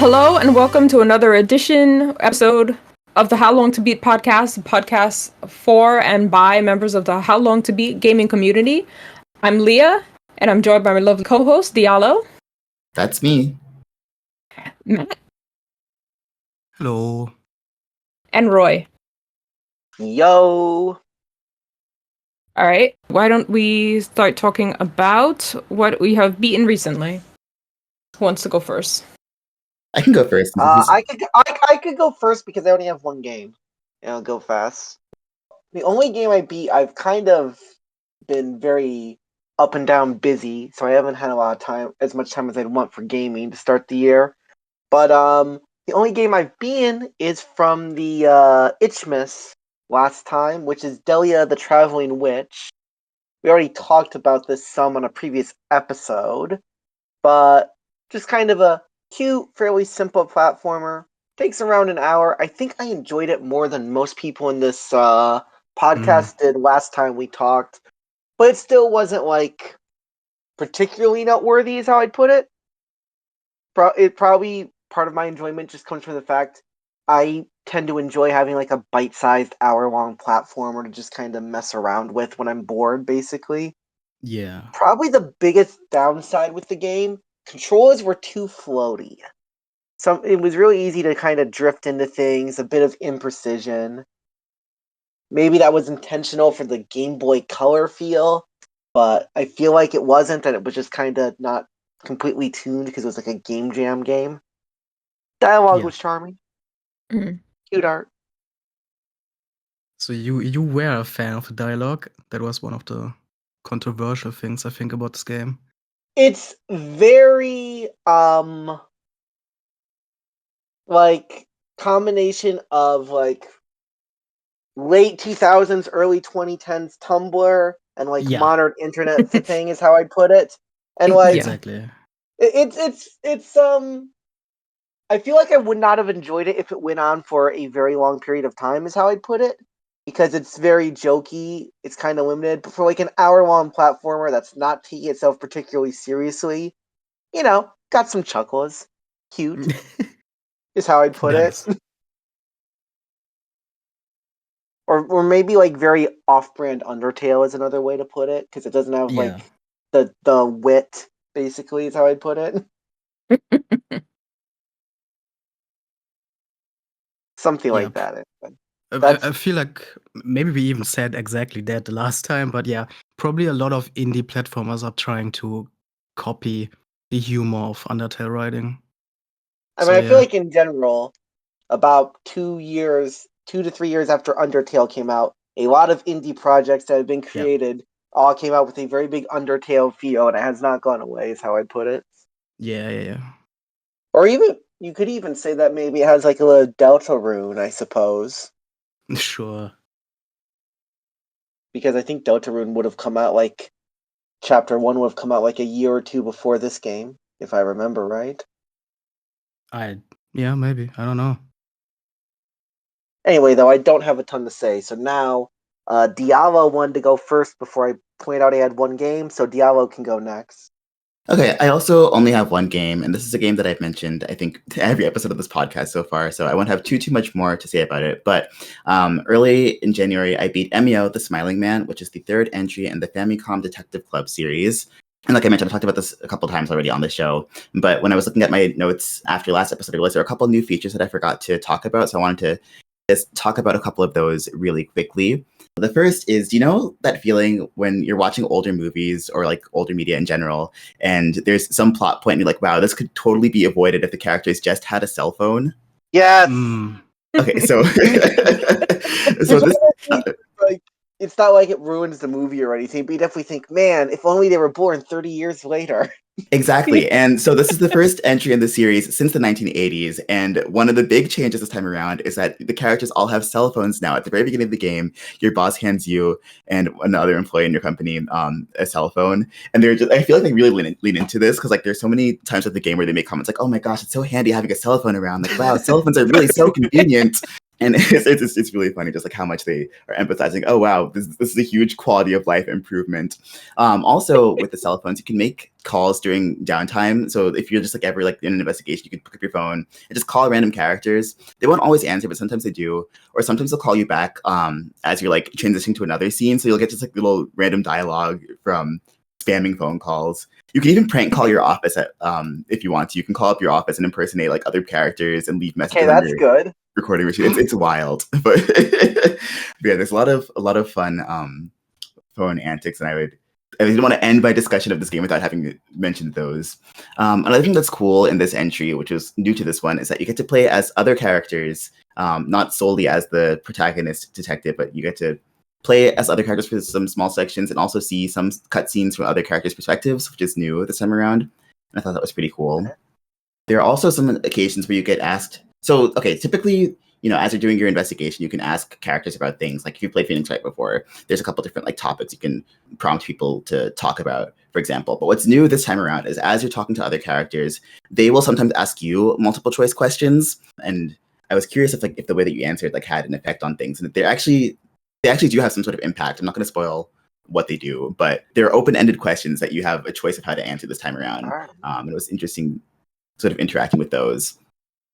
Hello and welcome to another episode of the How Long to Beat podcast for and by members of the How Long to Beat gaming community. I'm Leah, and I'm joined by my lovely co-host, Diallo. That's me. Matt. Hello. And Roy. Yo! Alright, why don't we start talking about what we have beaten recently? Who wants to go first? I can go first. I could go first because I only have one game. And I'll go fast. The only game I beat, I've kind of been very up and down busy, so I haven't had a lot of time, as much time as I'd want for gaming to start the year. But the only game I've beaten is from the Itchmas last time, which is Delia the Traveling Witch. We already talked about this some on a previous episode, but just kind of a cute, fairly simple platformer. Takes around an hour. I think I enjoyed it more than most people in this podcast did last time we talked. But it still wasn't, like, particularly noteworthy is how I'd put it. It probably, part of my enjoyment just comes from the fact I tend to enjoy having, like, a bite-sized hour-long platformer to just kind of mess around with when I'm bored, basically. Yeah. Probably the biggest downside with the game, controllers were too floaty. It was really easy to kind of drift into things, a bit of imprecision. Maybe that was intentional for the Game Boy Color feel, but I feel like it wasn't, and it was just kind of not completely tuned because it was like a Game Jam game. Dialogue was charming. Mm-hmm. Cute art. So you were a fan of the dialogue? That was one of the controversial things I think about this game. It's very like combination of like late 2000s, early 2010s Tumblr and like modern internet thing is how I'd put it. And like exactly. It's I feel like I would not have enjoyed it if it went on for a very long period of time is how I'd put it. Because it's very jokey, it's kind of limited. But for like an hour-long platformer that's not taking itself particularly seriously, you know, got some chuckles. Cute is how I'd put it. Or maybe like very off-brand Undertale is another way to put it, because it doesn't have like the wit, basically, is how I'd put it. Something like that. I feel like maybe we even said exactly that the last time, but yeah, probably a lot of indie platformers are trying to copy the humor of Undertale writing. I mean, I feel like in general, about 2 to 3 years after Undertale came out, a lot of indie projects that have been created all came out with a very big Undertale feel, and it has not gone away, is how I'd put it. Yeah. Or even, you could even say that maybe it has like a little Deltarune, I suppose. Sure. Because I think Deltarune would have come out like, Chapter 1 would have come out like a year or two before this game, if I remember right. Yeah, maybe. I don't know. Anyway, though, I don't have a ton to say, so now Diallo wanted to go first before I point out he had one game, so Diallo can go next. Okay, I also only have one game, and this is a game that I've mentioned, I think, to every episode of this podcast so far, so I won't have too much more to say about it. But early in January, I beat Emio, the Smiling Man, which is the third entry in the Famicom Detective Club series. And like I mentioned, I talked about this a couple times already on the show, but when I was looking at my notes after last episode, I realized there were a couple new features that I forgot to talk about, so I wanted to just talk about a couple of those really quickly. The first is, do you know that feeling when you're watching older movies or like older media in general, and there's some plot point and you're like, wow, this could totally be avoided if the characters just had a cell phone? Yes! Okay, so this like, it's not like it ruins the movie or anything, but you definitely think, man, if only they were born 30 years later. Exactly. And so this is the first entry in the series since the 1980s. And one of the big changes this time around is that the characters all have cell phones now. At the very beginning of the game, your boss hands you and another employee in your company a cell phone. And I feel like they really lean into this because like there's so many times of the game where they make comments like, oh my gosh, it's so handy having a cell phone around. Like, wow, cell phones are really so convenient. And it's really funny, just like how much they are empathizing. Oh wow, this is a huge quality of life improvement. Also, with the cell phones, you can make calls during downtime. So if you're just like ever like in an investigation, you can pick up your phone and just call random characters. They won't always answer, but sometimes they do. Or sometimes they'll call you back as you're like transitioning to another scene. So you'll get just like little random dialogue from spamming phone calls. You can even prank call your office at if you want to. You can call up your office and impersonate like other characters and leave messages. Okay, that's good. Recording machine. It's wild, but yeah, there's a lot of fun phone antics, and I didn't want to end my discussion of this game without having mentioned those. Another thing that's cool in this entry, which is new to this one, is that you get to play as other characters, not solely as the protagonist detective, but you get to play as other characters for some small sections and also see some cutscenes from other characters' perspectives, which is new this time around. And I thought that was pretty cool. There are also some occasions where you get asked. So, okay, typically, as you're doing your investigation, you can ask characters about things. Like if you played Phoenix Wright before, there's a couple different like topics you can prompt people to talk about, for example. But what's new this time around is as you're talking to other characters, they will sometimes ask you multiple choice questions. And I was curious if the way that you answered like had an effect on things, and they actually do have some sort of impact. I'm not going to spoil what they do, but they're open-ended questions that you have a choice of how to answer this time around. And it was interesting sort of interacting with those.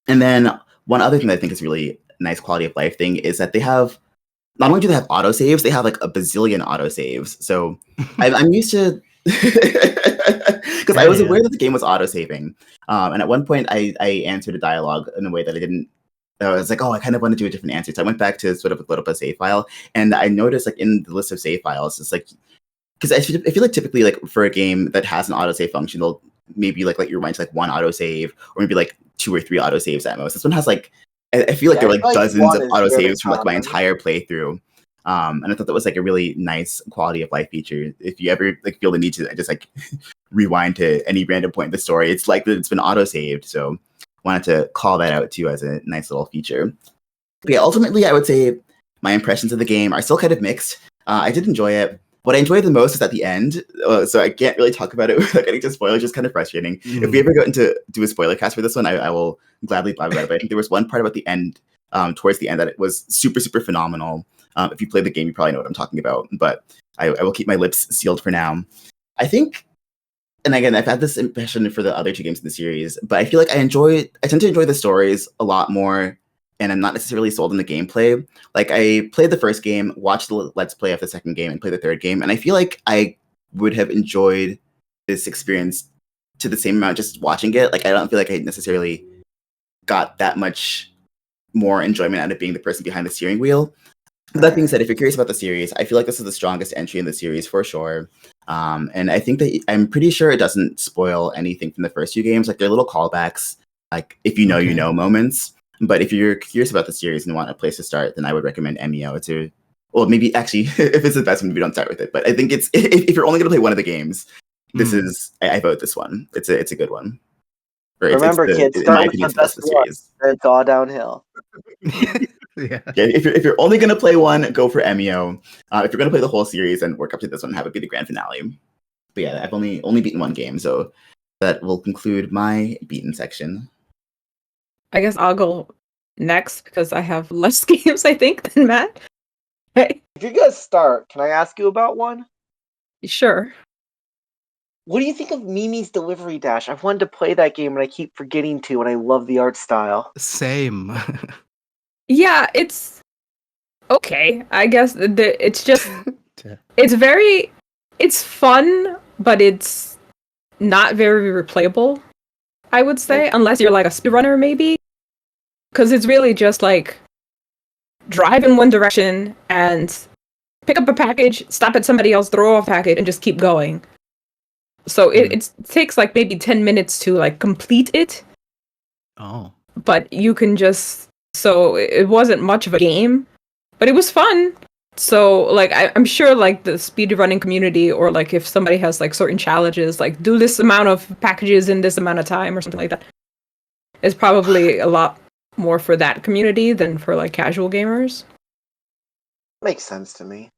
And then one other thing that I think is really nice quality of life thing is that they have, not only do they have autosaves, they have like a bazillion autosaves. So I'm used to, because I was aware that the game was autosaving. And at one point I answered a dialogue in a way that I was like, I kind of want to do a different answer. So I went back to sort of load up a save file, and I noticed like in the list of save files, it's like, because I feel like typically like for a game that has an autosave function, they'll maybe like let you rewind to like one autosave, or maybe like 2 or 3 autosaves at most. This one has like, I feel like there are like dozens of autosaves from like my entire playthrough. And I thought that was like a really nice quality of life feature. If you ever like feel the need to just like rewind to any random point in the story, it's like that it's been autosaved. So wanted to call that out too as a nice little feature. But yeah, ultimately I would say my impressions of the game are still kind of mixed. I did enjoy it. What I enjoyed the most is at the end, so I can't really talk about it without getting to spoilers, just kind of frustrating. If we ever go into do a spoiler cast for this one, I will gladly blab about it. But I think there was one part about the end, towards the end, that it was super, super phenomenal. If you play the game, you probably know what I'm talking about, but I will keep my lips sealed for now. I think, and again, I've had this impression for the other 2 games in the series, but I feel like I tend to enjoy the stories a lot more, and I'm not necessarily sold in the gameplay. Like I played the first game, watched the Let's Play of the second game, and played the third game, and I feel like I would have enjoyed this experience to the same amount just watching it. Like I don't feel like I necessarily got that much more enjoyment out of being the person behind the steering wheel. That being said, if you're curious about the series, I feel like this is the strongest entry in the series for sure. And I think that I'm pretty sure it doesn't spoil anything from the first 2 games. Like there are little callbacks, like if you know, you know moments. But if you're curious about the series and want a place to start, then I would recommend Emio. Maybe actually, if it's the best one, maybe don't start with it. But I think it's if you're only going to play one of the games, this is I vote this one. It's a good one. Remember, kids, start with the best one. It's all downhill. Yeah. If you're only going to play one, go for Emio. If you're going to play the whole series and work up to this one, have it be the grand finale. But yeah, I've only beaten one game, so that will conclude my beaten section. I guess I'll go next because I have less games, I think, than Matt. Hey. If you're gonna start, can I ask you about one? Sure. What do you think of Mimi's Delivery Dash? I've wanted to play that game and I keep forgetting to, and I love the art style. Same. Yeah, it's okay. I guess it's just it's fun, but it's not very replayable, I would say, unless you're like a speedrunner maybe. Because it's really just like drive in one direction and pick up a package, stop at somebody else, throw off a package, and just keep going. So it takes like maybe 10 minutes to like complete it. Oh. But you can just... So it wasn't much of a game, but it was fun. So like I'm sure like the speedrunning community, or like if somebody has like certain challenges, like do this amount of packages in this amount of time or something like that, is probably a lot more for that community than for like casual gamers. Makes sense to me.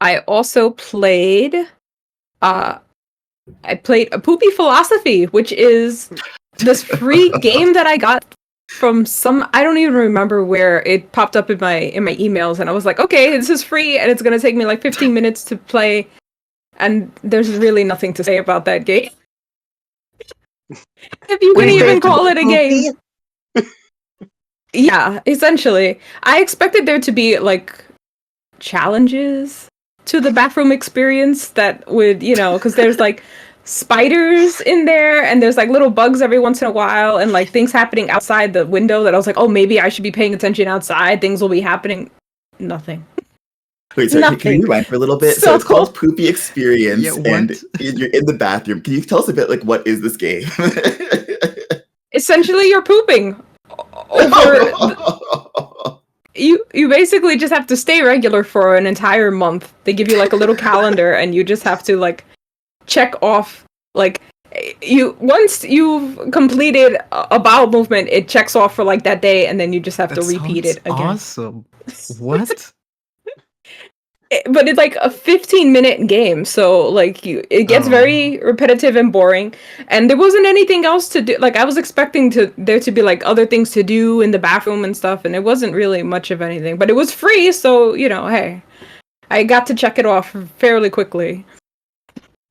I also played a Poopy Philosophy, which is this free game that I got from some, I don't even remember where it popped up in my emails, and I was like, okay, this is free and it's gonna take me like 15 minutes to play, and there's really nothing to say about that game. If you can Wait, even wait, call it a game. Poopy? Yeah, essentially. I expected there to be like challenges to the bathroom experience that would, because there's like spiders in there, and there's like little bugs every once in a while, and like things happening outside the window that I was like, oh, maybe I should be paying attention outside. Things will be happening. Nothing. Wait, sorry, can Nothing. you rewind for a little bit? So So it's called Poopy Experience, Yeah, what? and you're in the bathroom. Can you tell us a bit, like, what is this game? Essentially, you're pooping over. You basically just have to stay regular for an entire month. They give you like a little calendar, and you just have to like check off like once you've completed a bowel movement, it checks off for like that day, and then you just have to repeat it again. Awesome. What? But it's like a 15-minute game, so like it gets very repetitive and boring, and there wasn't anything else to do. Like I was expecting there to be like other things to do in the bathroom and stuff, and it wasn't really much of anything. But it was free, so hey, I got to check it off fairly quickly.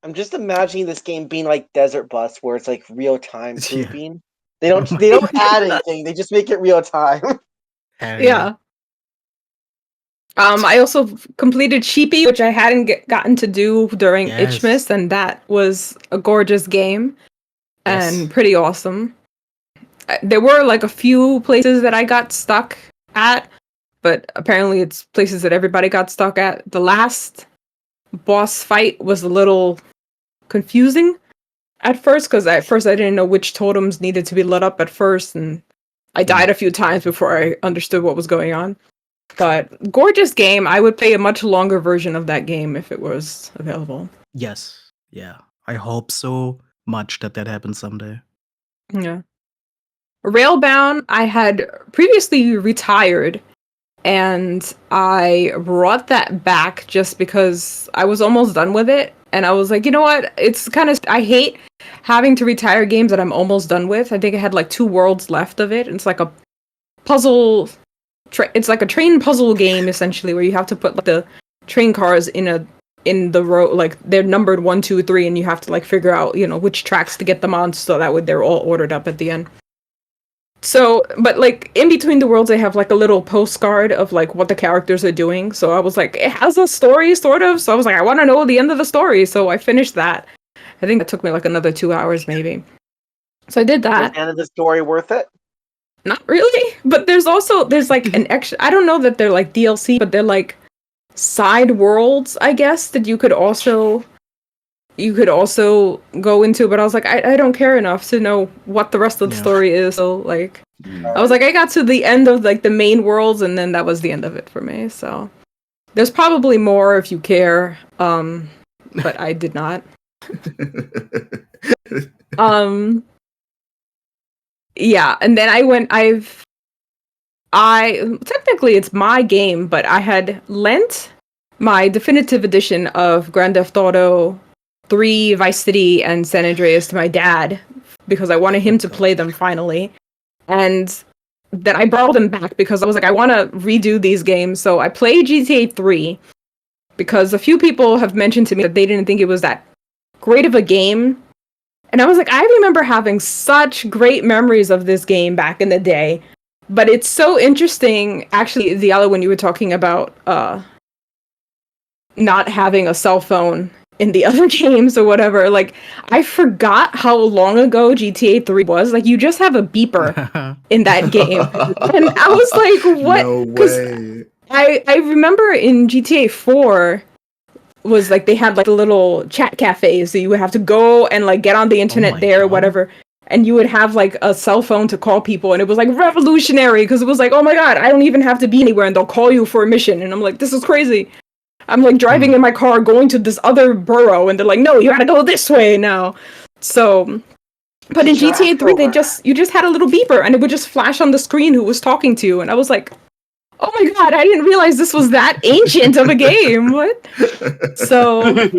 I'm just imagining this game being like Desert Bus, where it's like real time Yeah. pooping. They don't add anything. They just make it real time. Yeah. I also completed Sheepy, which I hadn't gotten to do during Yes. Itchmas, and that was a gorgeous game and Yes. pretty awesome. There were like a few places that I got stuck at, but apparently it's places that everybody got stuck at. The last boss fight was a little confusing at first, because at first I didn't know which totems needed to be lit up at first, and I died a few times before I understood what was going on. But gorgeous game. I would play a much longer version of that game if it was available. Yes. Yeah. I hope so much that happens someday. Yeah. Railbound, I had previously retired, and I brought that back just because I was almost done with it. And I was like, you know what? It's kind of, I hate having to retire games that I'm almost done with. I think I had like 2 worlds left of it. It's like a puzzle. It's like a train puzzle game essentially, where you have to put like the train cars in the row, like they're numbered 1, 2, 3, and you have to like figure out which tracks to get them on, so that way they're all ordered up at the end. So, but like in between the worlds, they have like a little postcard of like what the characters are doing. So I was like, it has a story sort of. So I was like, I want to know the end of the story. So I finished that. I think that took me like another 2 hours maybe. So I did that. Was the end of the story worth it? Not really, but there's like an extra, I don't know that they're like DLC, but they're like side worlds, I guess, that you could also go into, but I was like, I don't care enough to know what the rest of the story is, so like I was like, I got to the end of like the main worlds, and then that was the end of it for me. So there's probably more if you care, but I did not. Yeah, and then technically it's my game, but I had lent my definitive edition of Grand Theft Auto 3, Vice City, and San Andreas to my dad, because I wanted him to play them finally. And then I brought them back because I was like, I want to redo these games. So I played GTA 3, because a few people have mentioned to me that they didn't think it was that great of a game. And I was like, I remember having such great memories of this game back in the day. But it's so interesting, actually, Diallo, when you were talking about not having a cell phone in the other games or whatever. Like, I forgot how long ago GTA 3 was. Like, you just have a beeper in that game. And I was like, what? No way. I remember in GTA 4... was like they had like a little chat cafes, so you would have to go and like get on the internet there or whatever, and you would have like a cell phone to call people, and it was like revolutionary because it was like, oh my god, I don't even have to be anywhere and they'll call you for a mission, and I'm like, this is crazy. I'm like driving in my car going to this other borough, and they're like, no, you gotta go this way now. So, but in GTA 3 you just had a little beeper, and it would just flash on the screen who was talking to you, and I was like, oh my god, I didn't realize this was that ancient of a game. What? So,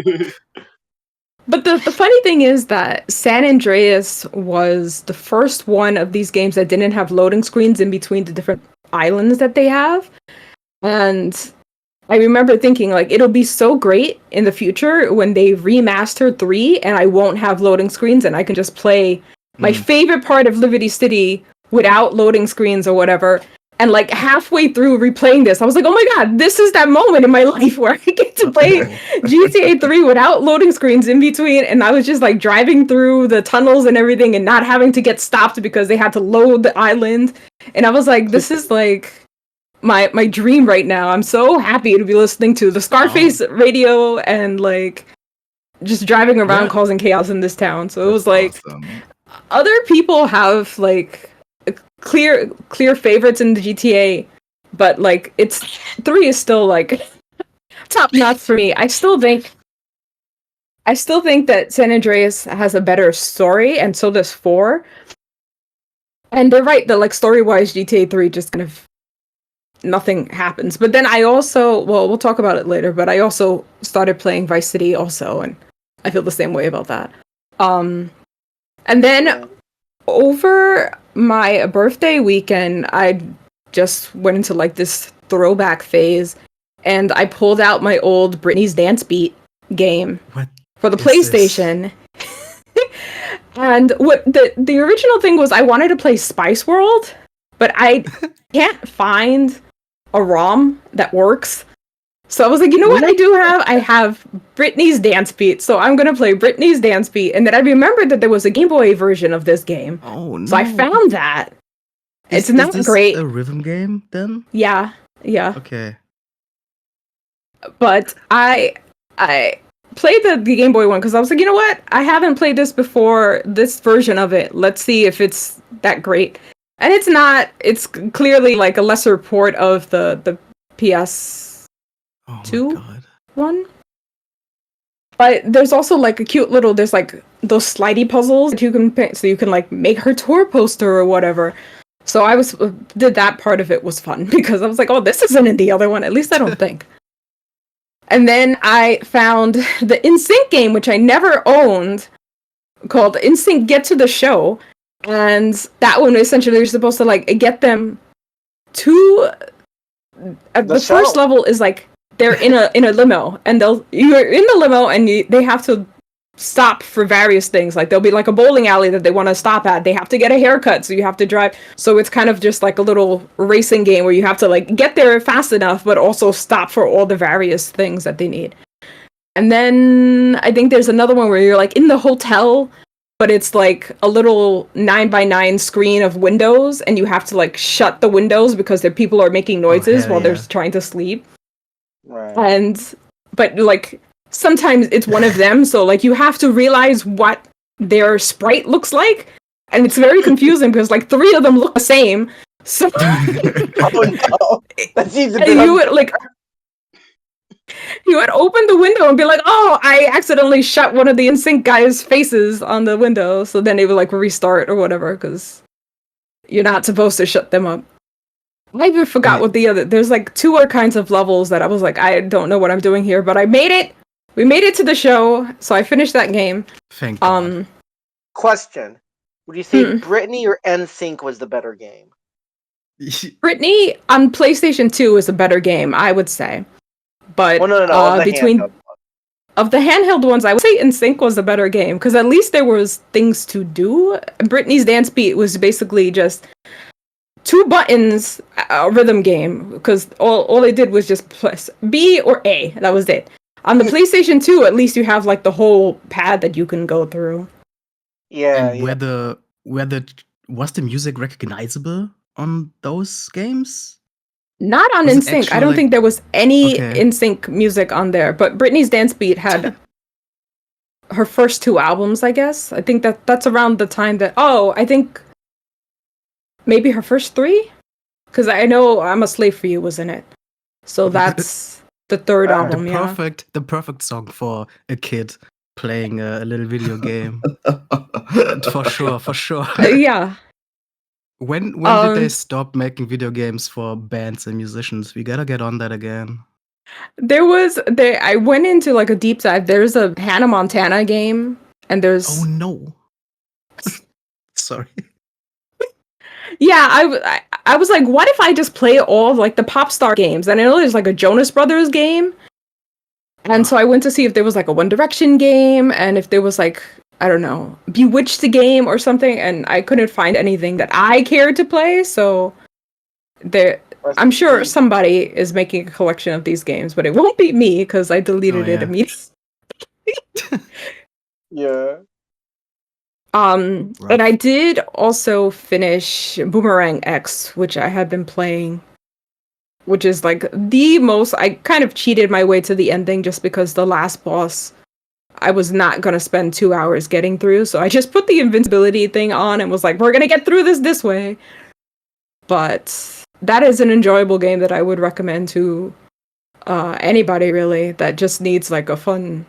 But the funny thing is that San Andreas was the first one of these games that didn't have loading screens in between the different islands that they have. And I remember thinking, like, it'll be so great in the future when they remaster 3 and I won't have loading screens and I can just play my favorite part of Liberty City without loading screens or whatever. And like halfway through replaying this, I was like, oh my god, this is that moment in my life where I get to play GTA 3 without loading screens in between. And I was just like driving through the tunnels and everything and not having to get stopped because they had to load the island. And I was like, this is like my dream right now. I'm so happy to be listening to the Scarface radio and like just driving around causing chaos in this town. So it was like other people have like clear favorites in the GTA, but like 3 is still like top notch for me. I still think that San Andreas has a better story, and so does 4. And they're right that like story-wise, GTA 3 just kind of nothing happens. But then I also, well, we'll talk about it later, but I also started playing Vice City also, and I feel the same way about that. And then over my birthday weekend, I just went into like this throwback phase, and I pulled out my old Britney's Dance Beat game for the PlayStation. And what the original thing was, I wanted to play Spice World, but I can't find a ROM that works. So I was like, you know what I do have? I have Britney's Dance Beat, so I'm gonna play Britney's Dance Beat. And then I remembered that there was a Game Boy version of this game. Oh no! So I found that. It's not this great. A rhythm game then? Yeah. Okay. But I played the Game Boy one because I was like, you know what? I haven't played this before. This version of it. Let's see if it's that great. And it's not. It's clearly like a lesser port of the PS. Oh 2 one. But there's also like a cute little, there's like those slidey puzzles that you can pick, so you can like make her tour poster or whatever. So I did that part of it was fun because I was like, oh, this isn't in the other one, at least I don't think. And then I found the NSYNC game, which I never owned, called NSYNC Get to the Show. And that one, essentially, you're supposed to like get them to the first level is like they're in a limo, and you're in the limo, and they have to stop for various things. Like there'll be like a bowling alley that they want to stop at. They have to get a haircut, so you have to drive. So it's kind of just like a little racing game where you have to like get there fast enough, but also stop for all the various things that they need. And then I think there's another one where you're like in the hotel, but it's like a little 9x9 screen of windows, and you have to like shut the windows because the people are making noises while they're trying to sleep. Right. But like sometimes it's one of them, so like you have to realize what their sprite looks like, and it's very confusing because like 3 of them look the same. So Oh no, that seems a bit. and you would open the window and be like, oh, I accidentally shut one of the NSYNC guys' faces on the window, so then they would like restart or whatever because you're not supposed to shut them up. I even forgot what there's like 2 other kinds of levels that I was like, I don't know what I'm doing here, but I made it. We made it to the show, so I finished that game. Thank God. Question: would you say Britney or NSYNC was the better game? Britney on PlayStation 2 is a better game, I would say. But between of the handheld ones, I would say NSYNC was the better game because at least there was things to do. Britney's Dance Beat was basically just 2 buttons, a rhythm game, because all they did was just press B or A. That was it. On the PlayStation 2, at least you have like the whole pad that you can go through. Yeah. And was the music recognizable on those games? Not on NSYNC. I don't think there was any NSYNC music on there. But Britney's Dance Beat had her first 2 albums, I guess. I think that's around the time that. Oh, I think. Maybe her first 3? Because I know I'm a Slave for You was in it. So that's the 3rd album, The perfect song for a kid playing a little video game. For sure. Yeah. When did they stop making video games for bands and musicians? We gotta get on that again. I went into like a deep dive. There's a Hannah Montana game, and there's Oh no. Sorry. yeah. I was like, what if I just play all of, like the pop star games? And I know there's like a Jonas Brothers game, and so I went to see if there was like a One Direction game, and if there was like, I don't know, Bewitched game or something, and I couldn't find anything that I cared to play. So there, I'm sure somebody is making a collection of these games, but it won't be me because I deleted it yeah. immediately. Yeah. Rough. And I did also finish Boomerang X, which I had been playing, which is like the most. I kind of cheated my way to the ending just because the last boss I was not gonna spend 2 hours getting through, so I just put the invincibility thing on and was like, we're gonna get through this way. But that is an enjoyable game that I would recommend to anybody really that just needs like a fun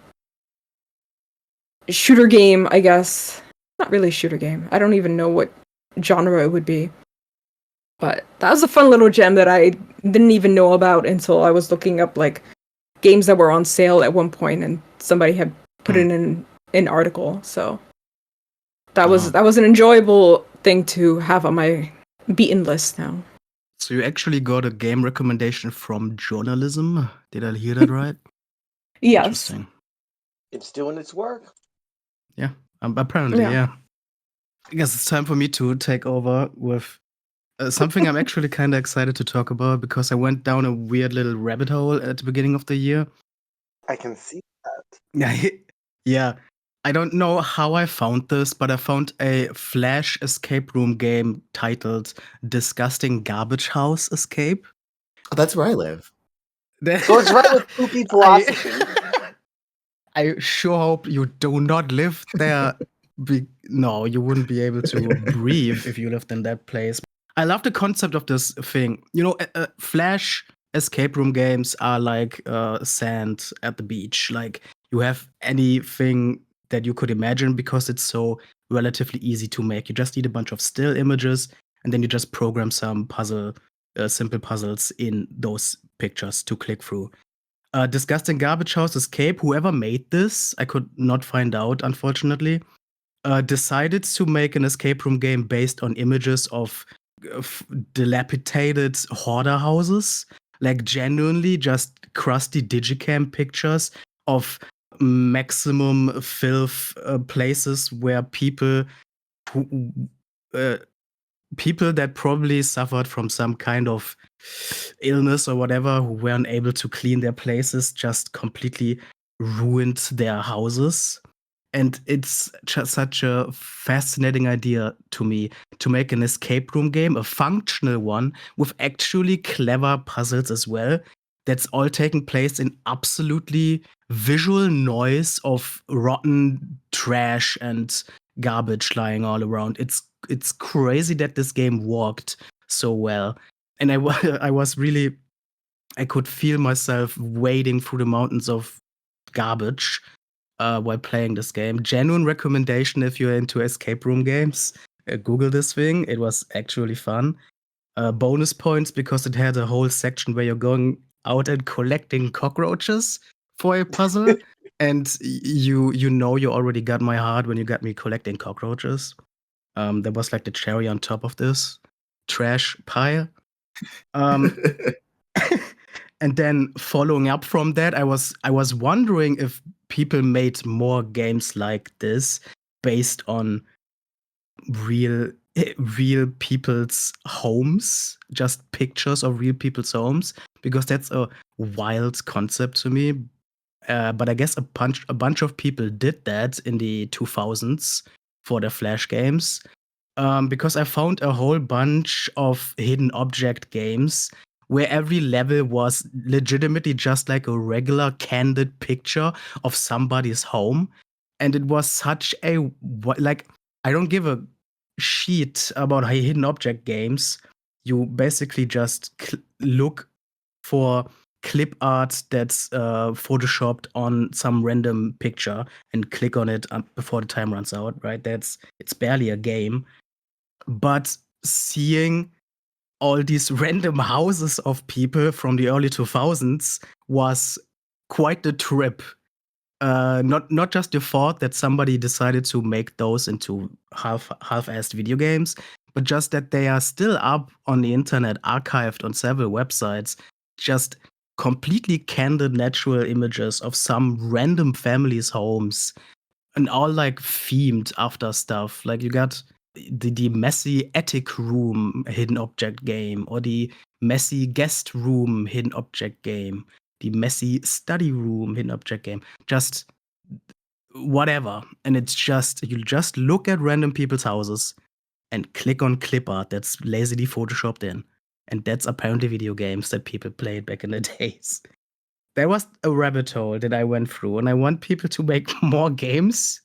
shooter game, I guess. Not really a shooter game. I don't even know what genre it would be. But that was a fun little gem that I didn't even know about until I was looking up like games that were on sale at one point and somebody had put it in an article. So that was an enjoyable thing to have on my beaten list now. So you actually got a game recommendation from journalism? Did I hear that right? Yes. Interesting. It's doing its work. Yeah, apparently, yeah. I guess it's time for me to take over with something I'm actually kind of excited to talk about because I went down a weird little rabbit hole at the beginning of the year. I can see that. Yeah. I don't know how I found this, but I found a Flash escape room game titled Disgusting Garbage House Escape. Oh, that's where I live. So it's right with Poopy philosophy. I sure hope you do not live there. No, you wouldn't be able to breathe if you lived in that place. I love the concept of this thing. You know, Flash escape room games are like sand at the beach. Like, you have anything that you could imagine because it's so relatively easy to make. You just need a bunch of still images, and then you just program some simple puzzles in those pictures to click through. Disgusting Garbage House Escape, whoever made this, I could not find out, unfortunately, decided to make an escape room game based on images of dilapidated hoarder houses. Like, genuinely just crusty digicam pictures of maximum filth places where people that probably suffered from some kind of illness or whatever, who weren't able to clean their places, just completely ruined their houses. And it's just such a fascinating idea to me to make an escape room game, a functional one, with actually clever puzzles as well. That's all taking place in absolutely visual noise of rotten trash and garbage lying all around. It's crazy that this game worked so well. And I was really, I could feel myself wading through the mountains of garbage while playing this game. Genuine recommendation if you're into escape room games. Google this thing. It was actually fun. Bonus points because it had a whole section where you're going out and collecting cockroaches for a puzzle. And you know you already got my heart when you got me collecting cockroaches. There was like the cherry on top of this trash pile. And then following up from that, I was wondering if people made more games like this based on real people's homes, just pictures of real people's homes, because that's a wild concept to me. But I guess a bunch of people did that in the 2000s for their Flash games. Because I found a whole bunch of hidden object games where every level was legitimately just like a regular candid picture of somebody's home. And it was such a, like, I don't give a shit about hidden object games. You basically just look for clip art that's photoshopped on some random picture and click on it before the time runs out, right? It's barely a game. But seeing all these random houses of people from the early 2000s was quite the trip. Not just the thought that somebody decided to make those into half-assed video games, but just that they are still up on the internet, archived on several websites, just completely candid natural images of some random families' homes, and all like themed after stuff. Like you got the messy attic room hidden object game, or the messy guest room hidden object game, the messy study room hidden object game. Just whatever. And it's just, you just look at random people's houses and click on clip art that's lazily photoshopped in. And that's apparently video games that people played back in the days. There was a rabbit hole that I went through, and I want people to make more games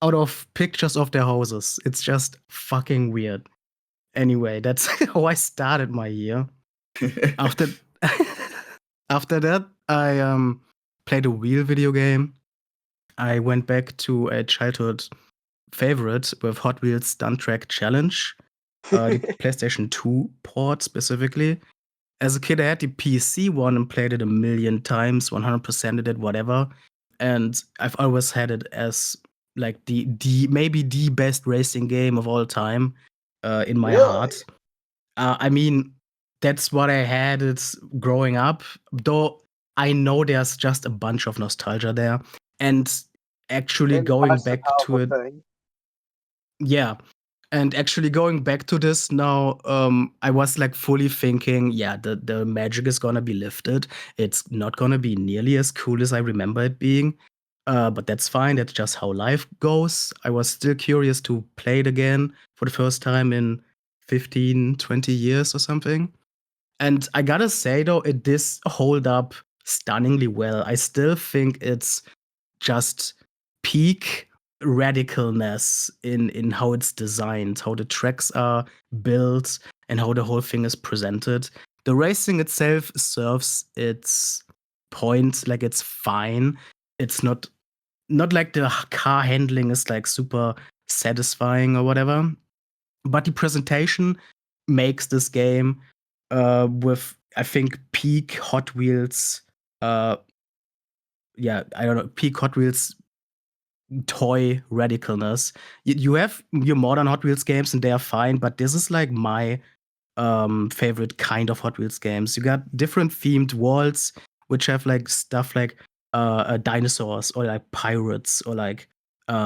out of pictures of their houses. It's just fucking weird. Anyway, that's how I started my year. After after that, I played a wheel video game. I went back to a childhood favorite with Hot Wheels Stunt Track Challenge, the PlayStation 2 port specifically. As a kid, I had the PC one and played it a million times, 100%ed it, whatever. And I've always had it as like the maybe the best racing game of all time in my Really? heart. I mean, that's what I had it growing up, though I know there's just a bunch of nostalgia there. And actually going That's a back to powerful it, thing. yeah. And actually going back to this now, I was like fully thinking, yeah, the magic is gonna be lifted. It's not gonna be nearly as cool as I remember it being. But that's fine. That's just how life goes. I was still curious to play it again for the first time in 15, 20 years or something. And I gotta say though, it did hold up stunningly well. I still think it's just peak radicalness in how it's designed, how the tracks are built, and how the whole thing is presented. The racing itself serves its point, like it's fine. It's not like the car handling is like super satisfying or whatever. But the presentation makes this game with, I think, peak Hot Wheels I don't know, peak Hot Wheels toy radicalness. You have your modern Hot Wheels games and they are fine, but this is like my favorite kind of Hot Wheels games. You got different themed worlds which have like stuff like dinosaurs or like pirates or like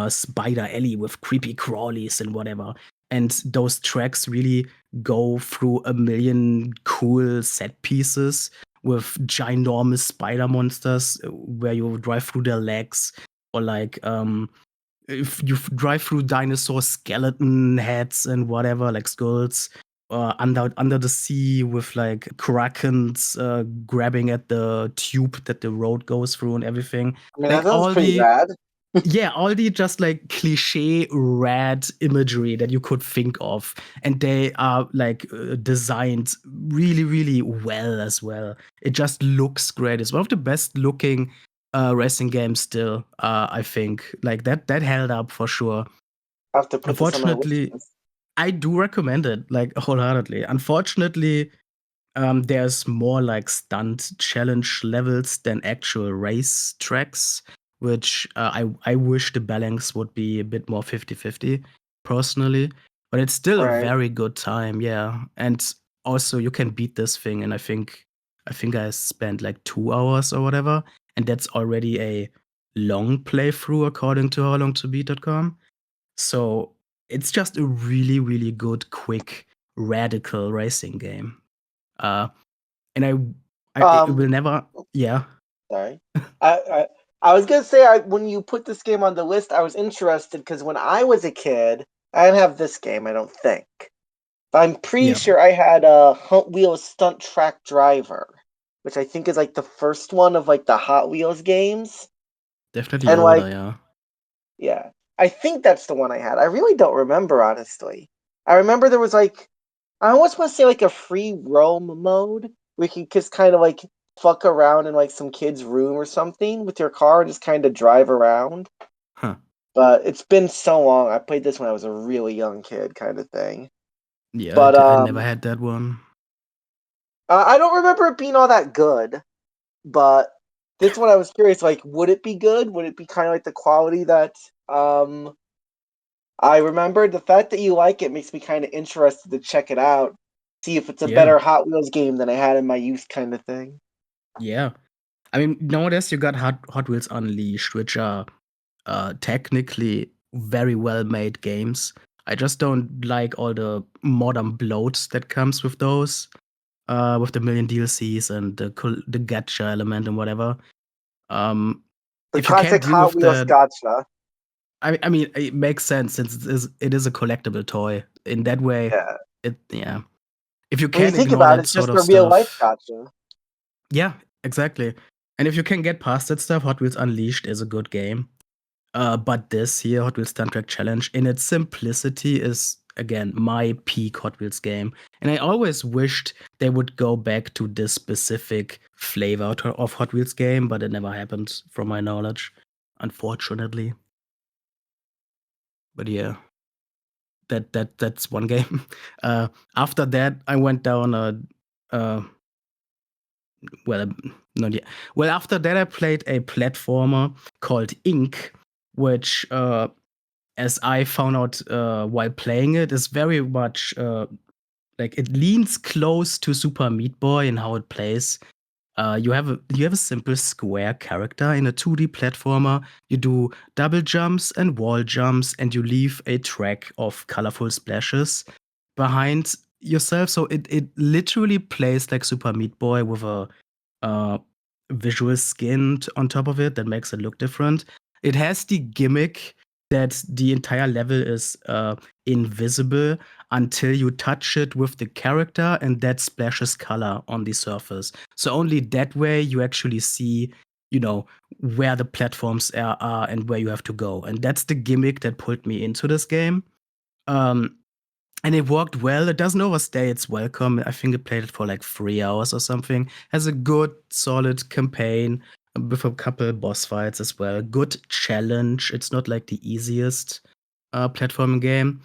Spider Alley with creepy crawlies and whatever. And those tracks really go through a million cool set pieces with ginormous spider monsters where you drive through their legs, or like if you drive through dinosaur skeleton heads and whatever, like skulls, under the sea with like krakens grabbing at the tube that the road goes through and everything. I mean, that Like sounds pretty rad. all the just like cliche rad imagery that you could think of, and they are like designed really, really well as well. It just looks great. It's one of the best looking racing games still. I think like that held up for sure. I have to put this on my wish Unfortunately, list. I do recommend it like wholeheartedly. Unfortunately, there's more like stunt challenge levels than actual race tracks, which I wish the balance would be a bit more 50-50 personally. But it's still a Right. very good time, yeah. And also you can beat this thing, and I think I spent like 2 hours or whatever, and that's already a long playthrough according to howlongtobeat.com. So it's just a really, really good, quick, radical racing game. Uh, and it will Um, never, yeah, sorry. I I was gonna say when you put this game on the list, I was interested because when I was a kid, I didn't have this game, I don't think. But I'm pretty yeah, sure I had a Hot Wheels Stunt Track Driver, which I think is like the first one of like the Hot Wheels games. definitely And older, like, yeah. yeah, I think that's the one I had. I really don't remember, honestly. I remember there was like, I almost want to say like a free roam mode. We could just kind of like fuck around in like some kid's room or something with your car and just kind of drive around. Huh. But it's been so long. I played this when I was a really young kid, kind of thing. Yeah, But I never had that one. I don't remember it being all that good. But this one I was curious, like, would it be good? Would it be kind of like the quality that I remembered? The fact that you like it makes me kind of interested to check it out, see if it's a Yeah. better Hot Wheels game than I had in my youth, kind of thing. Yeah. I mean, nowadays you got Hot Wheels Unleashed, which are technically very well made games. I just don't like all the modern bloat that comes with those, with the million DLCs and the gacha element and whatever. The If you can't classic deal Hot with Wheels that, gacha. I mean, it makes sense since it is a collectible toy. In that way, Yeah. yeah. If you When you can think ignore about it, that it's sort just of a real life stuff, gacha. yeah, exactly. And if you can get past that stuff, Hot Wheels Unleashed is a good game. But this here, Hot Wheels Stunt Track Challenge, in its simplicity, is again my peak Hot Wheels game. And I always wished they would go back to this specific flavor of Hot Wheels game, but it never happened, from my knowledge, unfortunately. But yeah, that's one game. After that, I went down a well, not yet. Well, after that, I played a platformer called Ink, which, as I found out while playing it, is very much like it leans close to Super Meat Boy in how it plays. You have a simple square character in a 2D platformer. You do double jumps and wall jumps, and you leave a track of colorful splashes behind yourself. So it literally plays like Super Meat Boy with a uh, visual skin on top of it that makes it look different. It has the gimmick that the entire level is invisible until you touch it with the character, and that splashes color on the surface. So only that way you actually see, where the platforms are and where you have to go. And that's the gimmick that pulled me into this game. Um, and it worked well. It doesn't overstay its welcome. I think it played it for like 3 hours or something. Has a good, solid campaign with a couple boss fights as well. Good challenge. It's not like the easiest platforming game.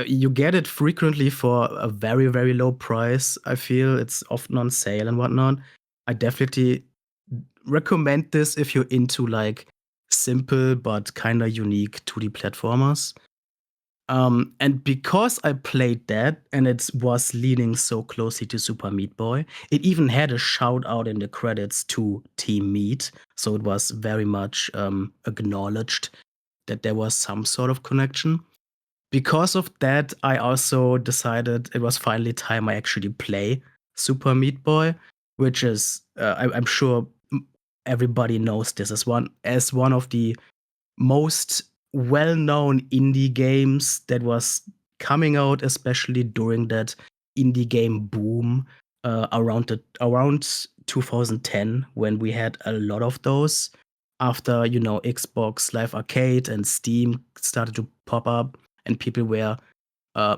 You get it frequently for a very, very low price. I feel it's often on sale and whatnot. I definitely recommend this if you're into like simple but kind of unique 2D platformers. And because I played that and it was leaning so closely to Super Meat Boy, it even had a shout out in the credits to Team Meat. So it was very much acknowledged that there was some sort of connection. Because of that, I also decided it was finally time I actually play Super Meat Boy, which is, I'm sure everybody knows this as one of the most well-known indie games that was coming out, especially during that indie game boom around 2010, when we had a lot of those. After Xbox Live Arcade and Steam started to pop up, and people were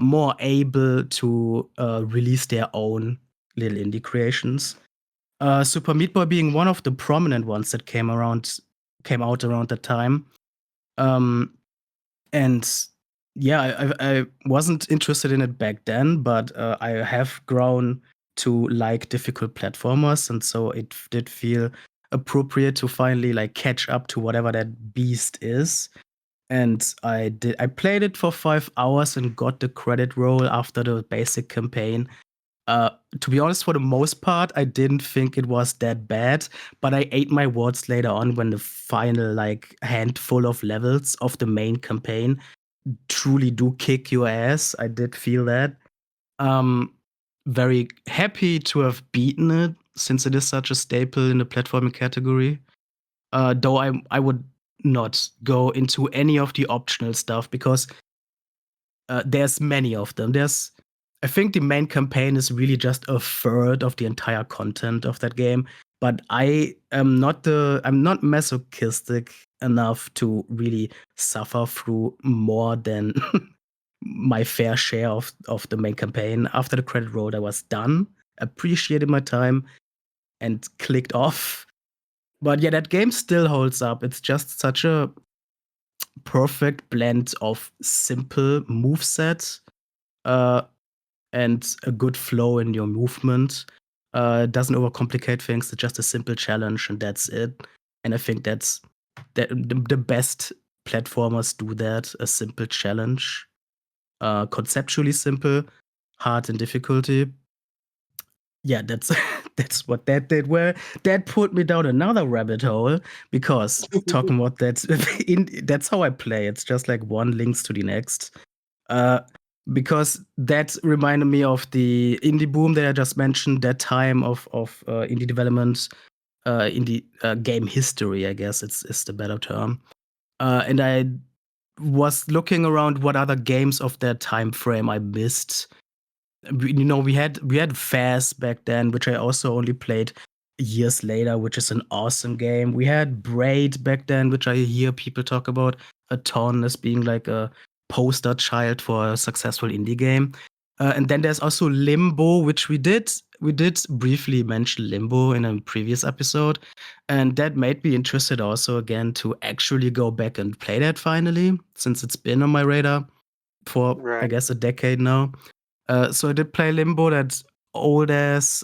more able to release their own little indie creations. Super Meat Boy being one of the prominent ones that came out around that time. Um, and yeah, I wasn't interested in it back then, but I have grown to like difficult platformers, and so it did feel appropriate to finally like catch up to whatever that beast is. And I did. I played it for 5 hours and got the credit roll after the basic campaign. To be honest, for the most part, I didn't think it was that bad, but I ate my words later on when the final like handful of levels of the main campaign truly do kick your ass. I did feel that. Um, Very happy to have beaten it since it is such a staple in the platforming category. Though I would not go into any of the optional stuff because there's many of them. I think the main campaign is really just a third of the entire content of that game. But I'm not masochistic enough to really suffer through more than my fair share of the main campaign. After the credit roll, I was done, appreciated my time, and clicked off. But yeah, that game still holds up. It's just such a perfect blend of simple moveset, and a good flow in your movement. Doesn't overcomplicate things. It's just a simple challenge, and that's it. And I think that's the best platformers do that. A simple challenge, conceptually simple, hard in difficulty. Yeah, that's that's what that did. Well, that put me down another rabbit hole because talking about that, that's how I play. It's just like one links to the next. Because that reminded me of the indie boom that I just mentioned. That time of indie development, indie game history, I guess is the better term. And I was looking around what other games of that time frame I missed. We had Fast back then, which I also only played years later, which is an awesome game. We had Braid back then, which I hear people talk about a ton as being like a poster child for a successful indie game. And then there's also Limbo, which we did briefly mention Limbo in a previous episode, and that made me interested also again to actually go back and play that finally, since it's been on my radar for I Right. guess a decade now. So I did play Limbo, that old ass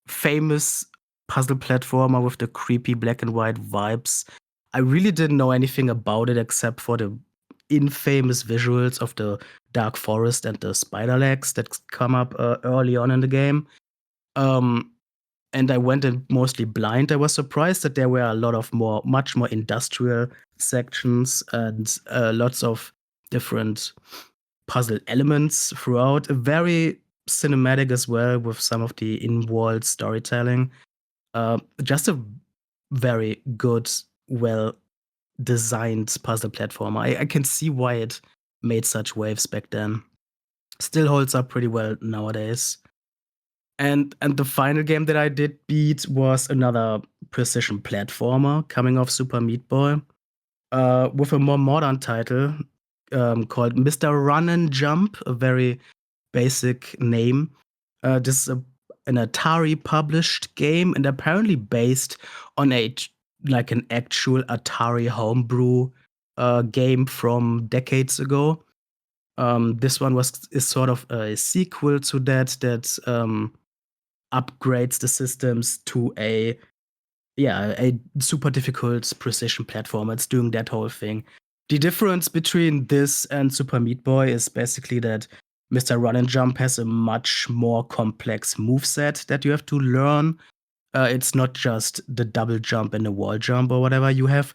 famous puzzle platformer with the creepy black and white vibes. I really didn't know anything about it except for the infamous visuals of the dark forest and the spider legs that come up early on in the game. And I went in mostly blind. I was surprised that there were a lot of much more industrial sections and lots of different puzzle elements throughout. Very cinematic as well with some of the in-world storytelling. Just a very good, well designed puzzle platformer. I can see why it made such waves back then. Still holds up pretty well nowadays. And the final game that I did beat was another precision platformer coming off Super Meat Boy, with a more modern title called Mr. Run and Jump, a very basic name. This is an Atari published game and apparently based on like an actual Atari homebrew game from decades ago. This one is sort of a sequel to that upgrades the systems to a super difficult precision platformer. It's doing that whole thing. The difference between this and Super Meat Boy is basically that Mr. Run and Jump has a much more complex moveset that you have to learn. It's not just the double jump and the wall jump or whatever. You have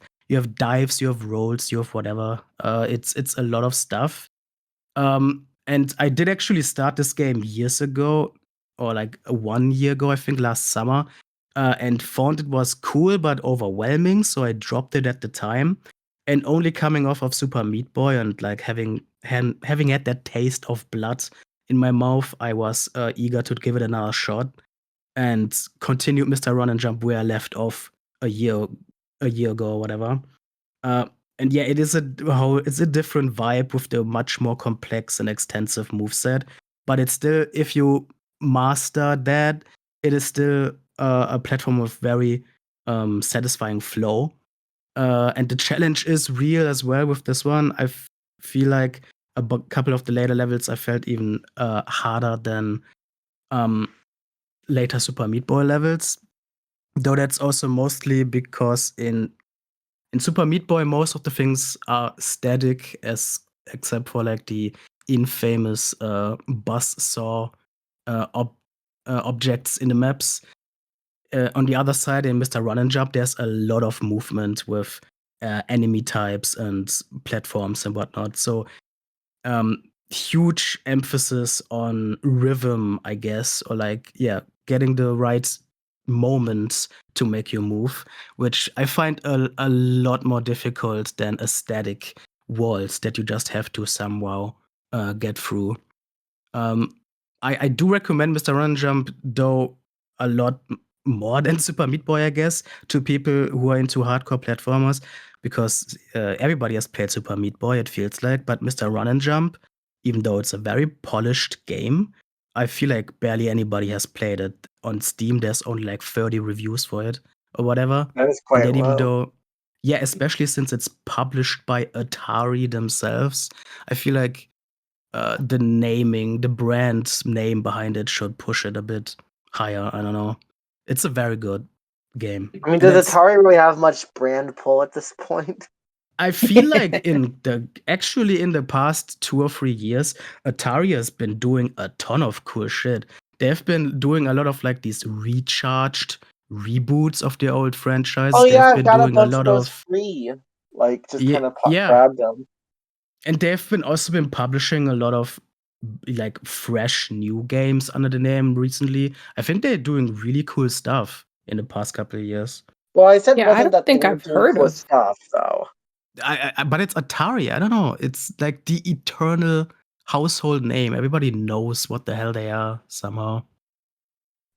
dives, you have rolls, you have whatever. It's a lot of stuff. And I did actually start this game years ago, or like 1 year ago, I think last summer, and found it was cool but overwhelming. So I dropped it at the time. And only coming off of Super Meat Boy and like having had that taste of blood in my mouth, I was eager to give it another shot and continued Mr. Run and Jump where I left off a year ago or whatever. And yeah, it's a different vibe with the much more complex and extensive moveset. But it's still, if you master that, it is still a platform with very satisfying flow. And the challenge is real as well with this one. I feel like a couple of the later levels I felt even harder than later Super Meat Boy levels. Though that's also mostly because in Super Meat Boy, most of the things are static, except for like the infamous buzz saw objects in the maps. On the other side, in Mr. Run and Jump, there's a lot of movement with enemy types and platforms and whatnot. So huge emphasis on rhythm, I guess, or like getting the right moments to make you move, which I find a lot more difficult than a static walls that you just have to somehow get through. I do recommend Mr. Run and Jump, though, a lot more than Super Meat Boy, I guess, to people who are into hardcore platformers, because everybody has played Super Meat Boy, it feels like, but Mr. Run and Jump, even though it's a very polished game, I feel like barely anybody has played it. On Steam, there's only like 30 reviews for it or whatever. That is And quite then even low. though, especially since it's published by Atari themselves, I feel like the naming, the brand name behind it should push it a bit higher. I don't know. It's a very good game. I mean, And does it's- Atari really have much brand pull at this point? I feel like in the past 2 or 3 years, Atari has been doing a ton of cool shit. They've been doing a lot of like these recharged reboots of their old franchises. Oh yeah, They've I've been got a doing bunch of those free. Like, just kind of yeah. grab them. And they've also been publishing a lot of like fresh new games under the name recently. I think they're doing really cool stuff in the past couple of years. Well, I said Yeah, I wasn't don't that they think were I've doing heard cool of. stuff though. But it's Atari. I don't know. It's like the eternal household name. Everybody knows what the hell they are somehow.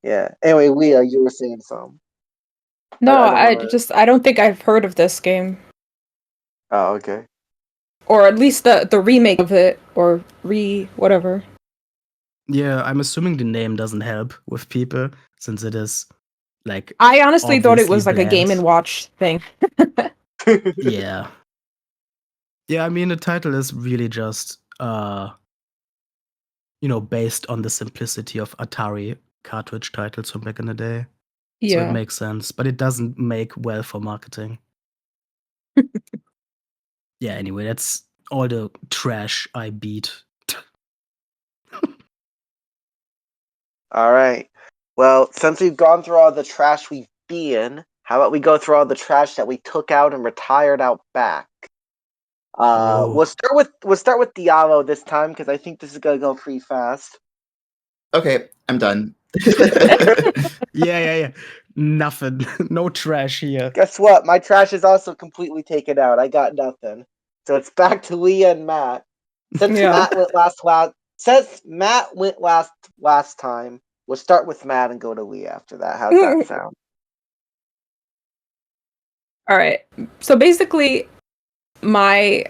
Yeah. Anyway, Leah, you were saying something. No, I don't wanna... I don't think I've heard of this game. Oh, okay. Or at least the remake of it, or whatever. Yeah, I'm assuming the name doesn't help with people since it is like. I honestly thought it obviously was like a Game bland. & Watch thing. Yeah. Yeah, I mean the title is really just based on the simplicity of Atari cartridge titles from back in the day. So it Yeah. makes sense, but it doesn't make well for marketing. Yeah, anyway, that's all the trash I beat. All right. Well, since we've gone through all the trash we've been, how about we go through all the trash that we took out and retired out back? We'll start with Diallo this time because I think this is gonna go pretty fast. Okay, I'm done. Yeah. Nothing. No trash here. Guess what? My trash is also completely taken out. I got nothing. So it's back to Leah and Matt. Since Yeah. Matt went last time, we'll start with Matt and go to Leah after that. How's that sound? All right. So basically, my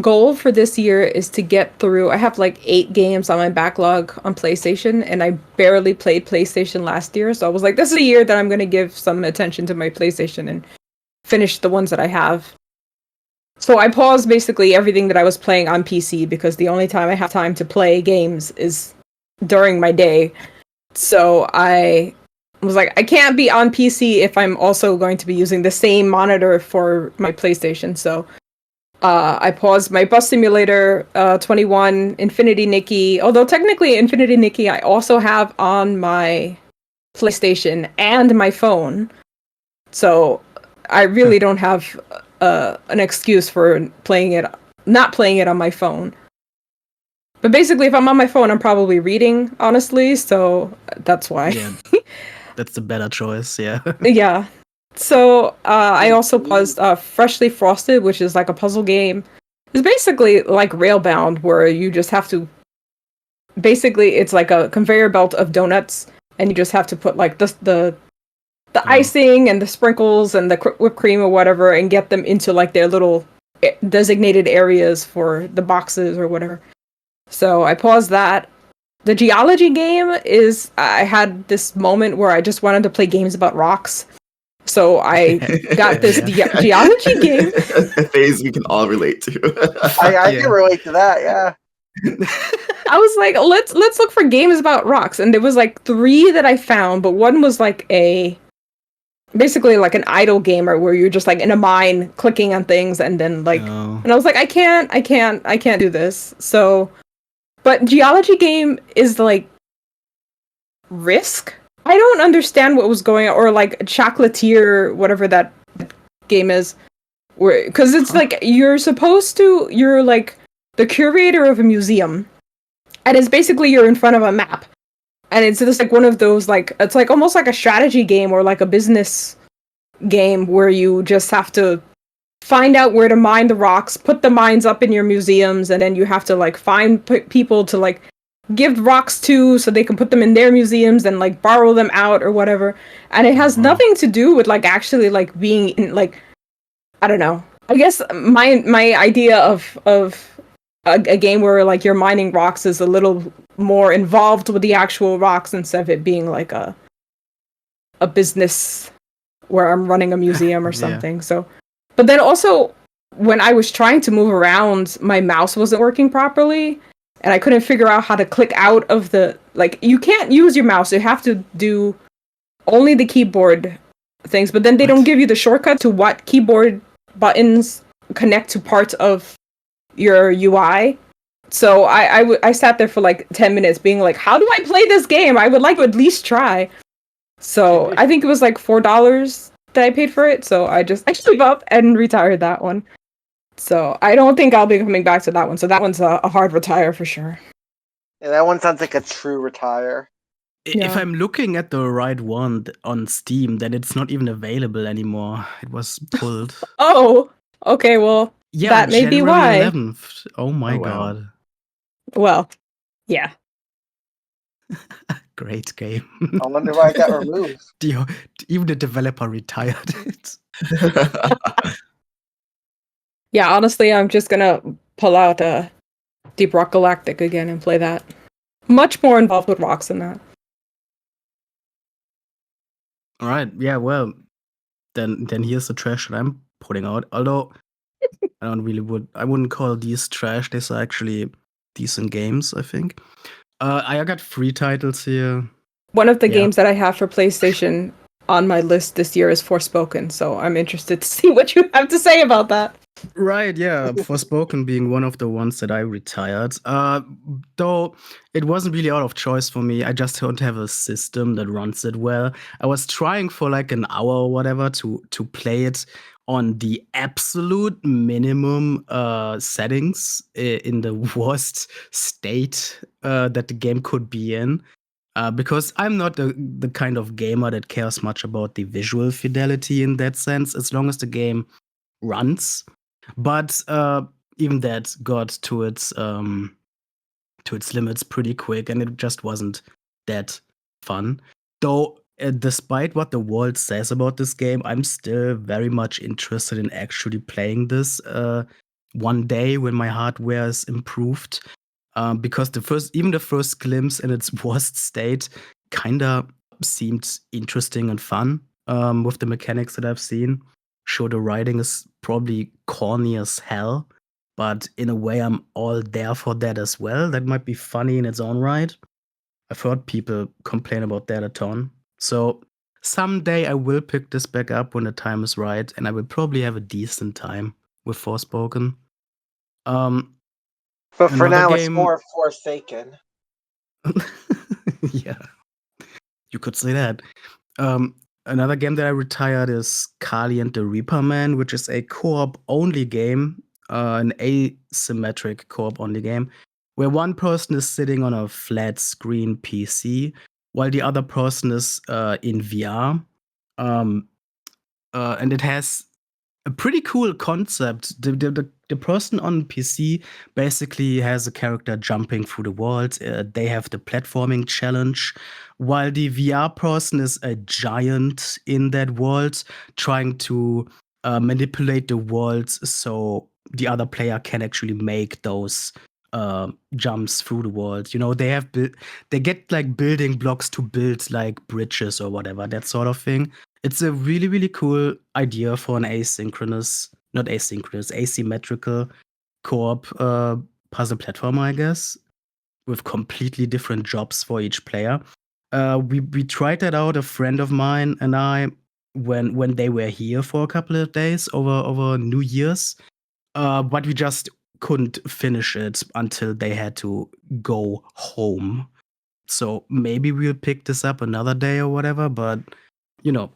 goal for this year is to get through. I have like 8 games on my backlog on PlayStation, and I barely played PlayStation last year. So I was like, this is a year that I'm going to give some attention to my PlayStation and finish the ones that I have. So I paused basically everything that I was playing on PC because the only time I have time to play games is during my day. So I was like, I can't be on PC if I'm also going to be using the same monitor for my PlayStation. So I paused my Bus Simulator 21, Infinity Nikki. Although technically Infinity Nikki I also have on my PlayStation and my phone. So I really don't have an excuse for not playing it on my phone. But basically, if I'm on my phone, I'm probably reading, honestly, so that's why. Yeah, that's the better choice, yeah. Yeah. So I also paused Freshly Frosted, which is like a puzzle game. It's basically like Railbound, where you just have to... Basically, it's like a conveyor belt of donuts, and you just have to put like the icing and the sprinkles and the whipped cream or whatever, and get them into like their little designated areas for the boxes or whatever. So I paused that. The Geology game is... I had this moment where I just wanted to play games about rocks. So I got this Geology game. A phase we can all relate to. I can relate to that, yeah. I was like, let's look for games about rocks. And there was like 3 that I found, but one was like basically like an idle gamer where you're just like in a mine clicking on things and then like... Oh. And I was like, I can't do this. So... But Geology game is like Risk. I don't understand what was going on, or like Chocolatier, whatever that game is, because it's like you're like the curator of a museum, and it's basically you're in front of a map, and it's just like one of those like it's like almost like a strategy game or like a business game where you just have to find out where to mine the rocks, put the mines up in your museums, and then you have to like find people to like give rocks to so they can put them in their museums and like borrow them out or whatever. And it has nothing to do with like actually like being in like... I don't know. I guess my idea of a game where like you're mining rocks is a little more involved with the actual rocks instead of it being like a business where I'm running a museum or something. Yeah. So, but then also when I was trying to move around, my mouse wasn't working properly. and I couldn't figure out how to click out of the, like, you can't use your mouse. You have to do only the keyboard things, but then they don't give you the shortcut to what keyboard buttons connect to parts of your UI. So I sat there for like 10 minutes being like, how do I play this game? I would like to at least try. So I think it was like $4 that I paid for it. So I gave up and retired that one. So I don't think I'll be coming back to that one. So that one's a hard retire for sure. Yeah, that one sounds like a true retire. If I'm looking at the right one on Steam, then it's not even available anymore. It was pulled. Oh, okay. Well, Yeah, that may be January why. 11th. Oh my Oh, wow. god. Well, yeah. Great game. I wonder why it got removed. Even the developer retired it. Yeah, honestly, I'm just gonna pull out Deep Rock Galactic again and play that. Much more involved with rocks than that. All right. Yeah. Well, then here's the trash that I'm putting out. Although I wouldn't call these trash. These are actually decent games, I think. I got 3 titles here. One of the games that I have for PlayStation on my list this year is Forspoken, so I'm interested to see what you have to say about that. Right, yeah. Forspoken being one of the ones that I retired. Though it wasn't really out of choice for me. I just don't have a system that runs it well. I was trying for like an hour or whatever to play it on the absolute minimum settings in the worst state that the game could be in. Because I'm not the kind of gamer that cares much about the visual fidelity in that sense, as long as the game runs. But even that got to its limits pretty quick, and it just wasn't that fun. Though, despite what the world says about this game, I'm still very much interested in actually playing this one day when my hardware is improved. Because the first glimpse in its worst state kinda seemed interesting and fun with the mechanics that I've seen. Sure, the writing is probably corny as hell, but in a way, I'm all there for that as well. That might be funny in its own right. I've heard people complain about that a ton. So someday I will pick this back up when the time is right, and I will probably have a decent time with Forspoken. But for Another now, it's game- more Forsaken. Yeah, you could say that. Another game that I retired is Kali and the Reaper Man, which is a co-op only game, an asymmetric co-op only game, where one person is sitting on a flat screen PC while the other person is in VR. And it has a pretty cool concept. The person on PC basically has a character jumping through the world. They have the platforming challenge, while the VR person is a giant in that world, trying to manipulate the world so the other player can actually make those jumps through the world. You know, they get like building blocks to build like bridges or whatever, that sort of thing. It's a really, really cool idea for an asymmetrical co-op puzzle platformer, I guess, with completely different jobs for each player. We tried that out, a friend of mine and I, when they were here for a couple of days over New Year's, but we just couldn't finish it until they had to go home. So maybe we'll pick this up another day or whatever, but you know,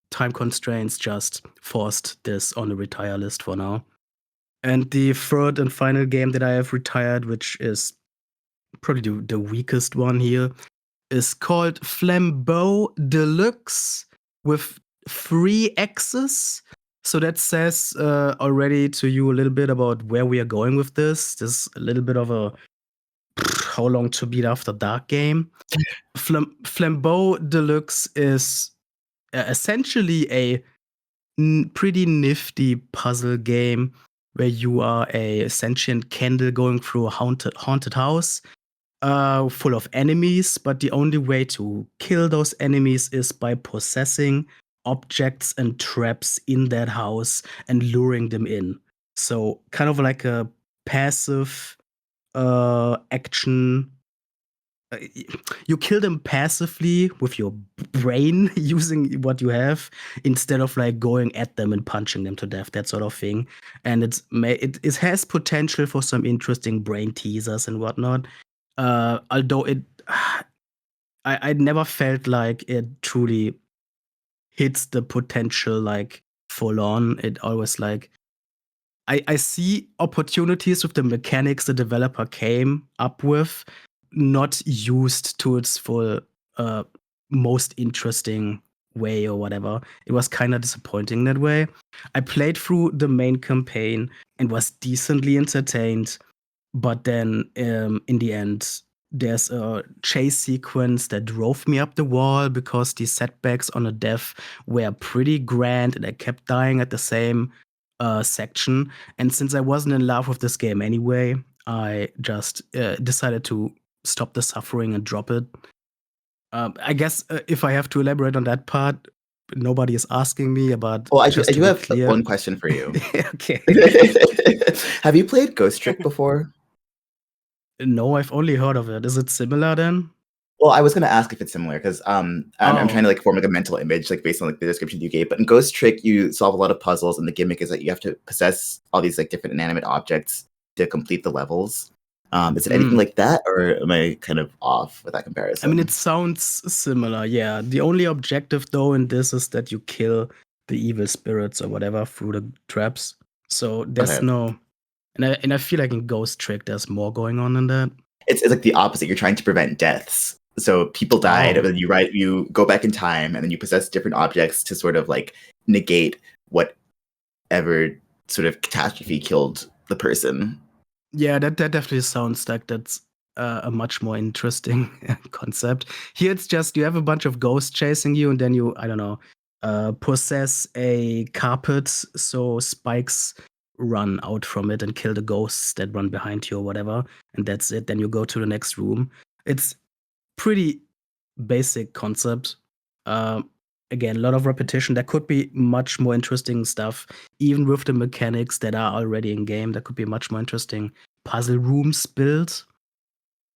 time constraints just forced this on the retire list for now. And the third and final game that I have retired, which is probably the weakest one here, is called Flambeau Deluxe with 3 X's. So that says already to you a little bit about where we are going with this. This is a little bit of a How Long to Beat After Dark game. Flambeau Deluxe is essentially a pretty nifty puzzle game where you are a sentient candle going through a haunted house full of enemies, but the only way to kill those enemies is by possessing objects and traps in that house and luring them in. So kind of like a passive action. You kill them passively with your brain using what you have instead of like going at them and punching them to death, that sort of thing. And it has potential for some interesting brain teasers and whatnot. Although I never felt like it truly hits the potential like full on. It always like I see opportunities with the mechanics the developer came up with, not used to its full most interesting way or whatever. It was kind of disappointing that way. I played through the main campaign and was decently entertained, but then in the end, there's a chase sequence that drove me up the wall because the setbacks on a death were pretty grand and I kept dying at the same section. And since I wasn't in love with this game anyway, I just decided to stop the suffering and drop it. I guess if I have to elaborate on that part, nobody is asking me about. Well, I just to do be have clear. one question for you. Okay. Have you played Ghost Trick before? No, I've only heard of it. Is it similar then? Well, I was going to ask if it's similar because I'm Oh. trying to like form like a mental image like based on like the description you gave. But in Ghost Trick, you solve a lot of puzzles, and the gimmick is that you have to possess all these like different inanimate objects to complete the levels. Is it anything like that, or am I kind of off with that comparison? I mean, it sounds similar, yeah. The only objective, though, in this is that you kill the evil spirits or whatever through the traps. So there's Okay. no... And I feel like in Ghost Trick, there's more going on than that. It's like the opposite. You're trying to prevent deaths. So people died, Oh. and then you go back in time, and then you possess different objects to sort of like negate whatever sort of catastrophe killed the person. Yeah, that definitely sounds like that's a much more interesting concept. Here, it's just you have a bunch of ghosts chasing you, and then you, I don't know, possess a carpet so spikes run out from it and kill the ghosts that run behind you or whatever, and that's it. Then you go to the next room. It's pretty basic concept. Again, a lot of repetition. There could be much more interesting stuff, even with the mechanics that are already in game. There could be much more interesting puzzle rooms built.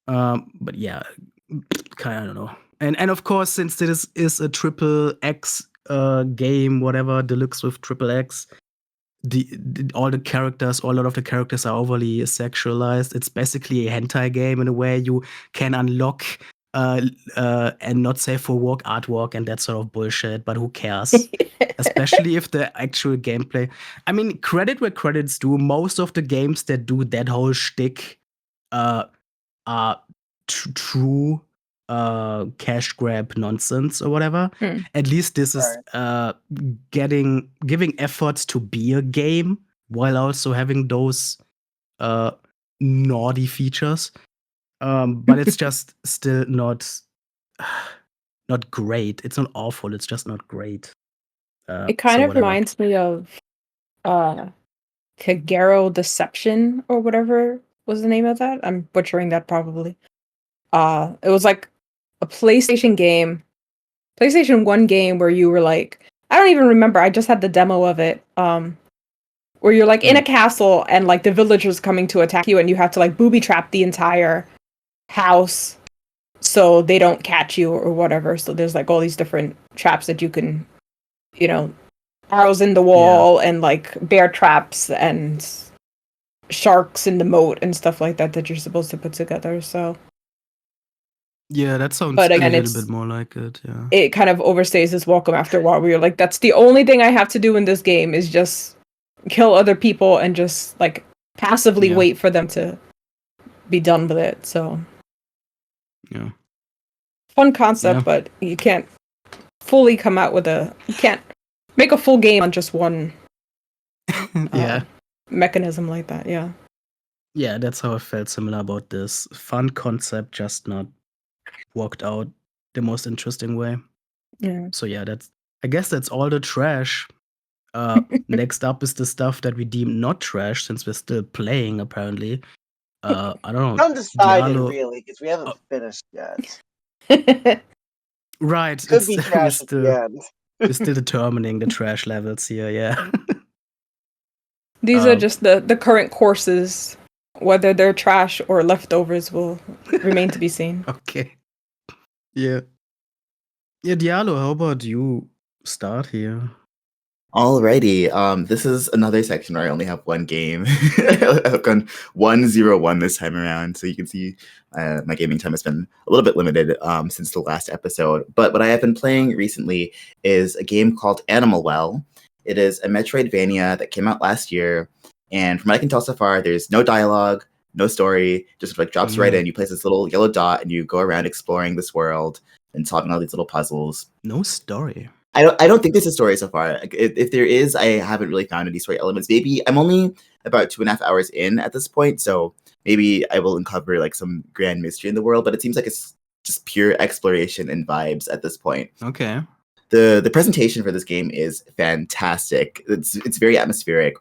But yeah, kind of, I don't know. And of course, since this is a triple X game, whatever, deluxe with triple X, all the characters, or a lot of the characters are overly sexualized. It's basically a hentai game in a way. You can unlock and not safe for work artwork and that sort of bullshit, but who cares? Especially if the actual gameplay. I mean, credit where credit's due. Most of the games that do that whole shtick are true cash grab nonsense or whatever. At least this is giving efforts to be a game while also having those naughty features. But it's just still not great. It's not awful. It's just not great. It kind of reminds me of Kagero Deception or whatever was the name of that. I'm butchering that probably. It was like a PlayStation 1 game where you were like, I don't even remember. I just had the demo of it. Where you're like in a castle and like the villagers coming to attack you, and you have to like booby trap the entire house so they don't catch you or whatever. So there's like all these different traps that you can, arrows in the wall and like bear traps and sharks in the moat and stuff like that you're supposed to put together. So yeah, that sounds but again, a little bit more like it. Yeah, it kind of overstays its welcome after a while. Where you're like, that's the only thing I have to do in this game is just kill other people and just like passively wait for them to be done with it. So yeah, fun concept, but you can't fully come out with you can't make a full game on just one mechanism like that. Yeah, that's how I felt similar about this. Fun concept, just not worked out the most interesting way. Yeah. So yeah, I guess that's all the trash. Next up is the stuff that we deem not trash, since we're still playing apparently. I don't know. Undecided, Diallo, really, because we haven't finished yet. Right. Could be trash at the end. We're still determining the trash levels here, yeah. These are just the current courses Whether they're trash or leftovers will remain to be seen. Okay. Yeah. Yeah, Diallo, how about you start here? Alrighty. This is another section where I only have one game. I've gone 1-0-1 this time around, so you can see my gaming time has been a little bit limited since the last episode. But what I have been playing recently is a game called Animal Well. It is a Metroidvania that came out last year, and from what I can tell so far, there's no dialogue, no story, just like drops right in. You place this little yellow dot, and you go around exploring this world and solving all these little puzzles. No story. I don't think there's a story so far. Like, if there is, I haven't really found any story elements. Maybe I'm only about 2.5 hours in at this point, so maybe I will uncover like some grand mystery in the world. But it seems like it's just pure exploration and vibes at this point. Okay. The presentation for this game is fantastic. It's very atmospheric.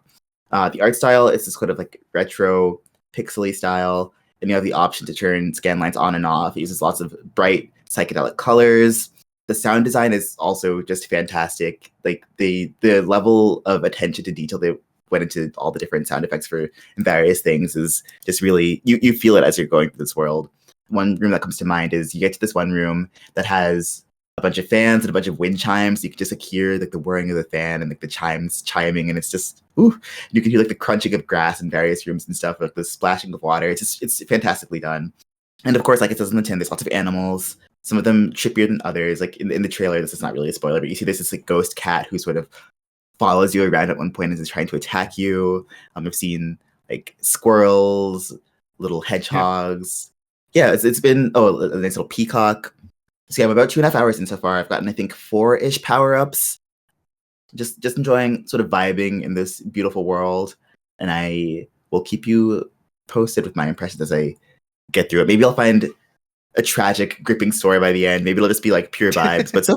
The art style is this kind of like retro pixely style, and you have the option to turn scan lines on and off. It uses lots of bright psychedelic colors. The sound design is also just fantastic. Like the level of attention to detail they went into all the different sound effects for various things is just really you feel it as you're going through this world. One room that comes to mind is you get to this one room that has a bunch of fans and a bunch of wind chimes. You can just like hear like the whirring of the fan and like the chimes chiming, and it's just ooh. You can hear like the crunching of grass in various rooms and stuff, like the splashing of water. It's fantastically done. And of course, like it says in the tin, there's lots of animals. Some of them chippier than others. Like in the trailer, this is not really a spoiler, but you see this like ghost cat who sort of follows you around at one point and is trying to attack you. I've seen like squirrels, little hedgehogs. Yeah, it's been a nice little peacock. So yeah, I'm about 2.5 hours in so far. I've gotten I think 4-ish power-ups. Just enjoying sort of vibing in this beautiful world, and I will keep you posted with my impressions as I get through it. Maybe I'll find a tragic, gripping story by the end. Maybe it'll just be like pure vibes. But so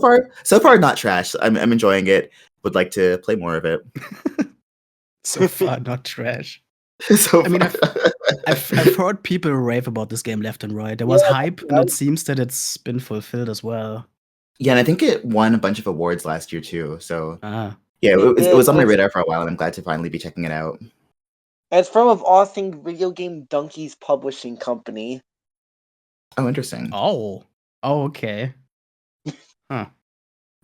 far, not trash. I'm enjoying it. Would like to play more of it. So far, not trash. So I mean, far. I've heard people rave about this game left and right. There was hype, and it seems that it's been fulfilled as well. Yeah, and I think it won a bunch of awards last year too. So Ah, yeah, it was on my radar for a while, and I'm glad to finally be checking it out. It's from of all things Video Game Donkeys Publishing Company. Oh, interesting. oh, okay. Huh.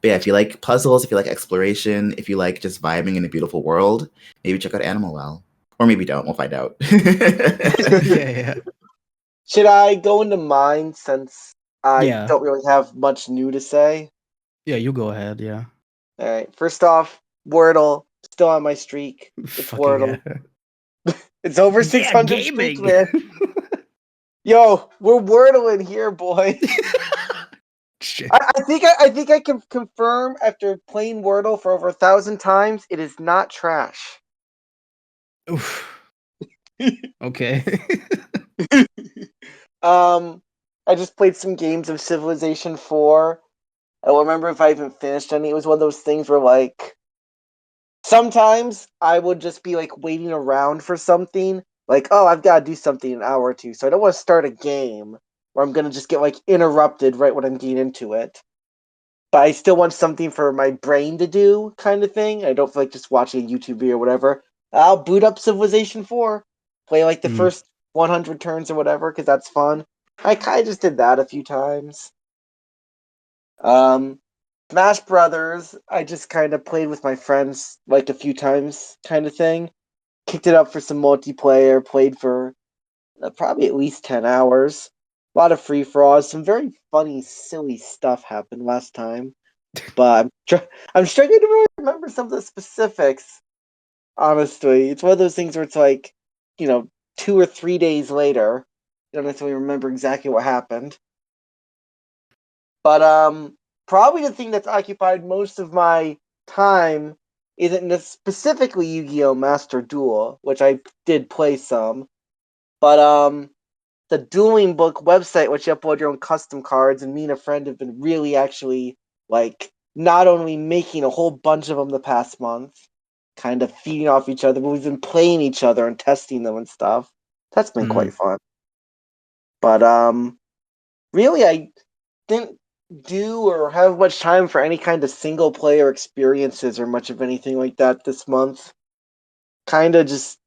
But yeah, if you like puzzles, if you like exploration, if you like just vibing in a beautiful world, maybe check out Animal Well. Or maybe don't. We'll find out. Yeah. Should I go into mine since I Yeah. don't really have much new to say? Yeah, you go ahead. Yeah. All right. First off, Wordle still on my streak. It's Fucking Wordle. yeah. It's over Yeah, 600 streak, gaming. man. Yo, we're Wordling here, boy. Shit. I think I can confirm after playing Wordle for over 1,000 times, it is not trash. Oof. Okay. I just played some games of Civilization 4. I don't remember if I even finished any. It was one of those things where, like, sometimes I would just be, like, waiting around for something. Like, oh, I've got to do something in an hour or two. So I don't want to start a game where I'm going to just get, like, interrupted right when I'm getting into it. But I still want something for my brain to do, kind of thing. I don't feel like just watching a YouTube video or whatever. I'll boot up Civilization 4. Play, like, the first 100 turns or whatever, because that's fun. I kind of just did that a few times. Smash Brothers, I just kind of played with my friends like a few times, kind of thing. Kicked it up for some multiplayer, played for probably at least 10 hours. A lot of free for alls. Some very funny, silly stuff happened last time. But I'm struggling to really remember some of the specifics, honestly. It's one of those things where it's like, 2 or 3 days later, you don't necessarily remember exactly what happened. But probably the thing that's occupied most of my time isn't specifically Yu-Gi-Oh! Master Duel, which I did play some, but the Dueling Book website, which you upload your own custom cards, and me and a friend have been really actually, like, not only making a whole bunch of them the past month, kind of feeding off each other, but we've been playing each other and testing them and stuff. That's been quite fun. But really, I didn't do or have much time for any kind of single player experiences or much of anything like that this month. Kind of just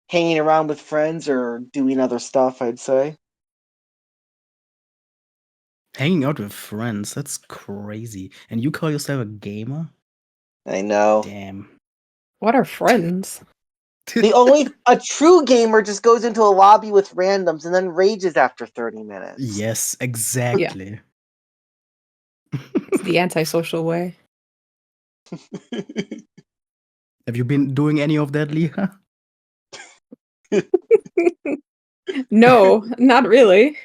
hanging around with friends or doing other stuff, I'd say. Hanging out with friends, that's crazy. And you call yourself a gamer? I know. Damn. What are friends? A true gamer just goes into a lobby with randoms and then rages after 30 minutes. Yes, exactly. It's the antisocial way. Have you been doing any of that, Leah? No, not really.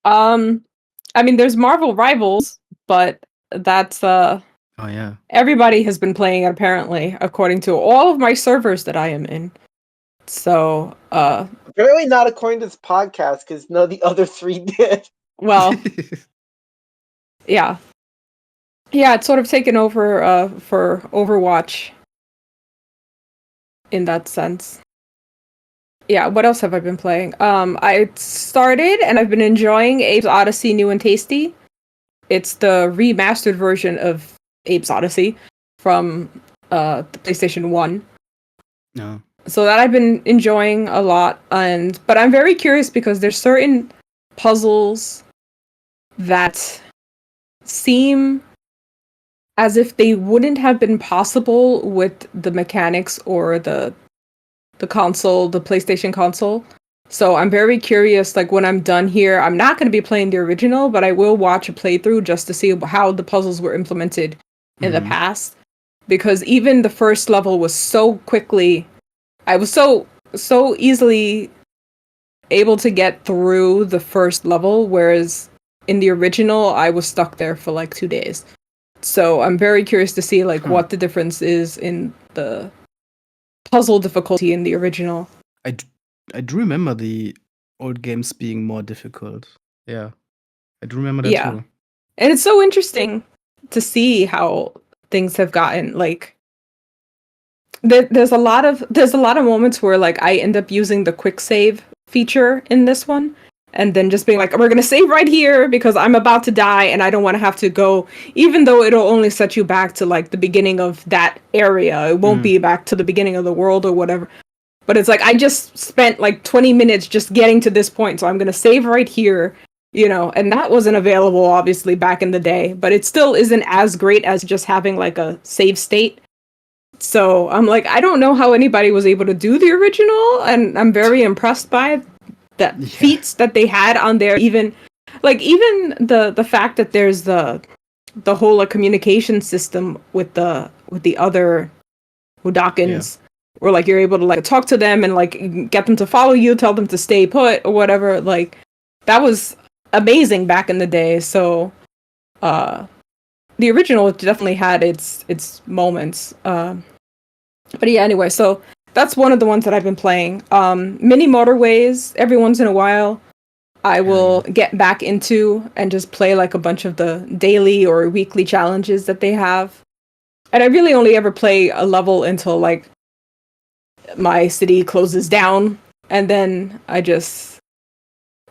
I mean, there's Marvel Rivals, but that's Oh yeah. everybody has been playing it apparently, according to all of my servers that I am in. So, Apparently not according to this podcast, because none of the other 3 did. well, yeah. Yeah, it's sort of taken over for Overwatch in that sense. Yeah, what else have I been playing? I started and I've been enjoying Abe's Oddysee New and Tasty. It's the remastered version of Abe's Oddysee from the PlayStation 1. No. So that I've been enjoying a lot, but I'm very curious because there's certain puzzles that seem as if they wouldn't have been possible with the mechanics or the console, the PlayStation console. So I'm very curious, like when I'm done here, I'm not going to be playing the original, but I will watch a playthrough just to see how the puzzles were implemented in the past. Because even the first level was so quickly, I was so easily able to get through the first level, whereas in the original, I was stuck there for like 2 days. So I'm very curious to see like what the difference is in the puzzle difficulty in the original. I do remember the old games being more difficult. Yeah. I do remember that too. And it's so interesting to see how things have gotten like there's a lot of moments where like I end up using the quick save feature in this one and then just being like, we're gonna save right here because I'm about to die and I don't want to have to go, even though it'll only set you back to like the beginning of that area. It won't be back to the beginning of the world or whatever. But it's like I just spent like 20 minutes just getting to this point, so I'm gonna save right here, you know, and that wasn't available obviously back in the day, but it still isn't as great as just having like a save state. So I'm like, I don't know how anybody was able to do the original, and I'm very impressed by the feats that they had on there. Even the fact that there's the whole like, communication system with the other Hudakins, where like you're able to like talk to them and like get them to follow you, tell them to stay put or whatever. Like that was amazing back in the day. So the original definitely had its moments. But yeah, anyway, so that's one of the ones that I've been playing. Mini Motorways, every once in a while, I will get back into and just play like a bunch of the daily or weekly challenges that they have. And I really only ever play a level until like my city closes down, and then it's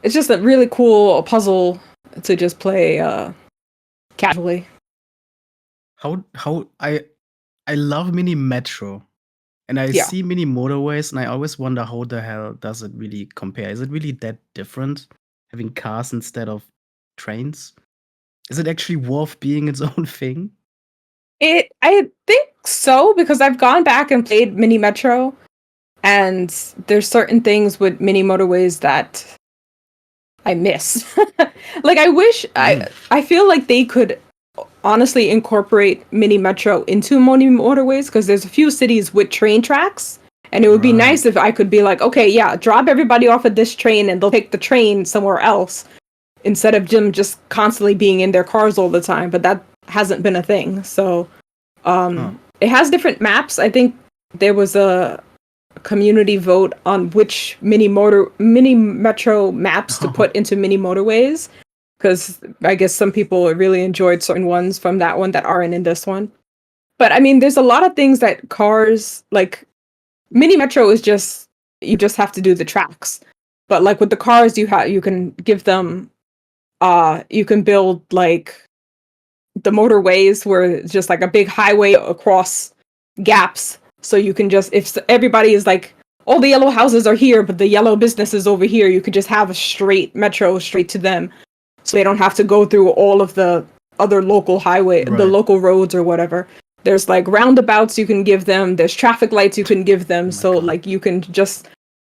just a really cool puzzle to just play casually. How I love Mini Metro. And I see Mini Motorways, and I always wonder how the hell does it really compare? Is it really that different, having cars instead of trains? Is it actually worth being its own thing? I think so, because I've gone back and played Mini Metro, and there's certain things with Mini Motorways that I miss. Like I wish I feel like they could honestly incorporate Mini Metro into Mini Motorways, because there's a few cities with train tracks, and it would be nice if I could be like, okay, yeah, drop everybody off at this train and they'll take the train somewhere else instead of them just constantly being in their cars all the time. But that hasn't been a thing. So it has different maps. I think there was a community vote on which Mini Metro maps to put into Mini Motorways, because I guess some people really enjoyed certain ones from that one that aren't in this one. But I mean, there's a lot of things that cars, like Mini Metro is just, you just have to do the tracks. But like with the cars, you can give them, you can build like the motorways where it's just like a big highway across gaps. So you can just, if everybody is like all the yellow houses are here, but the yellow business is over here. You could just have a straight metro straight to them, so they don't have to go through all of the other local the local roads or whatever. There's like roundabouts you can give them. There's traffic lights you can give them. So like you can just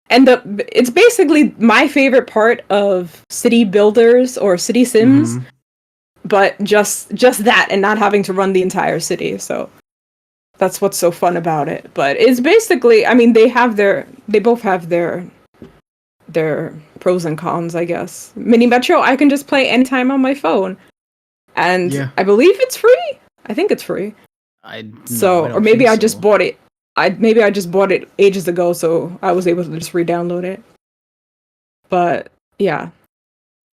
end up. It's basically my favorite part of city builders or city sims, but just that and not having to run the entire city. So that's what's so fun about it. But it's basically, I mean, they both have their pros and cons, I guess. Mini Metro, I can just play anytime on my phone, and I believe it's free. I think it's free. Or maybe I just bought it. Maybe I just bought it ages ago, so I was able to just re-download it. But yeah,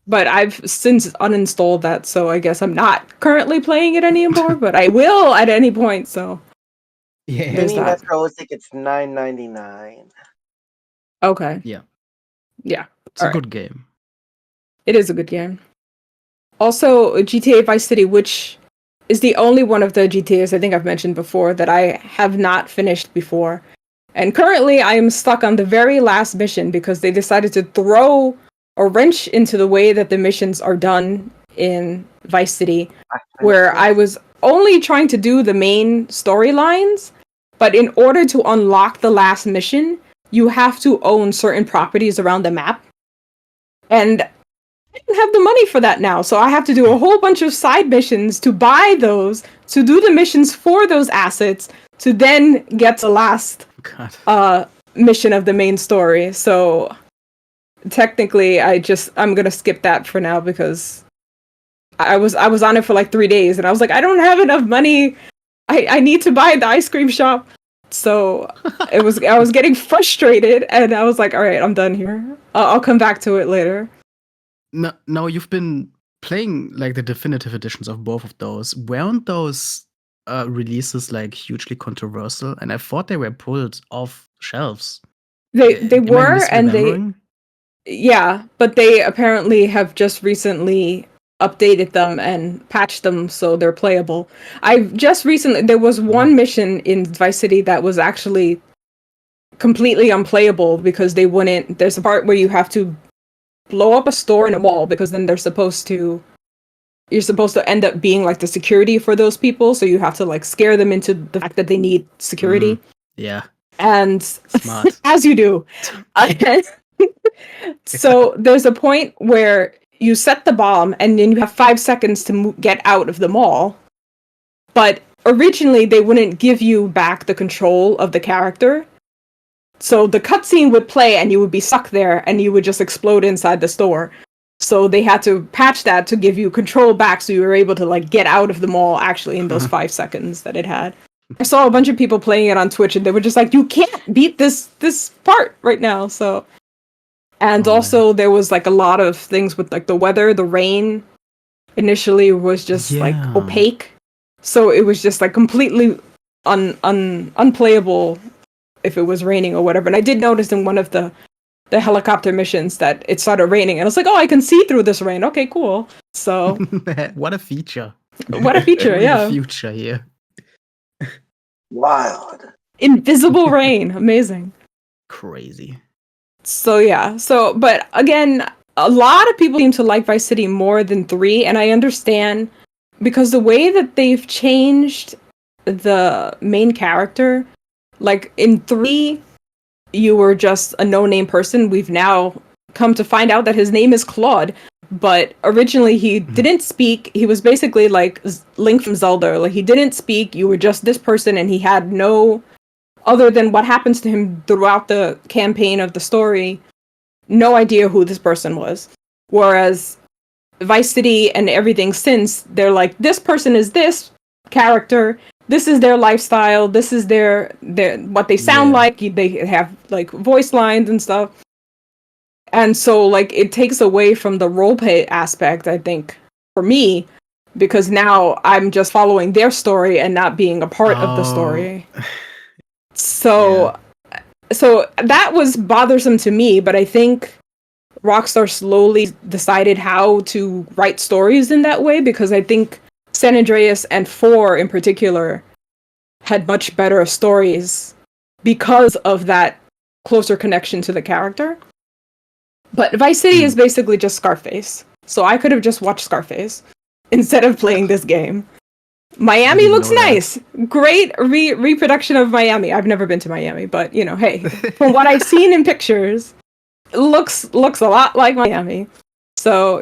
but I've since uninstalled that, so I guess I'm not currently playing it anymore. But I will at any point. So yeah, Mini Metro, I think it's $9.99. Okay. Yeah. It's All a good game. It is a good game. Also, GTA Vice City, which is the only one of the GTAs I think I've mentioned before that I have not finished before. And currently I am stuck on the very last mission because they decided to throw a wrench into the way that the missions are done in Vice City, where I was only trying to do the main storylines, but in order to unlock the last mission, you have to own certain properties around the map. And I don't have the money for that now, so I have to do a whole bunch of side missions to buy those, to do the missions for those assets, to then get the last mission of the main story. So technically, I'm gonna skip that for now because I was on it for like 3 days, and I was like, I don't have enough money. I need to buy the ice cream shop. So I was getting frustrated, and I was like, all right, I'm done here. I'll come back to it later. Now you've been playing like the definitive editions of both of those. Weren't those releases like hugely controversial? And I thought they were pulled off shelves. They were, and but they apparently have just recently updated them and patched them so they're playable. There was one mission in Vice City that was actually completely unplayable because there's a part where you have to blow up a store in a mall because then you're supposed to end up being like the security for those people, so you have to like scare them into the fact that they need security. And smart. As you do. So there's a point where you set the bomb and then you have 5 seconds to get out of the mall, but originally they wouldn't give you back the control of the character. So the cutscene would play and you would be stuck there and you would just explode inside the store. So they had to patch that to give you control back so you were able to like get out of the mall actually in those 5 seconds that it had. I saw a bunch of people playing it on Twitch and they were just like, you can't beat this part right now. So, and also there was like a lot of things with like the weather, the rain initially was just like opaque. So it was just like completely unplayable if it was raining or whatever. And I did notice in one of the helicopter missions that it started raining. And I was like, oh, I can see through this rain. Okay, cool. So what a feature. What a feature, yeah. Future here. Wild. Invisible rain. Amazing. Crazy. So yeah. So, but again, a lot of people seem to like Vice City more than 3. And I understand because the way that they've changed the main character, like in 3, you were just a no-name person. We've now come to find out that his name is Claude, but originally he didn't speak. He was basically like Link from Zelda. Like he didn't speak. You were just this person, and he had no, other than what happens to him throughout the campaign of the story, no idea who this person was. Whereas Vice City and everything since, they're like, this person is this character. This is their lifestyle. This is their what they sound like. They have like voice lines and stuff. And so like it takes away from the roleplay aspect, I think, for me, because now I'm just following their story and not being a part of the story. So that was bothersome to me, but I think Rockstar slowly decided how to write stories in that way, because I think San Andreas and 4 in particular had much better stories because of that closer connection to the character. But Vice City is basically just Scarface. So I could have just watched Scarface instead of playing this game. Miami looks nice. Great reproduction of Miami. I've never been to Miami, but hey, from what I've seen in pictures, it looks a lot like Miami. So,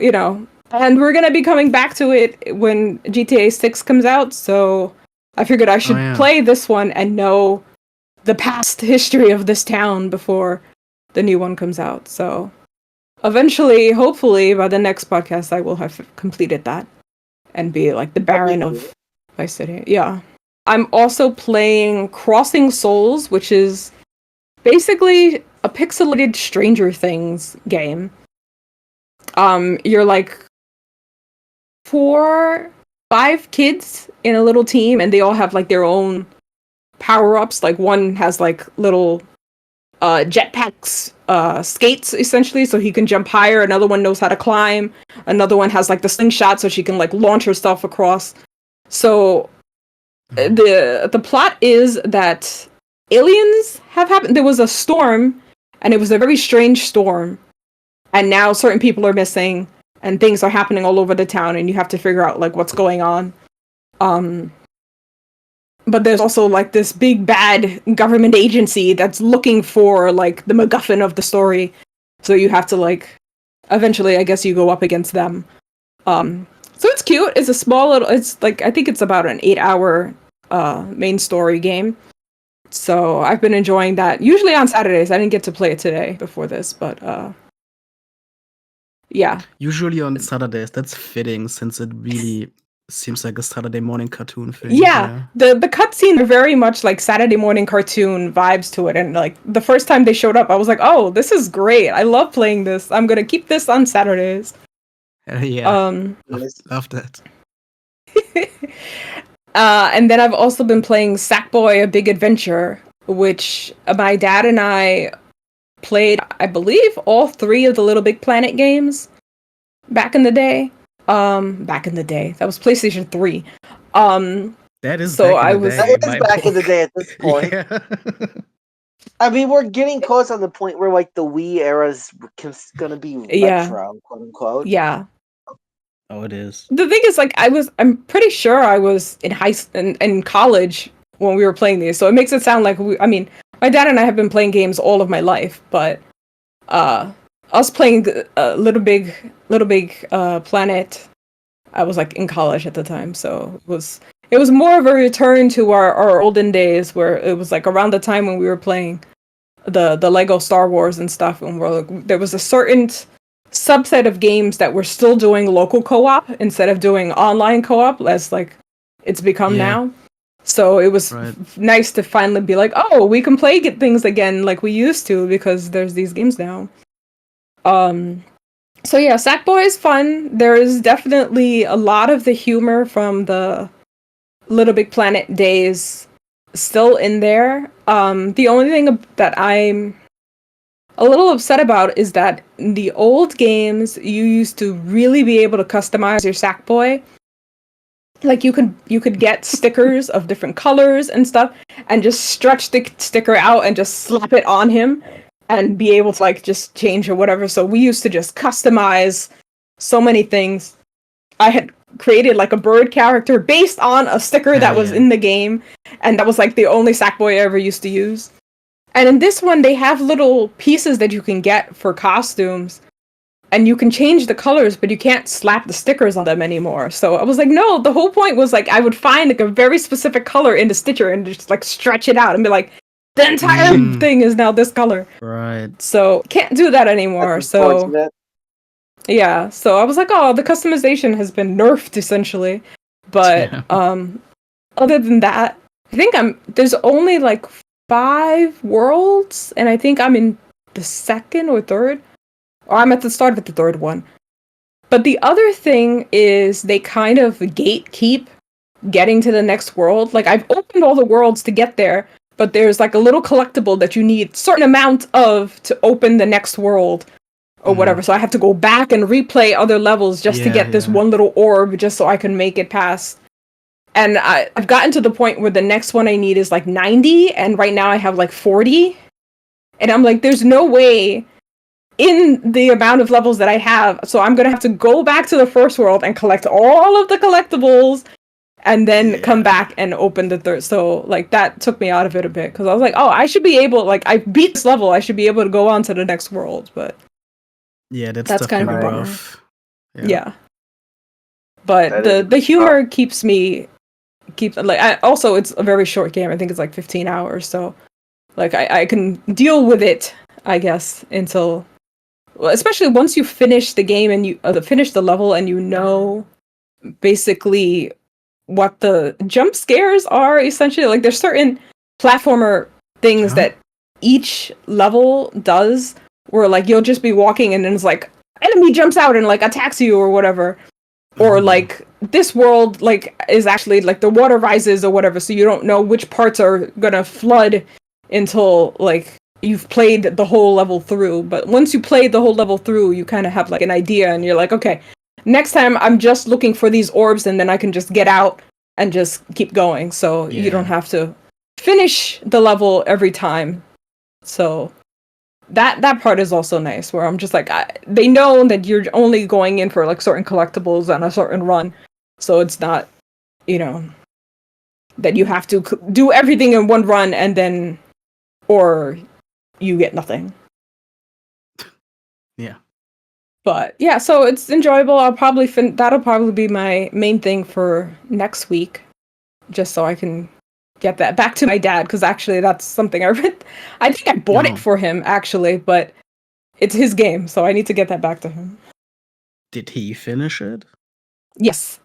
and we're going to be coming back to it when GTA 6 comes out, so I figured I should play this one and know the past history of this town before the new one comes out. So, eventually, hopefully, by the next podcast, I will have completed that and be like the Baron of Vice City. Yeah. I'm also playing Crossing Souls, which is basically a pixelated Stranger Things game. You're like 4-5 kids in a little team, and they all have like their own power-ups. Like one has like little jetpacks, skates essentially, so he can jump higher. Another one knows how to climb. Another one has like the slingshot, so she can like launch herself across. So the plot is that aliens have happened. There was a storm, and it was a very strange storm. And now certain people are missing, and things are happening all over the town, and you have to figure out like what's going on. But there's also like this big bad government agency that's looking for like the MacGuffin of the story. So you have to like eventually, I guess, you go up against them. So it's cute. It's a small little. It's like I think it's about an 8-hour main story game. So I've been enjoying that. Usually on Saturdays. I didn't get to play it today before this, but yeah. Usually on Saturdays. That's fitting since it really seems like a Saturday morning cartoon thing. Yeah. The cutscenes are very much like Saturday morning cartoon vibes to it. And like the first time they showed up, I was like, oh, this is great. I love playing this. I'm gonna keep this on Saturdays. Love that. And then I've also been playing Sackboy: A Big Adventure, which my dad and I played, I believe, all 3 of the Little Big Planet games back in the day. That was PlayStation 3. That is so back I in the was day, That is back in the day at this point. Yeah. I mean, we're getting close on the point where like the Wii era's gonna be retro, quote unquote. Yeah. Oh, it is. The thing is, like, I'm pretty sure I was in college when we were playing these, so it makes it sound like my dad and I have been playing games all of my life, but us playing Little Big Planet, I was like in college at the time, so it was more of a return to our olden days, where it was like around the time when we were playing the Lego Star Wars and stuff, and there was a certain subset of games that were still doing local co-op instead of doing online co-op, as like it's become now. So it was nice to finally be like, oh, we can play things again like we used to because there's these games now. So yeah, Sackboy is fun. There is definitely a lot of the humor from the Little Big Planet days still in there. The only thing that I'm a little upset about is that in the old games, you used to really be able to customize your Sackboy. Like you could get stickers of different colors and stuff, and just stretch the sticker out and just slap it on him, and be able to like just change or whatever. So we used to just customize so many things. I had created like a bird character based on a sticker that was in the game, and that was like the only Sackboy I ever used to use. And in this one, they have little pieces that you can get for costumes, and you can change the colors, but you can't slap the stickers on them anymore. So I was like, no, the whole point was like I would find like a very specific color in the stitcher and just like stretch it out and be like, the entire thing is now this color. Right. So can't do that anymore. So yeah, so I was like, oh, the customization has been nerfed essentially. But other than that, I think there's only like 5 worlds, and I think I'm in the 2nd or 3rd, or I'm at the start of the 3rd one. But the other thing is they kind of gatekeep getting to the next world. Like I've opened all the worlds to get there, but there's like a little collectible that you need certain amount of to open the next world or whatever. So I have to go back and replay other levels just to get this one little orb just so I can make it past. And I've gotten to the point where the next one I need is like 90, and right now I have like 40. And I'm like, there's no way in the amount of levels that I have, so I'm gonna have to go back to the first world and collect all of the collectibles and then come back and open the third. So like that took me out of it a bit because I was like, oh, I should be able, like, I beat this level, I should be able to go on to the next world. But Yeah, that's kind of a definitely bummer. rough. Yeah. But That the is humor keeps also, it's a very short game. I think it's like 15 hours, so like I can deal with it, I guess, until, well, especially once you finish the game and you finish the level and you know basically what the jump scares are. Essentially, like, there's certain platformer things that each level does where like you'll just be walking and then it's like enemy jumps out and like attacks you or whatever. Or like this world like is actually like the water rises or whatever, so you don't know which parts are gonna flood until like you've played the whole level through. But once you played the whole level through, you kind of have like an idea and you're like, okay, next time I'm just looking for these orbs and then I can just get out and just keep going. So you don't have to finish the level every time. So that part is also nice, where I'm just like, they know that you're only going in for like certain collectibles on a certain run, so it's not, that you have to do everything in one run and then, or you get nothing. Yeah. But yeah, so it's enjoyable. I'll probably that'll probably be my main thing for next week, just so I can get that back to my dad, because actually that's something I read. I think I bought it for him actually, but it's his game, so I need to get that back to him. Did he finish it? Yes.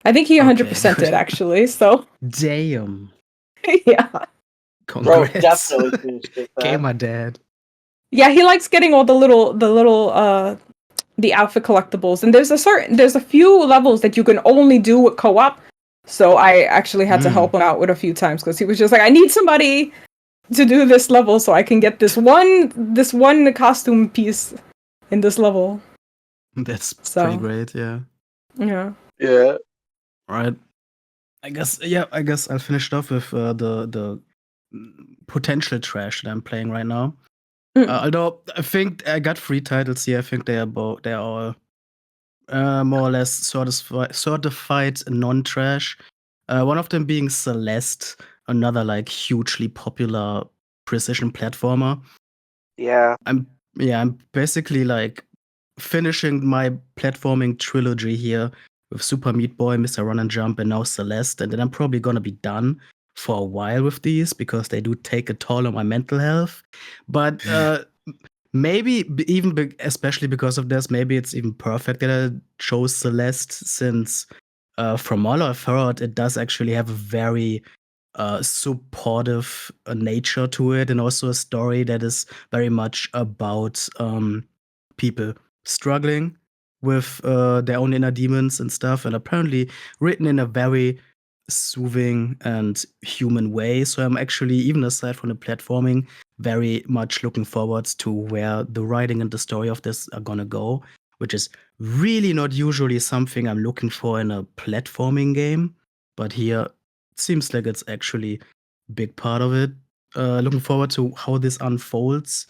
I think he 100%'d it actually, so. Damn. Yeah. Congrats. Bro, definitely finished it. Gamer dad. Yeah, he likes getting all the little the outfit collectibles, and there's a few levels that you can only do with co-op. So I actually had to help him out with a few times because he was just like, I need somebody to do this level so I can get this one costume piece in this level. That's pretty great, yeah. Yeah. Yeah. Right. I guess I'll finish it off with the potential trash that I'm playing right now. Although I think I got 3 titles here. I think they are all more or less certified non-trash. One of them being Celeste, another like hugely popular precision platformer. Yeah. I'm basically like finishing my platforming trilogy here with Super Meat Boy, Mr. Run and Jump, and now Celeste, and then I'm probably gonna be done for a while with these because they do take a toll on my mental health. But maybe even especially because of this, maybe it's even perfect that I chose Celeste, since from all I've heard, it does actually have a very supportive nature to it, and also a story that is very much about people struggling with their own inner demons and stuff, and apparently written in a very soothing and human way. So I'm actually, even aside from the platforming, very much looking forward to where the writing and the story of this are gonna go, which is really not usually something I'm looking for in a platforming game. But here, it seems like it's actually a big part of it. Looking forward to how this unfolds.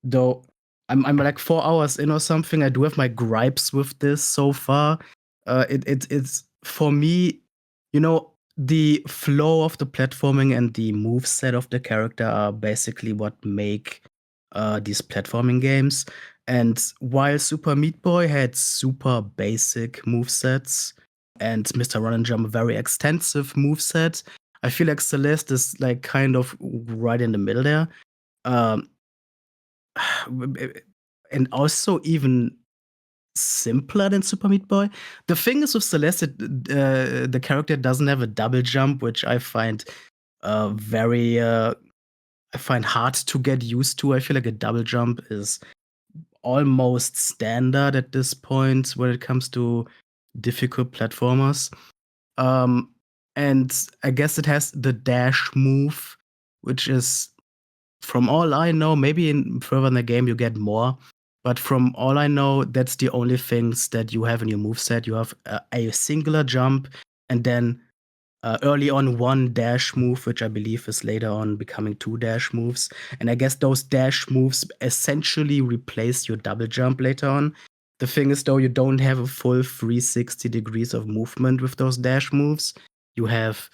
Though I'm like 4 hours in or something. I do have my gripes with this so far. It's for me, the flow of the platforming and the moveset of the character are basically what make these platforming games. And while Super Meat Boy had super basic movesets and Mr. Run and Jump a very extensive moveset, I feel like Celeste is like kind of right in the middle there. And also even simpler than Super Meat Boy. The thing is with Celeste, the character doesn't have a double jump, which I find I find hard to get used to. I feel like a double jump is almost standard at this point when it comes to difficult platformers. And I guess it has the dash move, which is, from all I know, maybe further in the game you get more, but from all I know, that's the only things that you have in your moveset. You have a singular jump and then early on 1 dash move, which I believe is later on becoming 2 dash moves. And I guess those dash moves essentially replace your double jump later on. The thing is, though, you don't have a full 360 degrees of movement with those dash moves. You have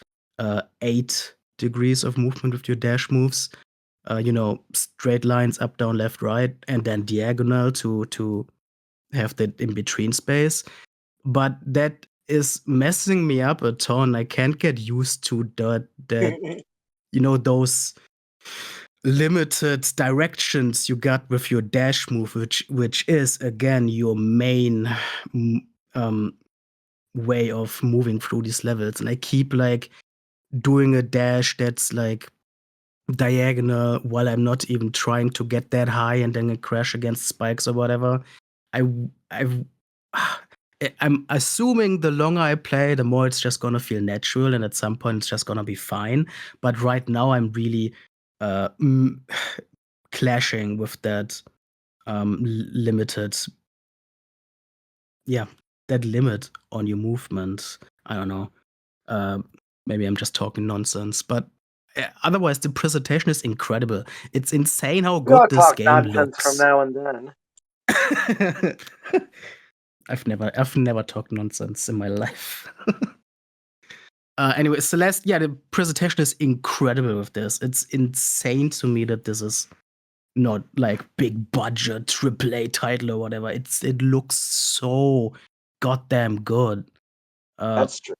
8 degrees of movement with your dash moves. Straight lines up, down, left, right, and then diagonal to have that in between space. But that is messing me up a ton. I can't get used to those limited directions you got with your dash move, which is again your main way of moving through these levels. And I keep like doing a dash that's like diagonal while I'm not even trying to get that high and then crash against spikes or whatever. I'm assuming the longer I play, the more it's just gonna feel natural, and at some point it's just gonna be fine. But right now, I'm really clashing with that limited, that limit on your movement. I don't know. Maybe I'm just talking nonsense, but otherwise, the presentation is incredible. It's insane how We all good this talk game nonsense from looks. now and then. I've never talked nonsense in my life. Anyway, Celeste, the presentation is incredible with this. It's insane to me that this is not like big budget AAA title or whatever. It looks so goddamn good. That's true.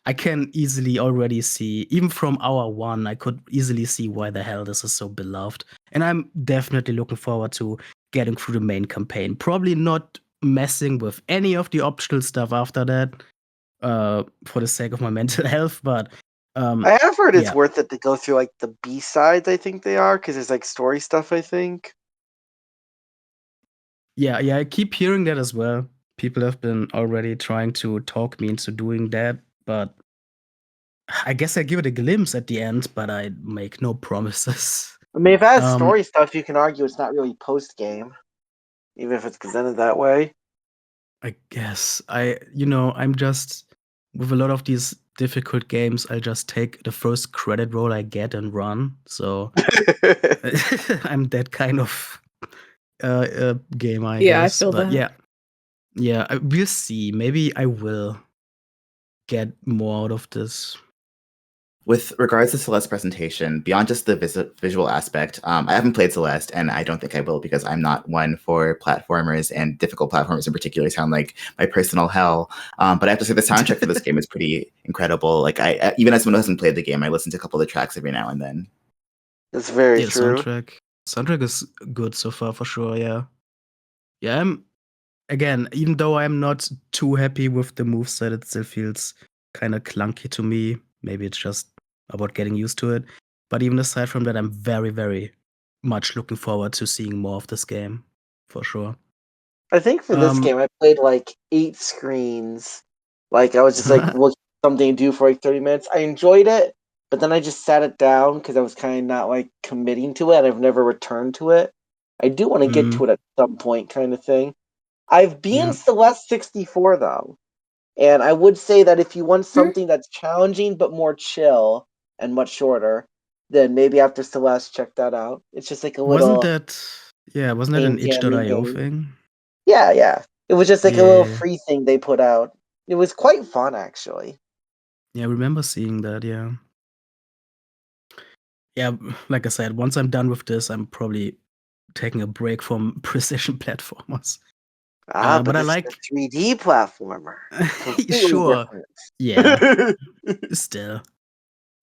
I can easily already see, even from hour one, I could easily see why the hell this is so beloved. And I'm definitely looking forward to getting through the main campaign. Probably not messing with any of the optional stuff after that, for the sake of my mental health, but I have heard it's worth it to go through like the B-sides, I think they are, because there's like story stuff, I think. Yeah, I keep hearing that as well. People have been already trying to talk me into doing that, but I guess I give it a glimpse at the end, but I make no promises. I mean, if it has story stuff, you can argue it's not really post-game, even if it's presented that way. I guess. I'm just, with a lot of these difficult games, I just take the first credit roll I get and run. So I'm that kind of game, I guess. Yeah, I feel but that. Yeah, we'll see. Maybe I will get more out of this. With regards to Celeste's presentation, beyond just the visual aspect, I haven't played Celeste, and I don't think I will because I'm not one for platformers, and difficult platformers in particular sound like my personal hell. But I have to say the soundtrack for this game is pretty incredible. Like I even as someone who hasn't played the game, I listen to a couple of the tracks every now and then. That's very true. Soundtrack is good so far for sure. Yeah. Again, even though I'm not too happy with the moveset, it still feels kind of clunky to me. Maybe it's just about getting used to it. But even aside from that, I'm very, very much looking forward to seeing more of this game, for sure. I think for this game, I played like 8 screens. Like, I was just like looking for something to do for like 30 minutes. I enjoyed it, but then I just sat it down because I was kind of not like committing to it. I've never returned to it. I do want to get to it at some point, kind of thing. I've been Celeste 64 though. And I would say that if you want something that's challenging but more chill and much shorter, then maybe after Celeste, check that out. It's just like a little. Wasn't that an itch.io thing? Yeah. It was just like a little free thing they put out. It was quite fun, actually. Yeah, I remember seeing that, yeah. Yeah, like I said, once I'm done with this, I'm probably taking a break from precision platformers. But I it's like a 3D platformer. sure. Yeah. Still.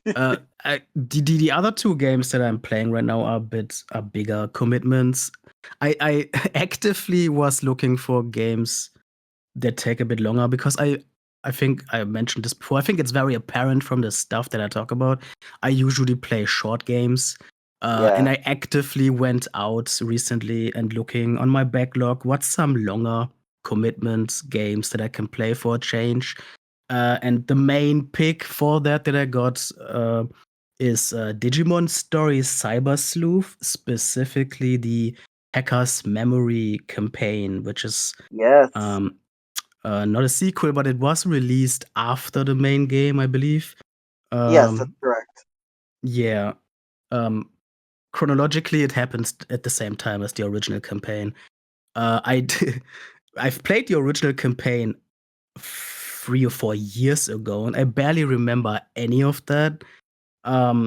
The other 2 games that I'm playing right now are bigger commitments. I actively was looking for games that take a bit longer because I think I mentioned this before. I think it's very apparent from the stuff that I talk about. I usually play short games. And I actively went out recently and looking on my backlog what's some longer commitment games that I can play for a change. And the main pick for that I got is Digimon Stories Cyber Sleuth, specifically the Hacker's Memory campaign, which is not a sequel, but it was released after the main game, I believe. Yes, that's correct. Yeah. Chronologically, it happens at the same time as the original campaign. I've played the original campaign 3 or 4 years ago, and I barely remember any of that.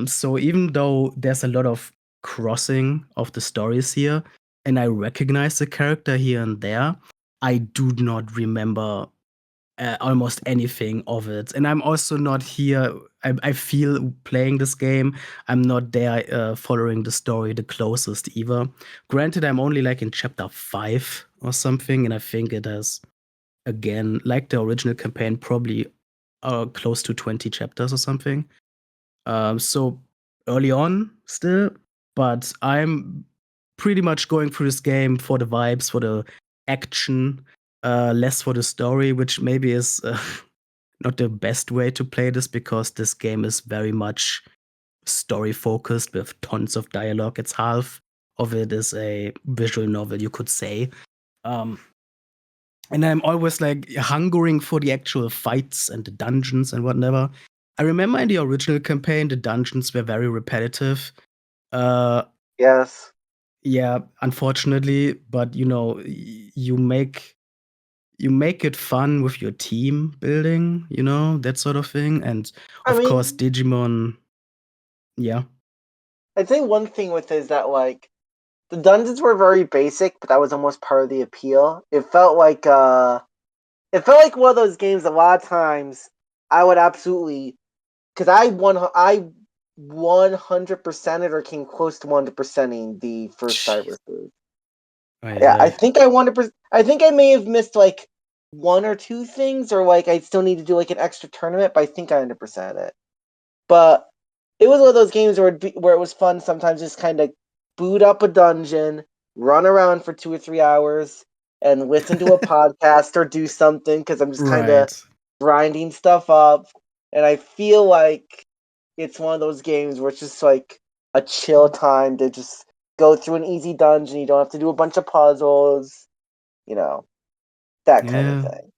So even though there's a lot of crossing of the stories here, and I recognize the character here and there, I do not remember almost anything of it. And I'm also not here. I feel playing this game. I'm not there following the story the closest either. Granted, I'm only like in chapter 5 or something, and I think it has, again, like the original campaign, probably close to 20 chapters or something. So early on still, but I'm pretty much going through this game for the vibes, for the action, less for the story, which maybe is not the best way to play this because this game is very much story focused with tons of dialogue. It's half of it is a visual novel, you could say. And I'm always like hungering for the actual fights and the dungeons and whatever. I remember in the original campaign, the dungeons were very repetitive. Yes. Yeah, unfortunately, but you make it fun with your team building, that sort of thing. And I of course, mean, Digimon. Yeah, I'd say one thing with it is that like the dungeons were very basic, but that was almost part of the appeal. It felt like one of those games. A lot of times, I would absolutely because I 100%ed or came close to 100%ing the first jeez. Cyber. Right, Yeah, I right. think I 100%. I think I may have missed like one or two things, or like I still need to do like an extra tournament. But I think I 100% it. But it was one of those games where it was fun sometimes just kind of boot up a dungeon, run around for 2 or 3 hours, and listen to a podcast or do something because I'm just kind of Right. grinding stuff up. And I feel like it's one of those games where it's just like a chill time to just go through an easy dungeon. You don't have to do a bunch of puzzles, that kind of Yeah, thing.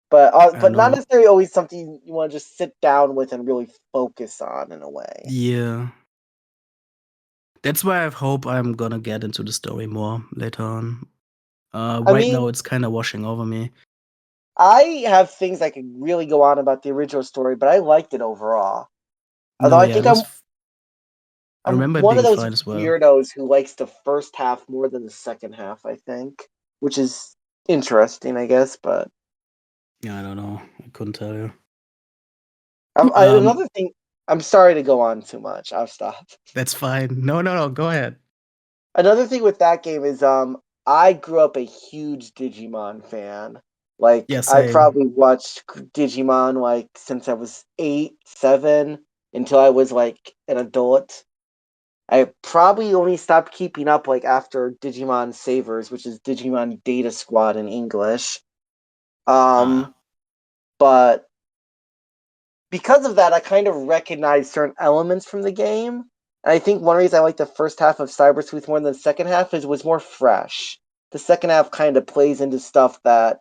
But I not know. necessarily always something you want to just sit down with and really focus on in a way. Yeah. That's why I hope I'm gonna get into the story more later on. I Right now, mean, it's kind of washing over me. I have things I could really go on about the original story, but I liked it overall. Although No, I yeah, it think was. I I'm remember it one of being those fine as well. weirdos who likes the first half more than the second half, I think, which is interesting, I guess. But Yeah, I don't know. I couldn't tell you. another thing, I'm sorry to go on too much. I'll stop. That's fine. No, no, no. Go ahead. Another thing with that game is I grew up a huge Digimon fan. Like Yeah, I same. probably watched Digimon like since I was 8, 7 until I was like an adult. I probably only stopped keeping up like after Digimon Savers, which is Digimon Data Squad in English. Ah, But because of that, I kind of recognized certain elements from the game. And I think one reason I like the first half of Cybersleuth more than the second half is it was more fresh. The second half kind of plays into stuff that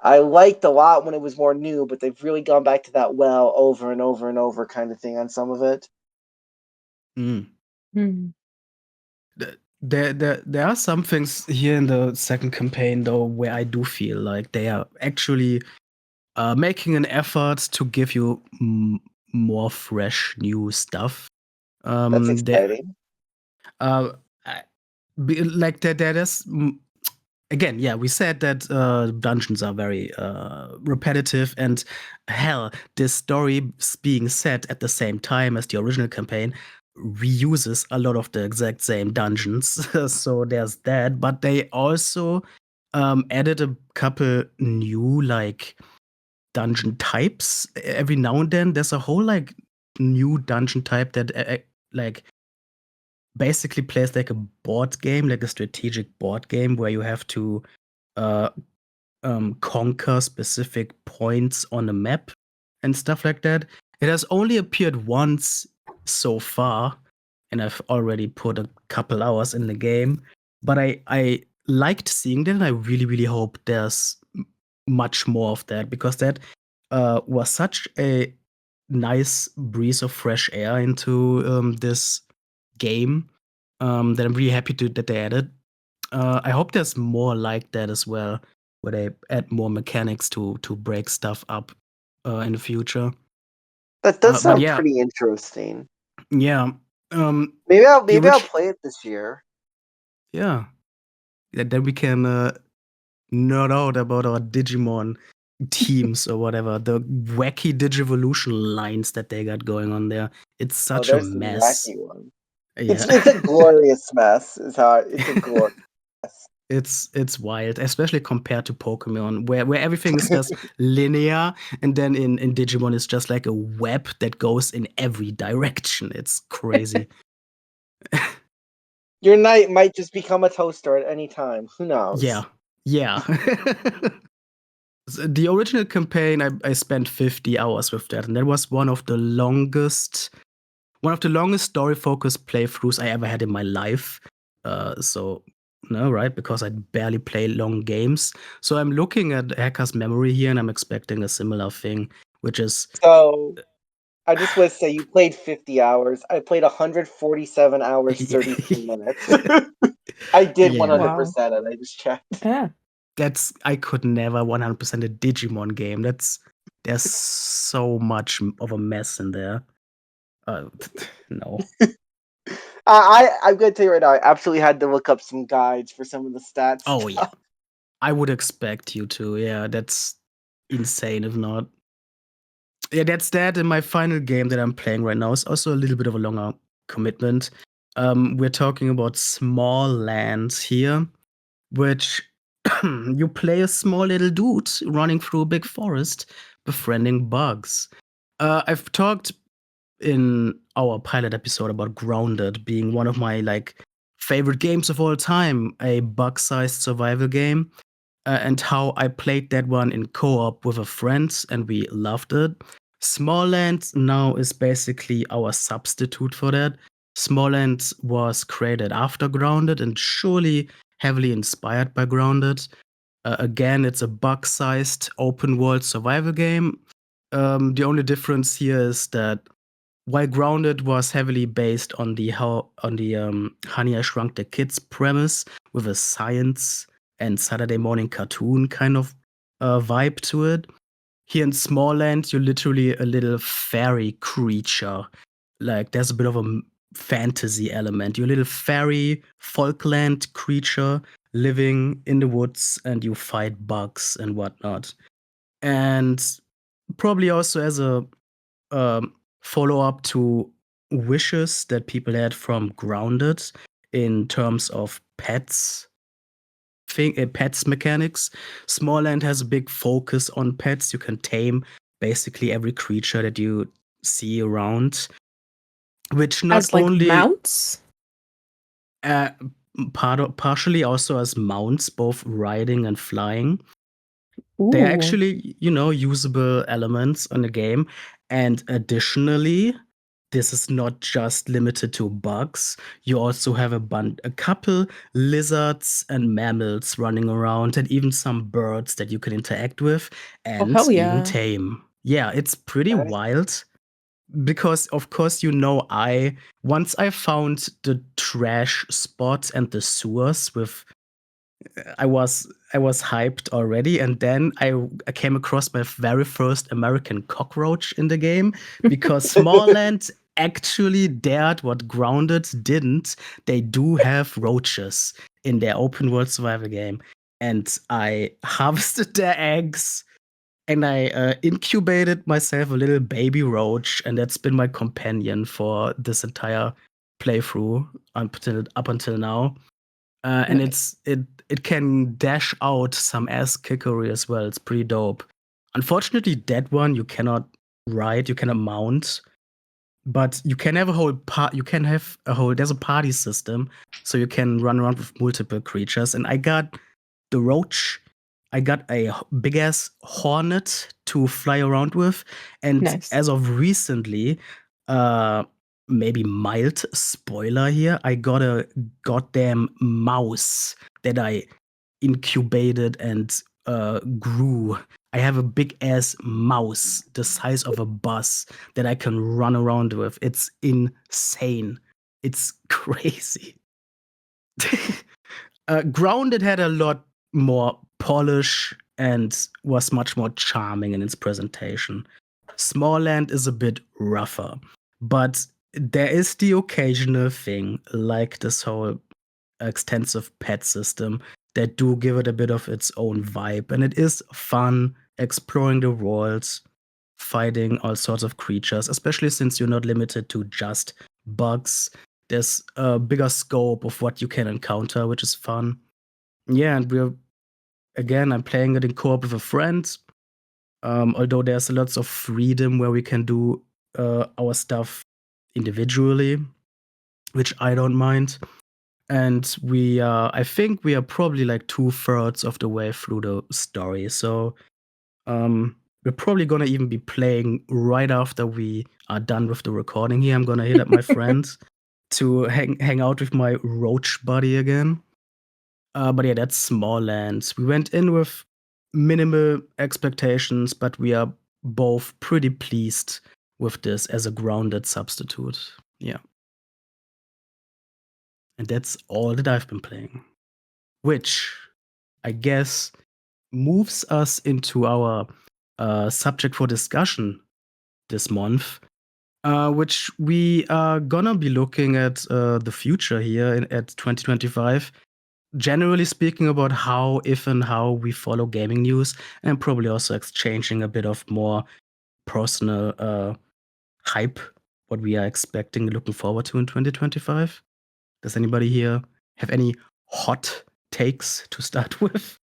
I liked a lot when it was more new, but they've really gone back to that well over and over and over kind of thing on some of it. mm. Hmm. There are some things here in the second campaign though where I do feel like they are actually making an effort to give you more fresh new stuff. That's There, exciting. I- like there is again, yeah, we said that dungeons are very repetitive, and hell, this story being set at the same time as the original campaign reuses a lot of the exact same dungeons. So there's that, but they also added a couple new like dungeon types. Every now and then, there's a whole like new dungeon type that like basically plays like a board game, like a strategic board game where you have to uh, conquer specific points on a map and stuff like that. It has only appeared once so far, and I've already put a couple hours in the game. But I liked seeing that, and I really, really hope there's much more of that, because that was such a nice breeze of fresh air into this game that I'm really happy that they added. I hope there's more like that as well, where they add more mechanics to break stuff up in the future. That does But sound yeah, pretty interesting. yeah. Maybe I'll orig- play it this year. Yeah. Then we can nerd out about our Digimon teams or whatever. The wacky Digivolution lines that they got going on there. It's such a There's the mess. wacky one. Yeah. It's a glorious mess. It's a glorious mess. It's wild, especially compared to Pokemon, where everything is just linear, and then in Digimon it's just like a web that goes in every direction. It's crazy. Your knight might just become a toaster at any time. Who knows? Yeah. The original campaign, I spent 50 hours with that, and that was one of the longest story-focused playthroughs I ever had in my life. So no, right? Because I barely play long games. So I'm looking at Hacker's Memory here, and I'm expecting a similar thing, which is So I just want to say you played 50 hours. I played 147 hours, 33 minutes. I did Yeah. 100% and I just checked. Yeah. I could never 100% a Digimon game. There's so much of a mess in there. No. I'm going to tell you right now, I absolutely had to look up some guides for some of the stats. Oh yeah. I would expect you to. Yeah, that's insane if not. Yeah, that's that. And my final game that I'm playing right now is also a little bit of a longer commitment. We're talking about Small Lands here, which you play a small little dude running through a big forest, befriending bugs. I've talked in our pilot episode about Grounded being one of my favorite games of all time, a bug-sized survival game, and how I played that one in co-op with a friend and we loved it. Smallland now is basically our substitute for that. Smallland was created after Grounded and surely heavily inspired by Grounded. Again, it's a bug-sized open-world survival game. The only difference here is that while Grounded was heavily based on the Honey I Shrunk the Kids premise with a science and Saturday morning cartoon kind of vibe to it, here in Smallland you're literally a little fairy creature. Like there's a bit of a fantasy element. You're a little fairy folkland creature living in the woods and you fight bugs and whatnot. And probably also as a follow up to wishes that people had from Grounded in terms of pets mechanics. Smallland has a big focus on pets. You can tame basically every creature that you see around, which not As like only mounts? partially also as mounts, both riding and flying. They're Ooh. actually, usable elements on the game. And additionally, this is not just limited to bugs. You also have a couple lizards and mammals running around, and even some birds that you can interact with and hell even yeah. tame. Yeah, it's pretty Nice. wild. Because of course, once I found the trash spot and the sewers with I was hyped already, and then I came across my very first American cockroach in the game because Smallland actually dared what Grounded didn't. They do have roaches in their open world survival game, and I harvested their eggs and I incubated myself a little baby roach, and that's been my companion for this entire playthrough up until now. And it can dash out some ass kickery as well. It's pretty dope. Unfortunately, that one you cannot ride, you cannot mount, but you can have there's a party system, so you can run around with multiple creatures. And I got the roach. I got a big ass hornet to fly around with, and Nice. as of recently, maybe mild spoiler here, I got a goddamn mouse that I incubated and grew. I have a big ass mouse the size of a bus that I can run around with. It's insane. It's crazy. Grounded had a lot more polish and was much more charming in its presentation. Smallland is a bit rougher, but there is the occasional thing like this whole extensive pet system that do give it a bit of its own vibe, and it is fun exploring the worlds, fighting all sorts of creatures, especially since you're not limited to just bugs. There's a bigger scope of what you can encounter, which is fun. Yeah, and I'm playing it in co-op with a friend. Although there's lots of freedom where we can do our stuff individually, which I don't mind. And I think we are probably like 2/3 of the way through the story. So we're probably gonna even be playing right after we are done with the recording here. I'm gonna hit up my friends to hang out with my roach buddy again. But yeah, that's Smalllands. We went in with minimal expectations, but we are both pretty pleased with this as a grounded substitute. Yeah. And that's all that I've been playing. Which I guess moves us into our subject for discussion this month, which we are gonna be looking at the future here at 2025. Generally speaking, about how we follow gaming news, and probably also exchanging a bit of more personal hype, what we are expecting, looking forward to in 2025. Does anybody here have any hot takes to start with?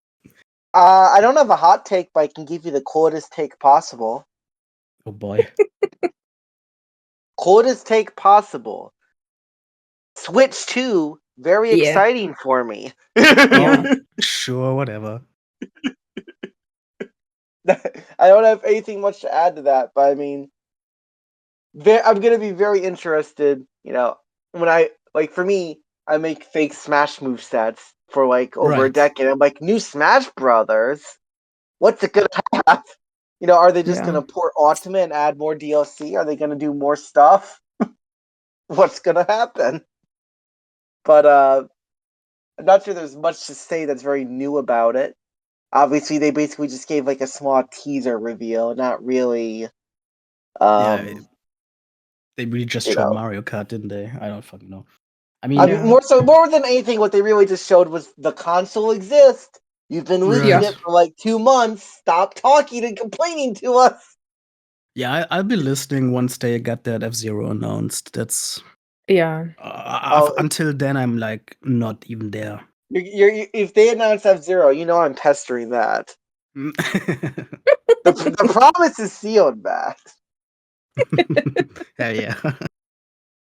I don't have a hot take, but I can give you the coldest take possible. Oh boy. Coldest take possible. Switch 2, very Yeah. exciting for me. Oh, sure, whatever. I don't have anything much to add to that, but I mean, I'm going to be very interested, for me, I make fake Smash move stats for like over a decade. I'm like, new Smash Brothers? What's it going to have? Are they just going to port Ultimate and add more DLC? Are they going to do more stuff? What's going to happen? But I'm not sure there's much to say that's very new about it. Obviously, they basically just gave like a small teaser reveal, not really. They really just showed Mario Kart, didn't they? I don't fucking know. I mean, more than anything, what they really just showed was the console exists. You've been leaking it for like 2 months. Stop talking and complaining to us. Yeah, I'll be listening once they got that F-Zero announced. That's until then, I'm like not even there. If they announce F-Zero, I'm pestering that. the promise is sealed, Matt. Yeah.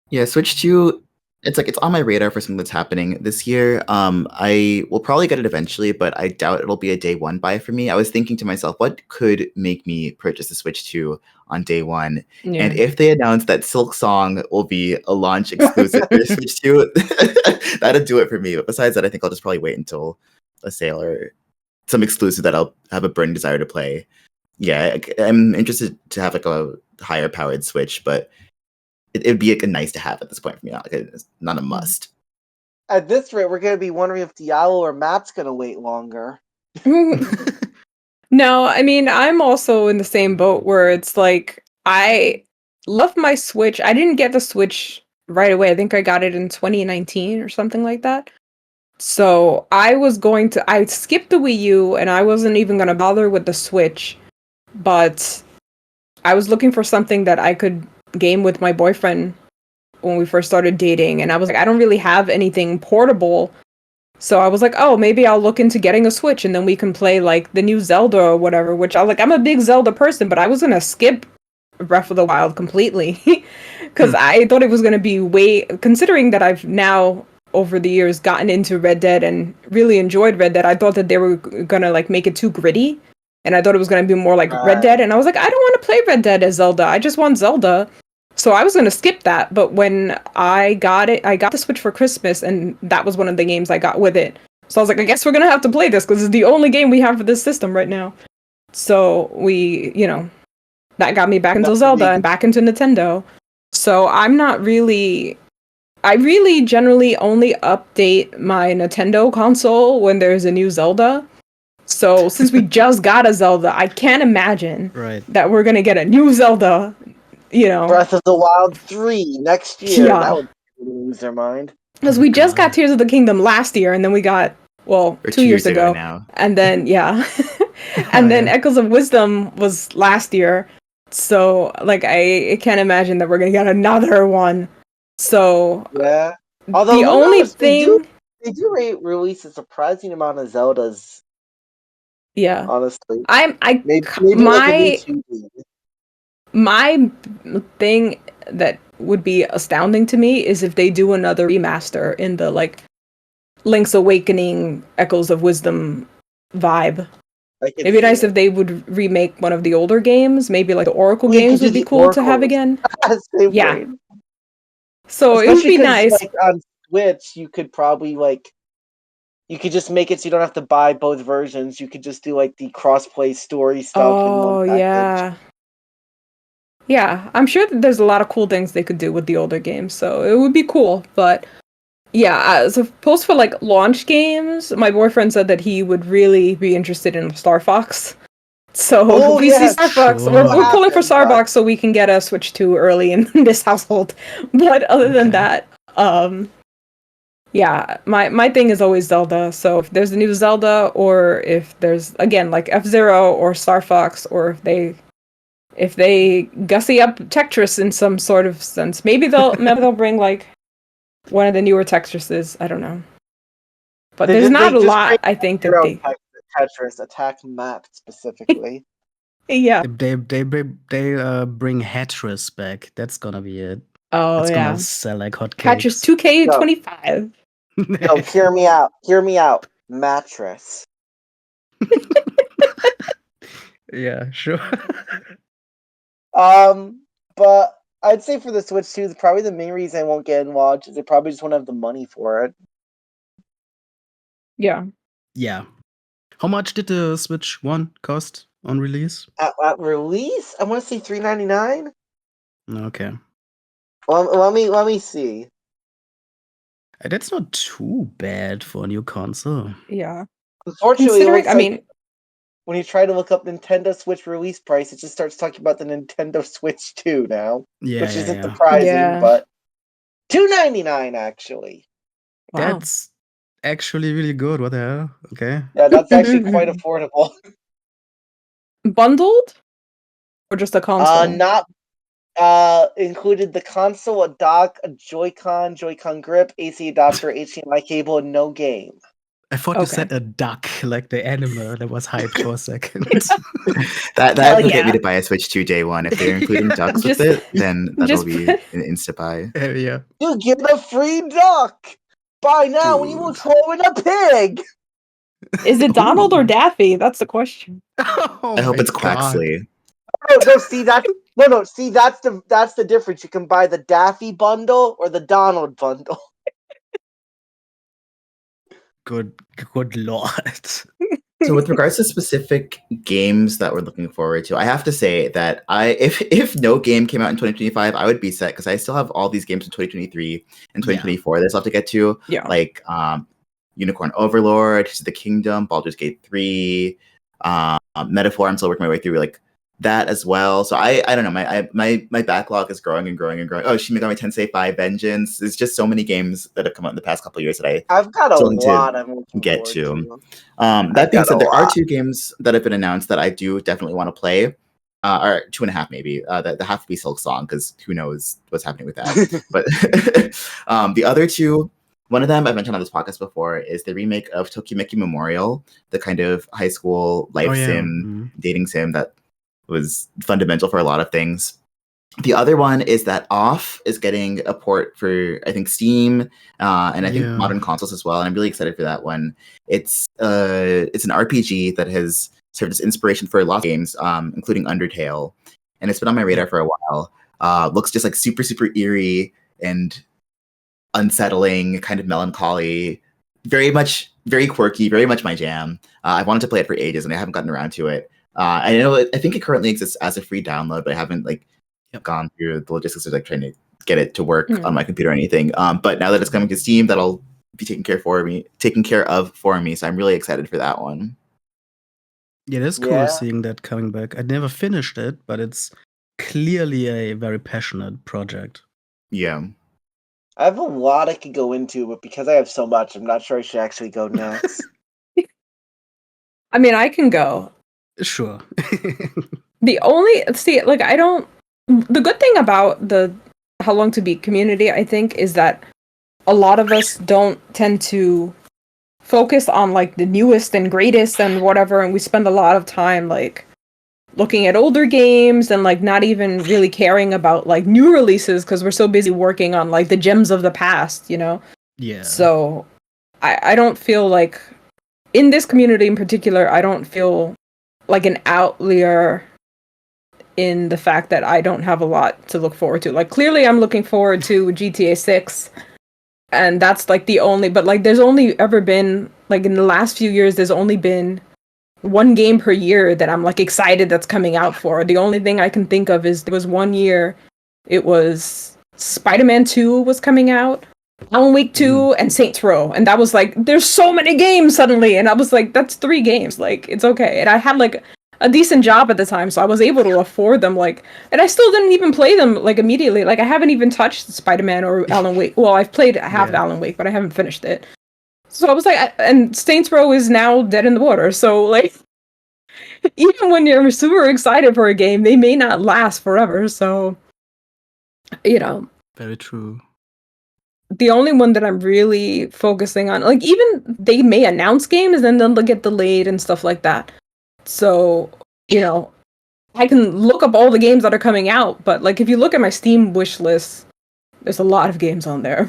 Yeah, Switch 2, it's on my radar for something that's happening this year. I will probably get it eventually, but I doubt it'll be a day one buy for me. I was thinking to myself, what could make me purchase the Switch 2 on day one? Yeah. And if they announce that Silk Song will be a launch exclusive for Switch 2, that'd do it for me. But besides that, I think I'll just probably wait until a sale or some exclusive that I'll have a burning desire to play. Yeah, I'm interested to have like a higher powered Switch, but it'd be like a nice to have at this point for me. It's not a must. At this rate, we're going to be wondering if Diallo or Matt's going to wait longer. No, I mean, I'm also in the same boat where it's like, I love my Switch. I didn't get the Switch right away. I think I got it in 2019 or something like that. So I skipped the Wii U and I wasn't even going to bother with the Switch. But I was looking for something that I could game with my boyfriend when we first started dating, and I was like, I don't really have anything portable, so I was like, oh, maybe I'll look into getting a Switch and then we can play like the new Zelda or whatever, which I'm a big Zelda person, but I was gonna skip Breath of the Wild completely because I thought it was gonna be considering that I've now over the years gotten into Red Dead and really enjoyed Red Dead. I thought that they were gonna like make it too gritty, and I thought it was gonna be more like Red Dead, and I was like, I don't want to play Red Dead as Zelda, I just want Zelda. So I was going to skip that, but when I got the Switch for Christmas, and that was one of the games I got with it. So I was like, I guess we're gonna have to play this because it's the only game we have for this system right now. So that got me back into Zelda and back into Nintendo. So I really generally only update my Nintendo console when there's a new Zelda. So since we just got a Zelda, I can't imagine that we're gonna get a new Zelda, Breath of the Wild 3 next year. Yeah. That would lose their mind. Because we just got Tears of the Kingdom last year, and then we got, Or 2 years ago. now. And then, and then Echoes of Wisdom was last year. So, like, I can't imagine that we're gonna get another one. So, yeah. Although the only thing... They do release a surprising amount of Zeldas. Yeah. Honestly. Maybe my thing that would be astounding to me is if they do another remaster in the, like, Link's Awakening, Echoes of Wisdom vibe. It'd be nice if they would remake one of the older games. Maybe, like, the Oracle games would be cool to have again. Yeah. So especially it would be nice. Like, on Switch, you could probably, like, you could just make it so you don't have to buy both versions. You could just do, like, the cross-play story stuff in one package. Yeah. Yeah, I'm sure that there's a lot of cool things they could do with the older games, so it would be cool. But yeah, as opposed for, like, launch games, my boyfriend said that he would really be interested in Star Fox. So if we see Star Fox, we're pulling for Star Fox so we can get a Switch 2 early in this household. But other than that, yeah, my thing is always Zelda. So if there's a new Zelda, or if there's, again, like F-Zero or Star Fox, or if they gussy up Tetris in some sort of sense, maybe they'll bring, like, one of the newer Tetrises. I don't know, but there's not a lot. I think that they Tetris Attack Matt specifically. Yeah, they bring Tetris back. That's gonna be it. Oh, it's yeah. gonna sell like hotcakes. Tetris 2K25. No, hear me out. Hear me out. Mattress. Yeah, sure. But I'd say for the Switch 2, probably the main reason I won't get in Watch is they probably just won't have the money for it. Yeah. Yeah. How much did the Switch 1 cost on release? At release, I want to say $399. Okay. Let me see. That's not too bad for a new console. Yeah. Unfortunately, when you try to look up Nintendo Switch release price, it just starts talking about the Nintendo Switch 2 now, which isn't surprising, but $299 actually. Wow. That's actually really good. What the hell? Okay. Yeah, that's actually quite affordable. Bundled? Or just a console? Not included the console, a dock, a Joy-Con grip, AC adapter, HDMI cable, and no game. I thought you said a duck, like the animal that was hyped for a second. that would get me to buy a Switch 2 day one. If they're including ducks with it, then that'll be an insta buy. Yeah. You get a free duck! Buy now when you will throw in a pig! Is it Donald or Daffy? That's the question. I hope it's Quaxley. No, see that's the difference. You can buy the Daffy bundle or the Donald bundle. Good lord. So with regards to specific games that we're looking forward to, I have to say that if no game came out in 2025, I would be set because I still have all these games in 2023 and 2024 that I still have to get to. Yeah. Like Unicorn Overlord, Tears of the Kingdom, Baldur's Gate 3, Metaphor. I'm still working my way through like that as well. So I don't know. My backlog is growing and growing and growing. Oh, Shin Megami Tensei 5 Vengeance. There's just so many games that have come out in the past couple of years that I've got a lot I'm get to. That being said, there are 2 games that have been announced that I do definitely want to play. Or 2.5 maybe. That have to be Silk Song because who knows what's happening with that. But the other 2. One of them I've mentioned on this podcast before is the remake of Tokimeki Memorial, the kind of high school life sim, dating sim that was fundamental for a lot of things. The other one is that Off is getting a port for, I think, Steam and I think modern consoles as well. And I'm really excited for that one. It's an RPG that has served as inspiration for a lot of games, including Undertale. And it's been on my radar for a while. Looks just like super, super eerie and unsettling, kind of melancholy. very quirky, very much my jam. I wanted to play it for ages, and I haven't gotten around to it. I think it currently exists as a free download, but I haven't gone through the logistics of trying to get it to work on my computer or anything. But now that it's coming to Steam, that'll be taken care of for me. So I'm really excited for that one. Yeah, that's cool seeing that coming back. I never finished it, but it's clearly a very passionate project. Yeah. I have a lot I could go into, but because I have so much, I'm not sure I should actually go next. I mean, I can go. Sure. The good thing about the How Long to Beat community, I think, is that a lot of us don't tend to focus on the newest and greatest and whatever, and we spend a lot of time looking at older games and not even really caring about new releases because we're so busy working on the gems of the past, Yeah. So I don't feel in this community in particular, I don't feel like an outlier in the fact that I don't have a lot to look forward to. Clearly I'm looking forward to GTA 6, and that's the only, but there's only ever been in the last few years there's only been one game per year that I'm excited that's coming out for. The only thing I can think of is there was one year it was Spider-Man 2 was coming out, Alan Wake 2, and Saints Row, and that was there's so many games suddenly, and I was that's 3 games, it's okay. And I had a decent job at the time, so I was able to afford them, and I still didn't even play them immediately. I haven't even touched Spider-Man or Alan Wake. Well, I've played half of Alan Wake, but I haven't finished it. So I was and Saints Row is now dead in the water, so even when you're super excited for a game, they may not last forever, so Very true. The only one that I'm really focusing on, even they may announce games and then they'll get delayed and stuff like that. So, I can look up all the games that are coming out, but if you look at my Steam wish list, there's a lot of games on there.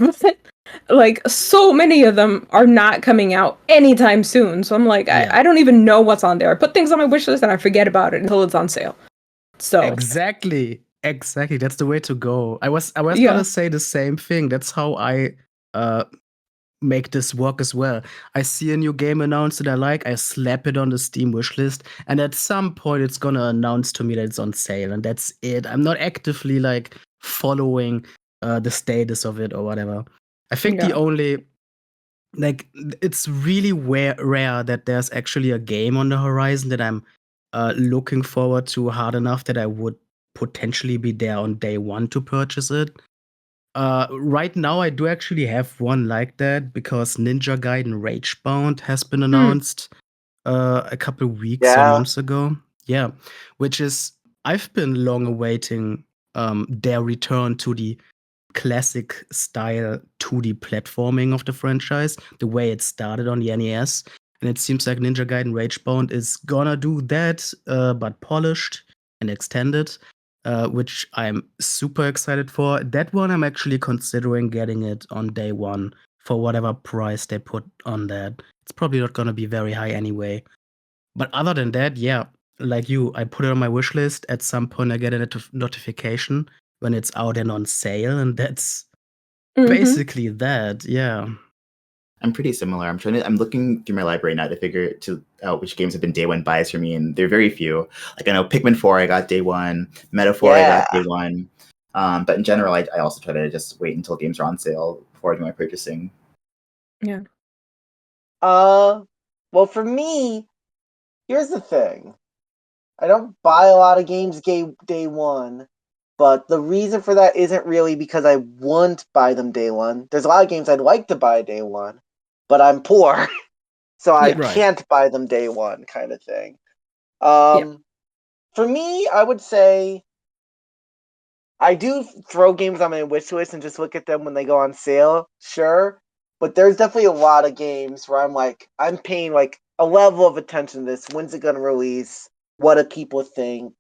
So many of them are not coming out anytime soon. So I'm I don't even know what's on there. I put things on my wish list and I forget about it until it's on sale. So Exactly. That's the way to go. I was gonna say the same thing. That's how I make this work as well. I see a new game announced that I slap it on the Steam wishlist, and at some point it's gonna announce to me that it's on sale, and that's it. I'm not actively following the status of it or whatever. I think the only it's really rare that there's actually a game on the horizon that I'm looking forward to hard enough that I would potentially be there on day one to purchase it. Right now, I do actually have one like that because Ninja Gaiden Ragebound has been announced a couple weeks or months ago. Yeah, which is I've been long awaiting their return to the classic style 2D platforming of the franchise, the way it started on the NES. And it seems like Ninja Gaiden Ragebound is gonna do that, but polished and extended. Which I'm super excited for. That one, I'm actually considering getting it on day one for whatever price they put on that. It's probably not going to be very high anyway. But other than that, yeah, like you, I put it on my wish list. At some point, I get a notification when it's out and on sale, and that's basically that. Yeah. I'm pretty similar. I'm looking through my library now to figure out which games have been day one buys for me, and they're very few. I know Pikmin 4 I got day one, Metaphor I got day one. But in general, I also try to just wait until games are on sale before I do my purchasing. Yeah. Well, for me, here's the thing. I don't buy a lot of games day one, but the reason for that isn't really because I won't buy them day one. There's a lot of games I'd like to buy day one, but I'm poor, so I can't buy them day one, kind of thing. For me, I would say I do throw games on my wish list and just look at them when they go on sale, sure. But there's definitely a lot of games where I'm paying a level of attention to this. When's it gonna release? What do people think?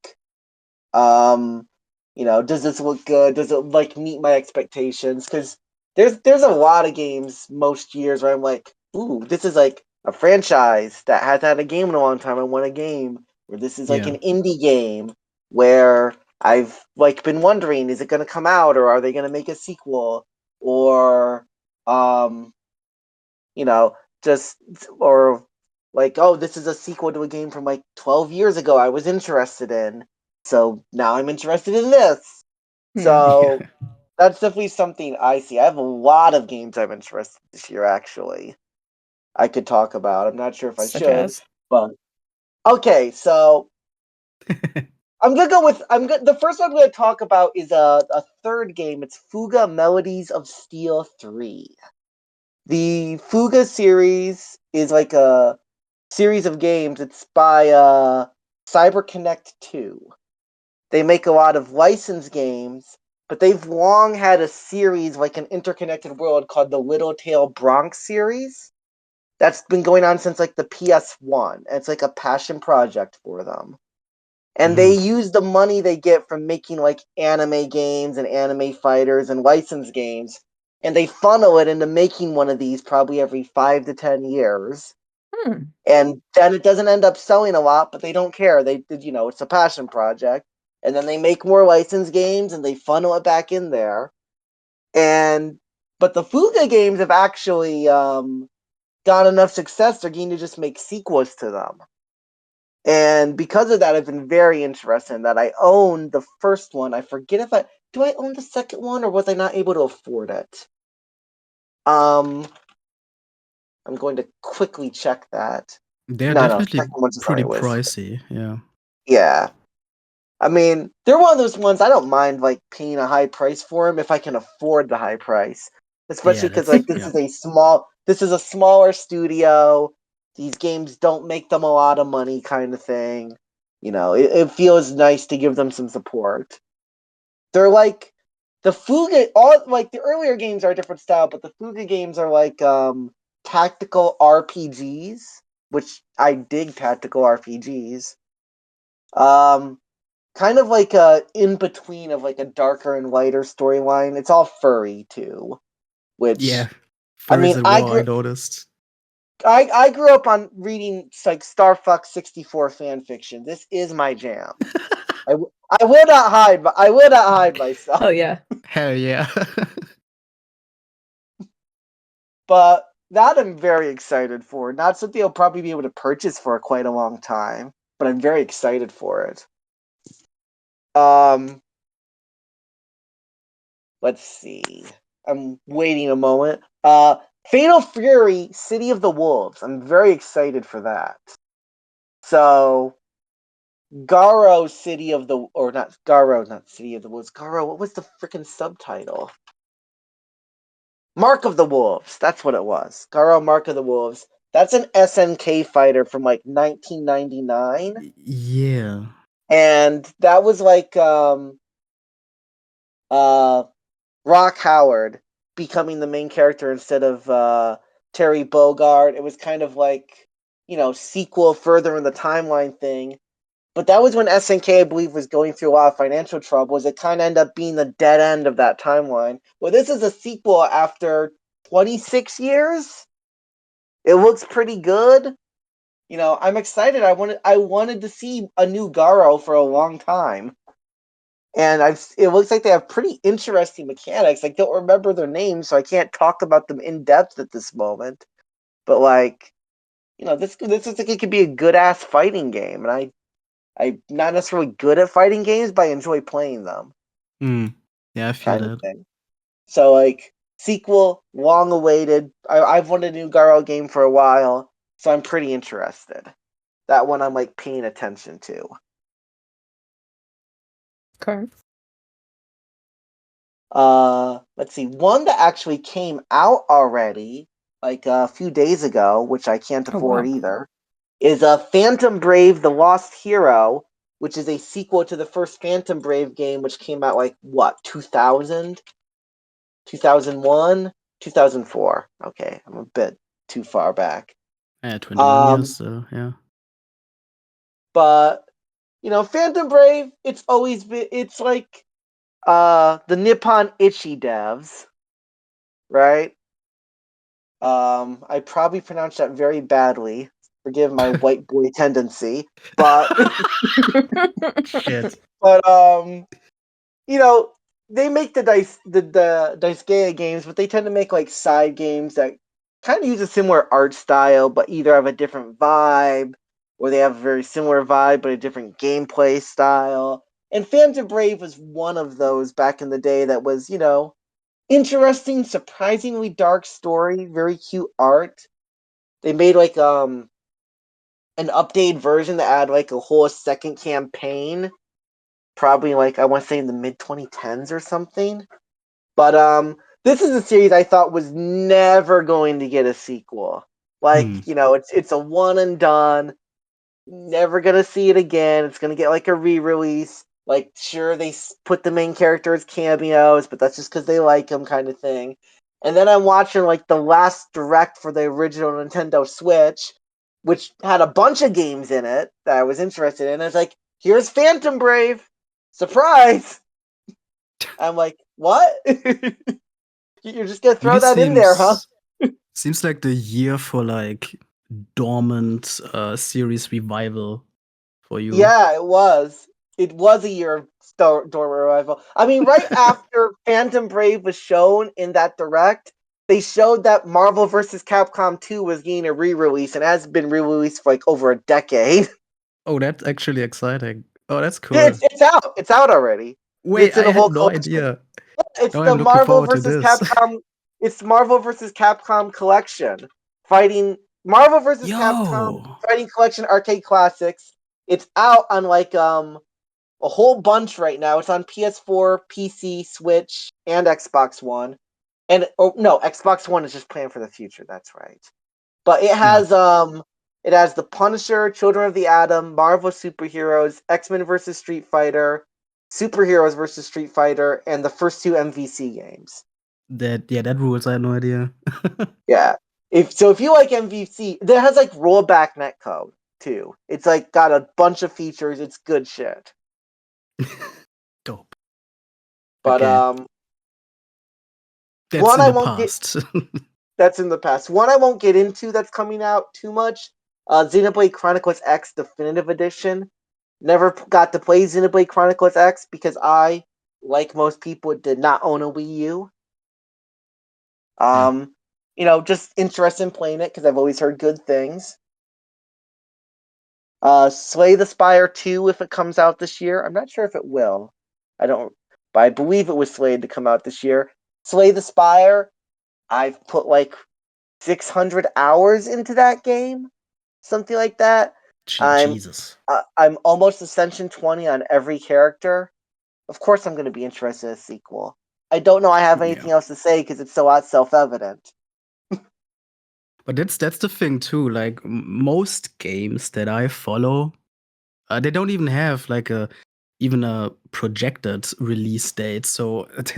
Does this look good? Does it meet my expectations? Because there's a lot of games most years where I'm ooh, this is a franchise that hasn't had a game in a long time. I want a game. Or this is an indie game where I've been wondering, is it gonna come out or are they gonna make a sequel? Or or like, oh, this is a sequel to a game from like 12 years ago I was interested in, so now I'm interested in this. So that's definitely something I see. I have a lot of games I'm interested in this year, actually. I could talk about. I'm not sure if I Such should, as? but okay. So I'm gonna go with the first one I'm gonna talk about is a third game. It's Fuga Melodies of Steel 3. The Fuga series is like a series of games. It's by CyberConnect 2. They make a lot of licensed games, but they've long had a series, like an interconnected world, called the Little Tail Bronx series. That's been going on since like the PS1. It's like a passion project for them. And they use the money they get from making like anime games and anime fighters and licensed games, and they funnel it into making one of these probably every 5 to 10 years. And then it doesn't end up selling a lot, but they don't care. It's a passion project. And then they make more licensed games and they funnel it back in there. But the Fuga games have actually got enough success, they're going to just make sequels to them. And because of that, I've been very interested in that. I own the first one. I forget do I own the second one, or was I not able to afford it? I'm going to quickly check that. They're No, definitely second one's just on pretty my list. pricey. Yeah. Yeah. I mean, they're one of those ones I don't mind like paying a high price for them if I can afford the high price. Especially because like this is a smaller studio. These games don't make them a lot of money, kind of thing. It feels nice to give them some support. They're like the Fuga, the earlier games are a different style, but the Fuga games are like tactical RPGs, which I dig tactical RPGs. Kind of like a in between of like a darker and lighter storyline. It's all furry too, which I mean, I noticed. I grew up on reading like Star Fox 64 fan fiction. This is my jam. I will not hide myself. Oh yeah. Hell yeah. But that I'm very excited for. Not something I'll probably be able to purchase for quite a long time, but I'm very excited for it. Let's see. I'm waiting a moment. Fatal Fury, City of the Wolves. I'm very excited for that. So, Garo, City of the... Or not Garo, not City of the Wolves. Garo, what was the freaking subtitle? Mark of the Wolves. That's what it was. Garo, Mark of the Wolves. That's an SNK fighter from like 1999. Yeah. And that was like Rock Howard becoming the main character instead of Terry Bogard. It was kind of like, sequel further in the timeline thing. But that was when SNK, I believe, was going through a lot of financial troubles. It kind of ended up being the dead end of that timeline. Well, this is a sequel after 26 years. It looks pretty good. I'm excited. I wanted to see a new Garo for a long time. And it looks like they have pretty interesting mechanics. I don't remember their names, so I can't talk about them in depth at this moment. But this looks like it could be a good ass fighting game, and I'm not necessarily good at fighting games, but I enjoy playing them. Yeah, I feel that. Thing. So sequel, long awaited. I've wanted a new Garo game for a while, so I'm pretty interested. That one I'm like paying attention to. Okay. Let's see. One that actually came out already, like a few days ago, which I can't afford either, is Phantom Brave: The Lost Hero, which is a sequel to the first Phantom Brave game, which came out like, 2000? 2001? 2004. Okay, I'm a bit too far back. Yeah, 21 years, so yeah. But, Phantom Brave, it's like the Nippon Ichi devs, right? I probably pronounced that very badly. Forgive my white boy tendency, but Shit. But they make the Daisuke games, but they tend to make like side games that kind of use a similar art style, but either have a different vibe, or they have a very similar vibe but a different gameplay style. And Phantom Brave was one of those back in the day that was, interesting, surprisingly dark story, very cute art. They made like an updated version that had like a whole second campaign, probably like I want to say in the mid 2010s or something. But this is a series I thought was never going to get a sequel. Like, it's a one and done. Never gonna see it again. It's gonna get like a re-release. Like, sure, they put the main character as cameos, but that's just because they like him, kind of thing. And then I'm watching like the last direct for the original Nintendo Switch, which had a bunch of games in it that I was interested in. And it's like, here's Phantom Brave, surprise! I'm like, what? You're just gonna throw that in there, huh? Seems like the year for like dormant series revival for you. Yeah, it was. It was a year of dormant revival. I mean, right after Phantom Brave was shown in that direct, they showed that Marvel vs. Capcom 2 was getting a re-release and has been re-released for like over a decade. Oh, that's actually exciting. Oh, that's cool. Yeah, it's out. It's out already. Wait, It's in I a whole had no collection. idea. It's Now the I'm looking Marvel forward to vs. this. Capcom. It's Marvel vs. Capcom collection, fighting Marvel vs. Capcom fighting collection arcade classics. It's out on like a whole bunch right now. It's on PS4, PC, Switch, and Xbox One. And no, Xbox One is just planned for the future. That's right. But it has the Punisher, Children of the Atom, Marvel superheroes, X-Men vs. Street Fighter, Superheroes vs. Street Fighter, and the first two MVC games. That rules. I had no idea. Yeah. If you like MVC, it has like rollback netcode too. It's like got a bunch of features. It's good shit. Dope. But okay. That's one in I the won't past. that's in the past. One I won't get into that's coming out too much. Xenoblade Chronicles X Definitive Edition. Never got to play Xenoblade Chronicles X because I, like most people, did not own a Wii U. Just interested in playing it because I've always heard good things. Slay the Spire 2 if it comes out this year. I'm not sure if it will. But I believe it was slated to come out this year. Slay the Spire, I've put like 600 hours into that game, something like that. Jesus. I'm almost Ascension 20 on every character. Of course, I'm going to be interested in a sequel. I don't know I have anything else to say because it's so self-evident. But that's the thing too. Like most games that I follow, they don't even have like even a projected release date. So it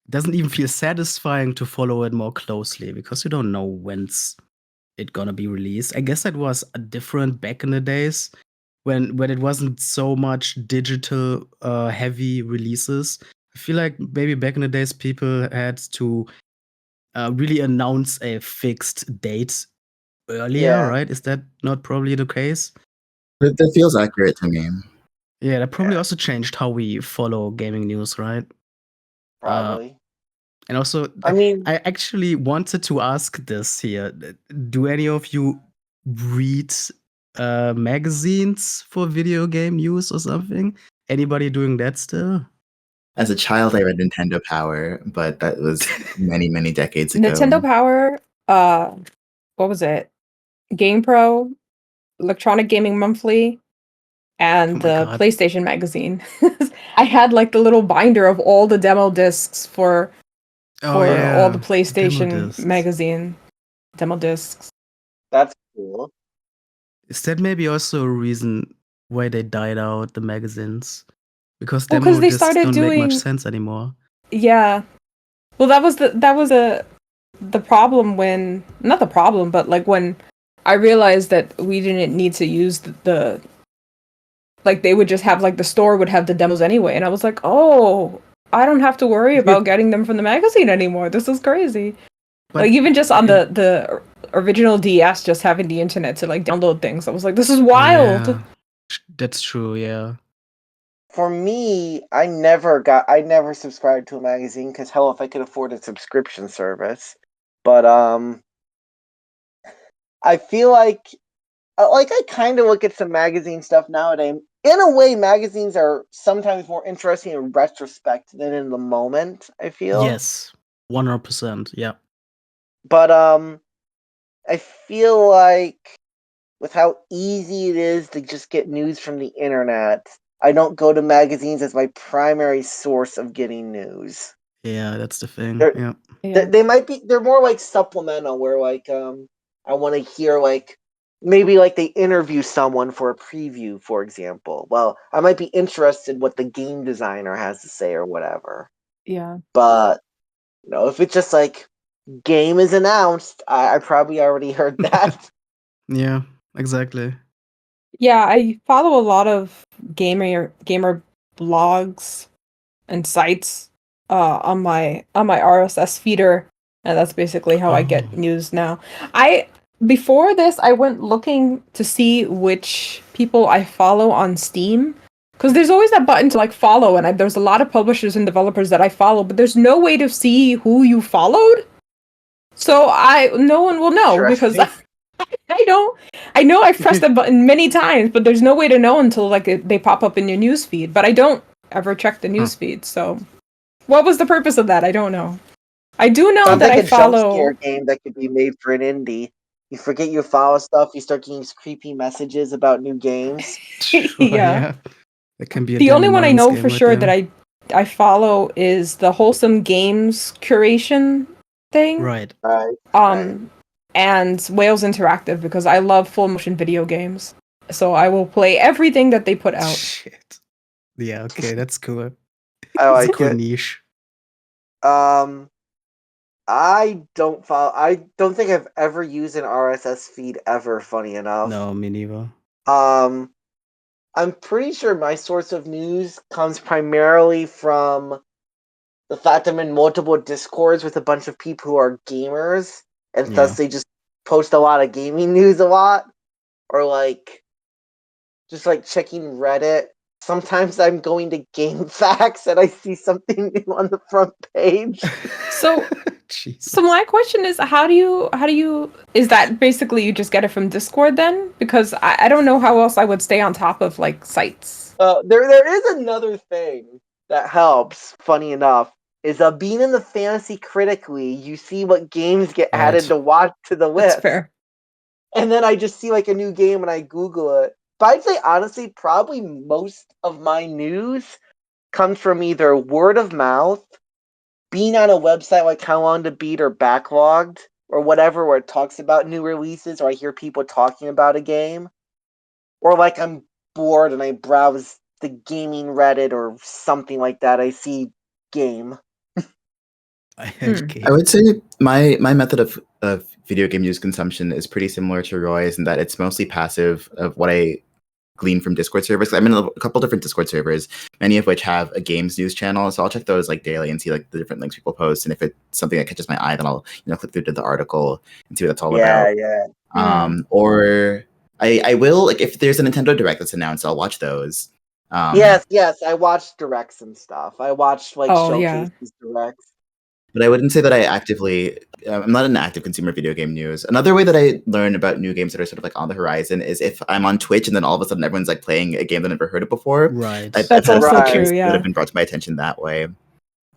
doesn't even feel satisfying to follow it more closely because you don't know when's it gonna be released. I guess that was different back in the days when it wasn't so much digital heavy releases. I feel like maybe back in the days people had to really announce a fixed date earlier, right? Is that not probably the case? That feels accurate to me. Yeah, that probably also changed how we follow gaming news, right? Probably. And also, I mean, I actually wanted to ask this here. Do any of you read magazines for video game news or something? Anybody doing that still? As a child, I read Nintendo Power, but that was many, many decades ago. Nintendo Power, what was it? Game Pro, Electronic Gaming Monthly, and the God. PlayStation magazine. I had like the little binder of all the demo discs for all the PlayStation magazine demo discs. That's cool. Is that maybe also a reason why they died out, the magazines? Because Well, demo they discs started don't doing make much sense anymore. Yeah. Well, that was the problem when, not the problem, but like when I realized that we didn't need to use the like they would just have like the store would have the demos anyway, and I was like, oh, I don't have to worry about getting them from the magazine anymore. This is crazy. But like even just on the original DS, just having the internet to like download things, I was like, this is wild. Yeah. That's true, yeah. For me, I never subscribed to a magazine because hell, if I could afford a subscription service. But I feel like I kind of look at some magazine stuff nowadays. In a way, magazines are sometimes more interesting in retrospect than in the moment, I feel. Yes, 100%. Yeah. But I feel like with how easy it is to just get news from the internet, I don't go to magazines as my primary source of getting news. Yeah, that's the thing. They're, Yeah. Yeah. they might be, they're more like supplemental, where like I want to hear like maybe like they interview someone for a preview, for example. Well, I might be interested what the game designer has to say or whatever. Yeah. But if it's just like game is announced, I probably already heard that. Yeah, exactly. Yeah, I follow a lot of gamer blogs and sites on my RSS feeder, and that's basically how I get Oh. news now. I Before this I went looking to see which people I follow on Steam, because there's always that button to like follow, and there's a lot of publishers and developers that I follow, but there's no way to see who you followed. So no one will know because I know I've pressed that button many times, but there's no way to know until like they pop up in your news feed. But I don't ever check the news feed. So what was the purpose of that? I don't know. I do know Sounds that like I a jump follow. scare game that could be made for an indie. You forget you follow stuff, you start getting these creepy messages about new games. Sure, Yeah. yeah. That can be a The damn only one I annoyance know game for right sure there. that I follow is the Wholesome Games curation thing. Right. Right. And Wales Interactive, because I love full motion video games. So I will play everything that they put out. Shit. Yeah, okay, that's cool. I It's a like cool it. niche. I don't follow. I don't think I've ever used an RSS feed ever. Funny enough. No, me neither. I'm pretty sure my source of news comes primarily from the fact I'm in multiple discords with a bunch of people who are gamers, and Yeah. thus they just post a lot of gaming news a lot, or like just like checking Reddit. Sometimes I'm going to GameFAQs and I see something new on the front page. So Jesus. So my question is, how do you is that basically you just get it from Discord then? Because I don't know how else I would stay on top of like sites. There is another thing that helps. Funny enough, is being in the fantasy critically. You see what games get added Right. to watch to the That's list, fair. and then I just see like a new game and I Google it. But I'd say honestly, probably most of my news comes from either word of mouth, being on a website like How Long to Beat or Backlogged or whatever, where it talks about new releases, or I hear people talking about a game, or like I'm bored and I browse the gaming Reddit or something like that. I see game. I had game. I would say my method of video game news consumption is pretty similar to Roy's in that it's mostly passive of what I glean from Discord servers. I'm in a couple different Discord servers, many of which have a games news channel. So I'll check those like daily and see like the different links people post. And if it's something that catches my eye, then I'll click through to the article and see what that's all about. Yeah. Or I will, like, if there's a Nintendo Direct that's announced, I'll watch those. Yes. I watched directs and stuff. I watched like Oh yeah. showcases directs. But I wouldn't say that I actively, I'm not an active consumer of video game news. Another way that I learn about new games that are sort of like on the horizon is if I'm on Twitch and then all of a sudden everyone's like playing a game that I've never heard of before. Right. That's I've also had true, games yeah. that have been brought to my attention that way.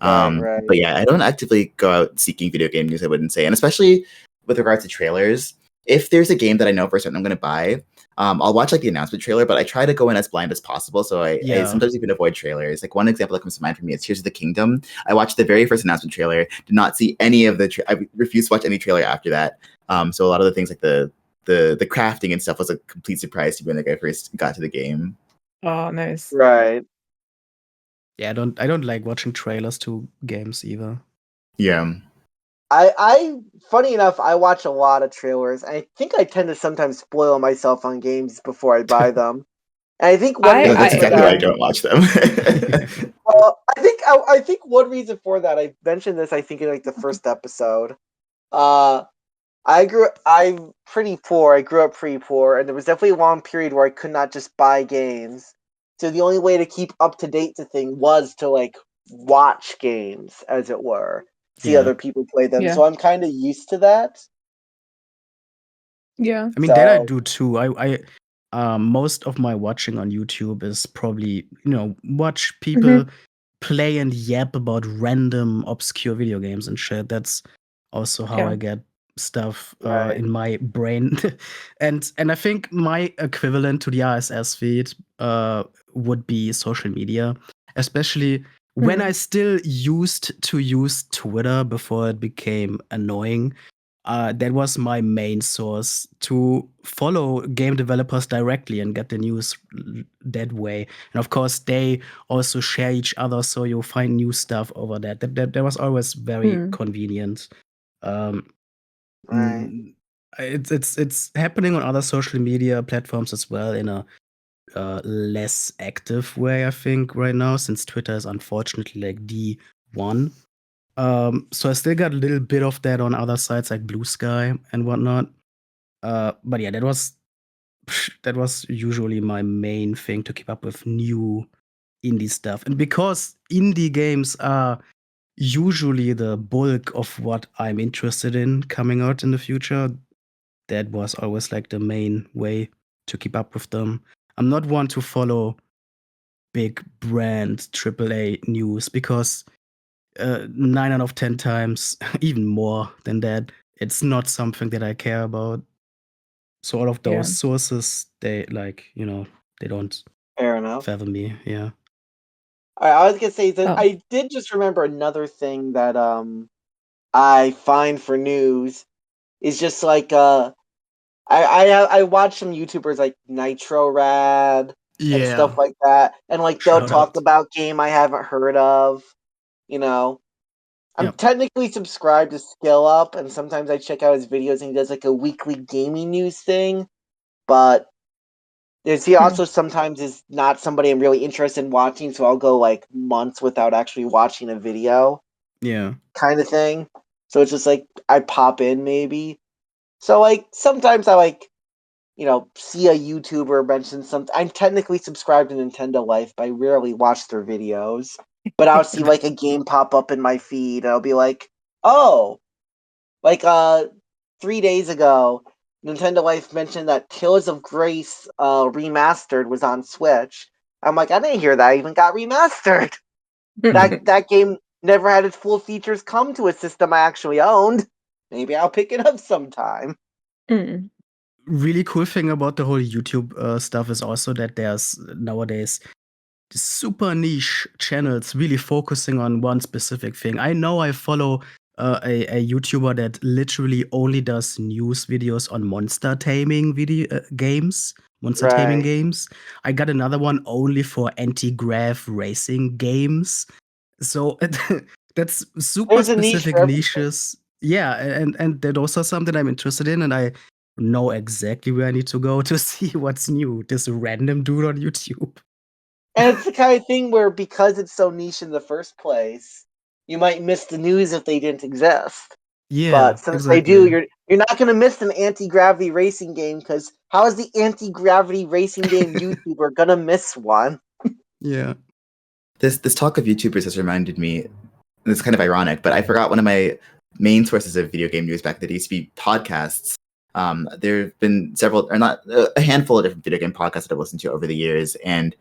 Right. But yeah, I don't actively go out seeking video game news, I wouldn't say. And especially with regards to trailers, if there's a game that I know for certain I'm going to buy, I'll watch like the announcement trailer, but I try to go in as blind as possible. So I sometimes even avoid trailers. Like one example that comes to mind for me is Tears of the Kingdom. I watched the very first announcement trailer, did not see any of the. I refused to watch any trailer after that. So a lot of the things like the crafting and stuff was a complete surprise to me when I first got to the game. Oh, nice. Right. Yeah, I don't like watching trailers to games either. Yeah. I funny enough, I watch a lot of trailers. I think I tend to sometimes spoil myself on games before I buy them. And I think one reason that's for exactly why I that, don't watch them. I think one reason for that, I mentioned this I think in like the first episode. I'm pretty poor. I grew up pretty poor, and there was definitely a long period where I could not just buy games. So the only way to keep up to date to thing was to like watch games, as it were. See other people play them. Yeah. So I'm kind of used to that. Yeah. I mean, that I So do too. Most of my watching on YouTube is probably, watch people play and yap about random obscure video games and shit. That's also how Yeah. I get stuff Right. in my brain. and I think my equivalent to the RSS feed would be social media, especially when I still used to use Twitter before it became annoying. That was my main source to follow game developers directly and get the news that way. And of course, they also share each other, so you'll find new stuff over that. That was always very convenient. Um, right. it's happening on other social media platforms as well in a less active way, I think, right now, since Twitter is unfortunately like the one. So I still got a little bit of that on other sites like Blue Sky and whatnot. But yeah, that was usually my main thing to keep up with new indie stuff. And because indie games are usually the bulk of what I'm interested in coming out in the future, that was always like the main way to keep up with them. I'm not one to follow big brand AAA news because 9 out of 10 times, even more than that, it's not something that I care about. So all of Yeah. those sources, they they don't Fair enough. fathom me. Yeah. I was gonna say that Oh. I did just remember another thing that I find for news is just like I watch some YouTubers like Nitro Rad and Yeah. stuff like that, and like they'll Shout talk out. about game I haven't heard of. You know, I'm Yep. technically subscribed to Skill Up, and sometimes I check out his videos, and he does like a weekly gaming news thing. But he also sometimes is not somebody I'm really interested in watching, so I'll go like months without actually watching a video, Yeah. kind of thing. So it's just like I pop in maybe. So like sometimes I like see a YouTuber mention something. I'm technically subscribed to Nintendo Life, but I rarely watch their videos. But I'll see like a game pop up in my feed, and I'll be like, oh, like 3 days ago, Nintendo Life mentioned that Tales of Grace remastered was on Switch. I'm like, I didn't hear that even got remastered. That game never had its full features come to a system I actually owned. Maybe I'll pick it up sometime. Really cool thing about the whole YouTube stuff is also that there's nowadays super niche channels really focusing on one specific thing. I know I follow a YouTuber that literally only does news videos on monster taming monster taming Right. games. I got another one only for anti-grav racing games. So that's super There's a niche specific for everything. niches. Yeah, and that also something I'm interested in, and I know exactly where I need to go to see what's new. This random dude on YouTube. And it's the kind of thing where because it's so niche in the first place, you might miss the news if they didn't exist. Yeah, But since they do, exactly. you're not going to miss an anti-gravity racing game because how is the anti-gravity racing game YouTuber going to miss one? Yeah. This talk of YouTubers has reminded me. It's kind of ironic, but I forgot one of my main sources of video game news back then used to be podcasts. There have been several, or not a handful of different video game podcasts that I've listened to over the years, and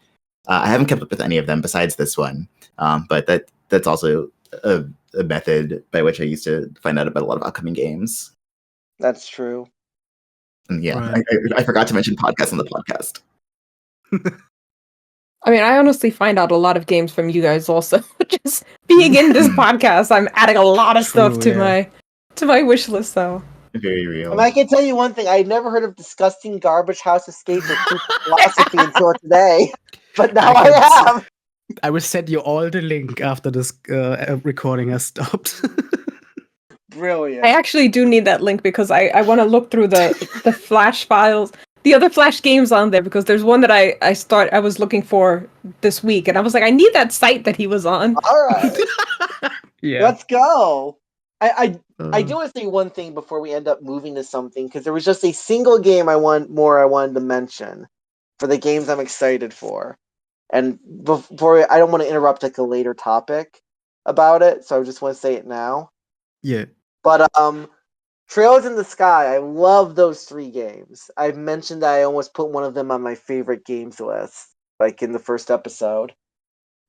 I haven't kept up with any of them besides this one. But that's also a method by which I used to find out about a lot of upcoming games. That's true. And yeah, Right. I forgot to mention podcasts on the podcast. I mean, I honestly find out a lot of games from you guys also. Just being in this podcast, I'm adding a lot of stuff True, to yeah. my wish list though. Very And real. I can tell you one thing: I had never heard of disgusting garbage house escape or poop philosophy until today, but now I have. I will send you all the link after this recording has stopped. Brilliant. I actually do need that link because I want to look through the Flash files, the other Flash games on there, because there's one that I was looking for this week, and I was like, I need that site that he was on. All right. Yeah. Let's go. I do Uh, want to say one thing before we end up moving to something, because there was just a single game I wanted to mention for the games I'm excited for. And before I don't want to interrupt like a later topic about it, so I just want to say it now. yeah. But Trails in the Sky. I love those 3 games. I've mentioned that I almost put one of them on my favorite games list, like in the first episode.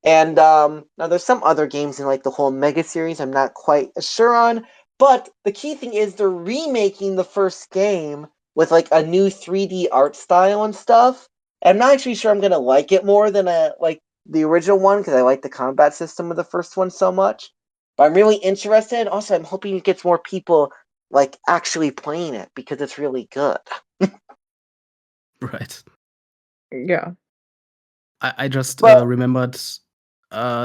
And now there's some other games in like the whole Mega series I'm not quite sure on, but the key thing is they're remaking the first game with like a new 3D art style and stuff. And I'm not actually sure I'm gonna like it more than like the original one because I like the combat system of the first one so much. But I'm really interested. And also, I'm hoping it gets more people like actually playing it because it's really good. Right. Yeah. I just Well- remembered,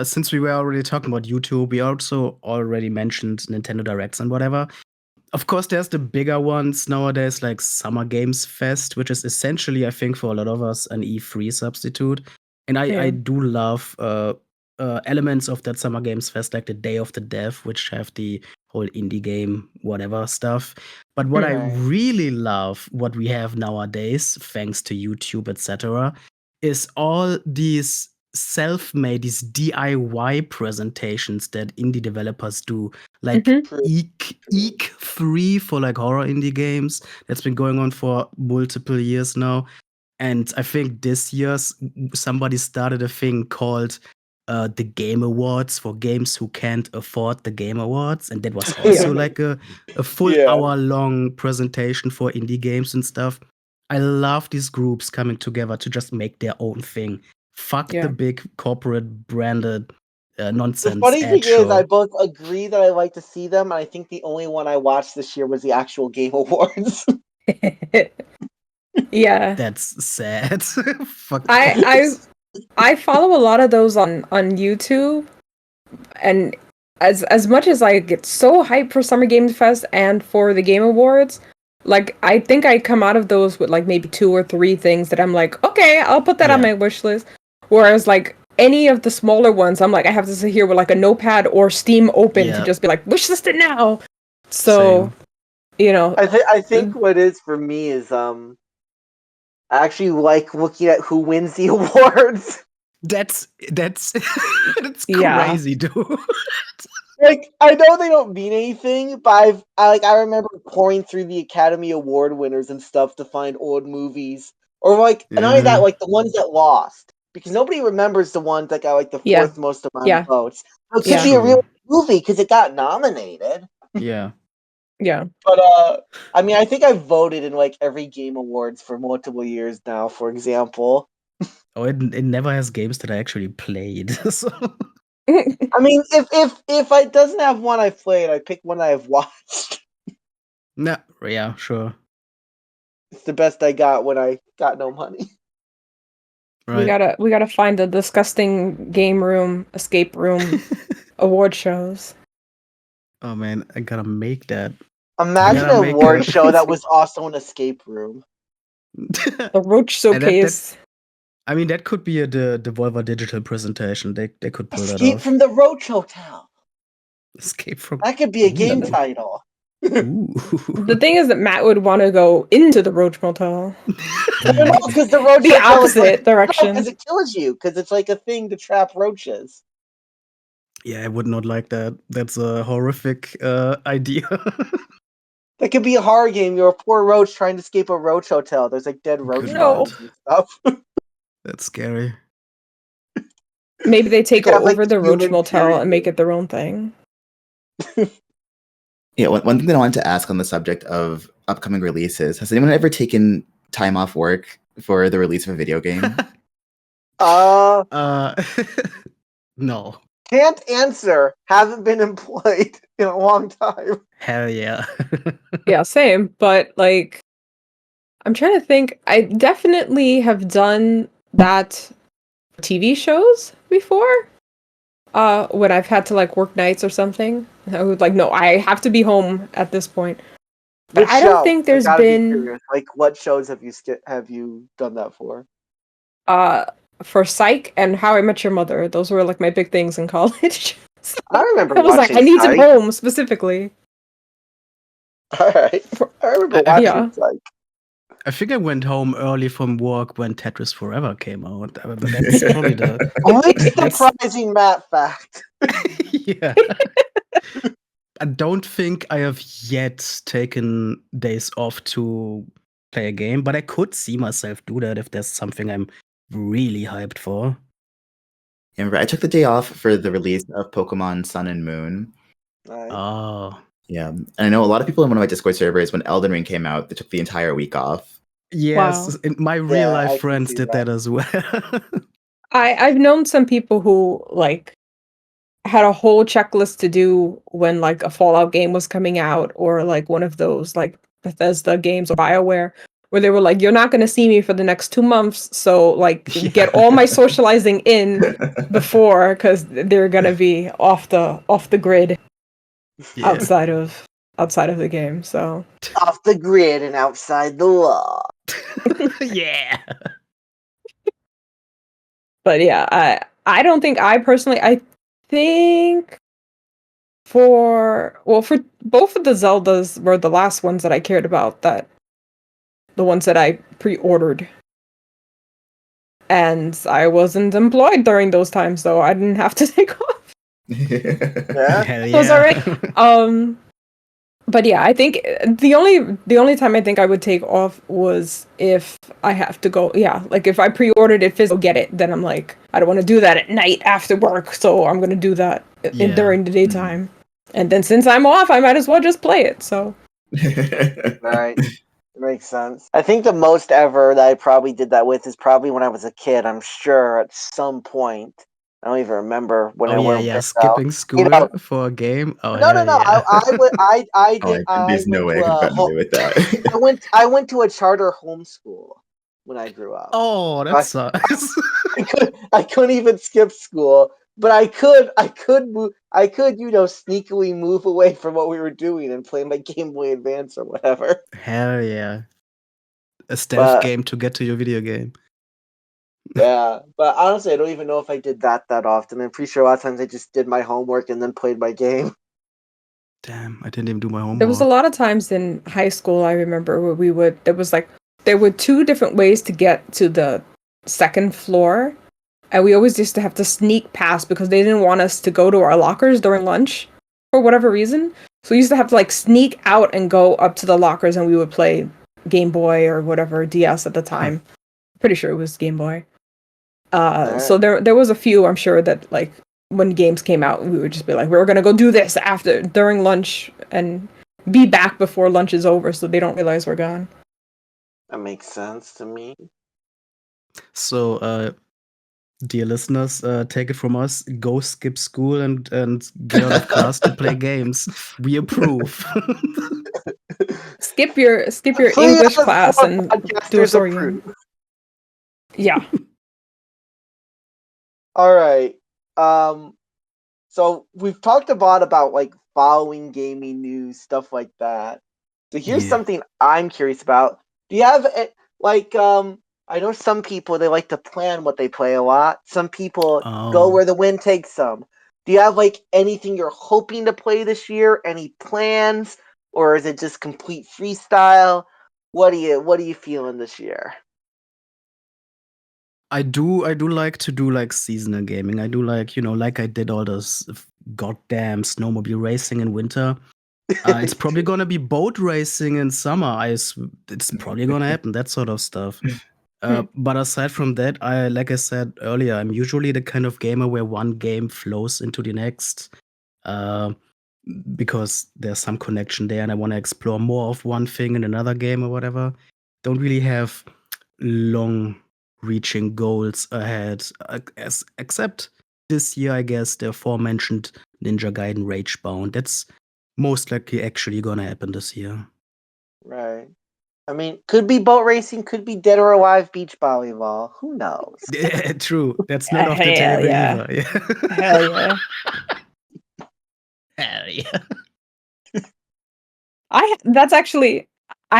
since we were already talking about YouTube, we also already mentioned Nintendo Directs and whatever. Of course, there's the bigger ones nowadays, like Summer Games Fest, which is essentially, I think, for a lot of us, an E3 substitute. And I Yeah. do love elements of that Summer Games Fest, like the Day of the Dev, which have the whole indie game, whatever stuff. But what I Right. really love, what we have nowadays, thanks to YouTube, etc., is all these self-made, these DIY presentations that indie developers do, like Mhm. Eek 3 for like horror indie games. That's been going on for multiple years now. And I think this year somebody started a thing called the Game Awards for games who can't afford the Game Awards. And that was also like a full Yeah. hour-long presentation for indie games and stuff. I love these groups coming together to just make their own thing. Fuck Yeah. the big corporate branded nonsense The funny ad thing show. is, I both agree that I like to see them, and I think the only one I watched this year was the actual Game Awards. Yeah. That's sad. Fuck. I follow a lot of those on YouTube, and as much as I get so hyped for Summer Games Fest and for the Game Awards, like I think I come out of those with like maybe 2 or 3 things that I'm like, okay, I'll put that on Yeah. my wish list. Whereas like any of the smaller ones, I'm like, I have to sit here with like a notepad or Steam open to Yeah. just be like, wish list it now. So, Same. you know, I think what it is for me is I actually like looking at who wins the awards. That's that's Yeah. crazy, dude. Like I know they don't mean anything, but I remember pouring through the Academy Award winners and stuff to find old movies, or like and not only that, like the ones that lost, because nobody remembers the ones that got like the Yeah. 4th most amount Yeah. of votes. So it could Yeah. be a True. real movie because it got nominated. Yeah. Yeah. But I mean, I think I've voted in like every Game Awards for multiple years now. For example, Oh, it never has games that I actually played. So I mean, if it doesn't have one I've played, I pick one I've watched. no, yeah, sure. It's the best I got when I got no money. Right. We gotta find the disgusting game room, escape room award shows. Oh man, I gotta make that. Imagine gotta an make award a- show that was also an escape room. The Roach And Showcase. I mean, that could be the Devolver Digital presentation. They could pull that Escape off. from the Roach Hotel. Escape from. That could be a game Ooh. title. Ooh. The thing is that Matt would want to go into the Roach Motel. No, because the Roach The Hotel is opposite direction. because it kills you. Because it's like a thing to trap roaches. Yeah, I would not like that. That's a horrific idea. That could be a horror game. You're a poor roach trying to escape a roach hotel. There's like dead roach Good No. bodies and stuff. That's scary. Maybe they take You have, like, over the Roach human Motel period. and make it their own thing. Yeah, one thing that I wanted to ask on the subject of upcoming releases: has anyone ever taken time off work for the release of a video game? Uh, no. Can't answer. Haven't been employed in a long time. Hell yeah. Yeah, same. But like, I'm trying to think. I definitely have done that TV shows before. When I've had to like work nights or something, I would like, no, I have to be home at this point. But Which I don't show? think there's I gotta be been curious. Like, what shows have you done that for? For Psych and How I Met Your Mother. Those were like my big things in college. So I remember I was like, watching I need Psych. it home specifically. All right, I remember watching Yeah. Psych. I think I went home early from work when Tetris Forever came out. But that's probably the. Only That's- surprising Matt fact. Yeah. I don't think I have yet taken days off to play a game, but I could see myself do that if there's something I'm really hyped for. Yeah, remember, I took the day off for the release of Pokemon Sun and Moon. Right. Oh. Yeah, and I know a lot of people in one of my Discord servers, when Elden Ring came out, they took the entire week off. Yes, Wow. and my real I life can friends see did that as well. I've known some people who like had a whole checklist to do when like a Fallout game was coming out, or like one of those like Bethesda games or BioWare, where they were like, "You're not going to see me for the next 2 months, so like get all my socializing in before, because they're going to be off the grid Yeah. outside of the game." So Off the grid and outside the law. Yeah. But yeah, I don't think I personally, I think for both of the Zeldas were the last ones that I cared about, that the ones that I pre-ordered. And I wasn't employed during those times, so I didn't have to take off. Yeah. Hell It was yeah. alright. But yeah, I think the only time I think I would take off was if I have to go. Yeah, like if I pre-ordered it physical, get it, then I'm like, I don't want to do that at night after work, so I'm gonna do that Yeah. during the daytime. And then since I'm off, I might as well just play it. So Right. Makes sense. I think the most ever that I probably did that with is probably when I was a kid. I'm sure at some point. I don't even remember when Oh I yeah, went yeah. out. Skipping You school know, for a game. Oh no, hell yeah. There's no way I could have gotten away with that. I went to a charter homeschool when I grew up. Oh, that sucks. I couldn't even skip school, but I could sneakily move away from what we were doing and play my Game Boy Advance or whatever. Hell yeah. A stealth But game to get to your video game. yeah, but honestly, I don't even know if I did that often. I'm pretty sure a lot of times I just did my homework and then played my game. Damn, I didn't even do my homework. there was a lot of times in high school, I remember, where there were 2 different ways to get to the second floor. And we always used to have to sneak past because they didn't want us to go to our lockers during lunch for whatever reason. So we used to have to like sneak out and go up to the lockers, and we would play Game Boy or whatever, DS at the time. Pretty sure it was Game Boy. So there was a few, I'm sure, that like when games came out, we would just be like, we're gonna go do this during lunch and be back before lunch is over, so they don't realize we're gone. That makes sense to me. So, dear listeners, take it from us. Go skip school and get out of class to play games. We approve. Skip your English class and do a story game. Yeah. All right. So we've talked a lot about like following gaming news, stuff like that. So here's something I'm curious about. Do you have I know some people, they like to plan what they play a lot. Some people go where the wind takes them. Do you have like anything you're hoping to play this year? Any plans, or is it just complete freestyle? What are you feeling this year? I do like to do like seasonal gaming. I do like, like I did all this goddamn snowmobile racing in winter. It's probably gonna be boat racing in summer. It's probably gonna happen, that sort of stuff. But aside from that, like I said earlier, I'm usually the kind of gamer where one game flows into the next, because there's some connection there, and I want to explore more of one thing in another game or whatever. Don't really have long-reaching goals ahead, except this year, I guess, the aforementioned Ninja Gaiden Ragebound. That's most likely actually gonna happen this year. Right. I mean, could be boat racing, could be dead or alive beach volleyball. Who knows? Yeah, true. That's not off the Hell table yeah. either. Yeah. Hell yeah. Hell yeah. I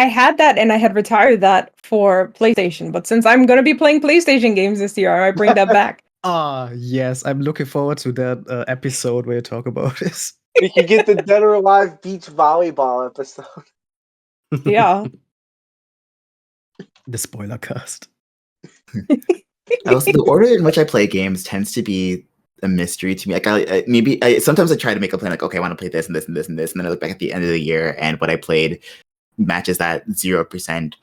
had that, and I had retired that for PlayStation, but since I'm gonna be playing PlayStation games this year, I might bring that back. Yes, I'm looking forward to that episode where you talk about this. We could get the dead or alive beach volleyball episode. Yeah. The spoiler cast. Also, the order in which I play games tends to be a mystery to me. Like sometimes I try to make a plan, like, okay, I want to play this and this and this and this, and then I look back at the end of the year and what I played matches that 0%.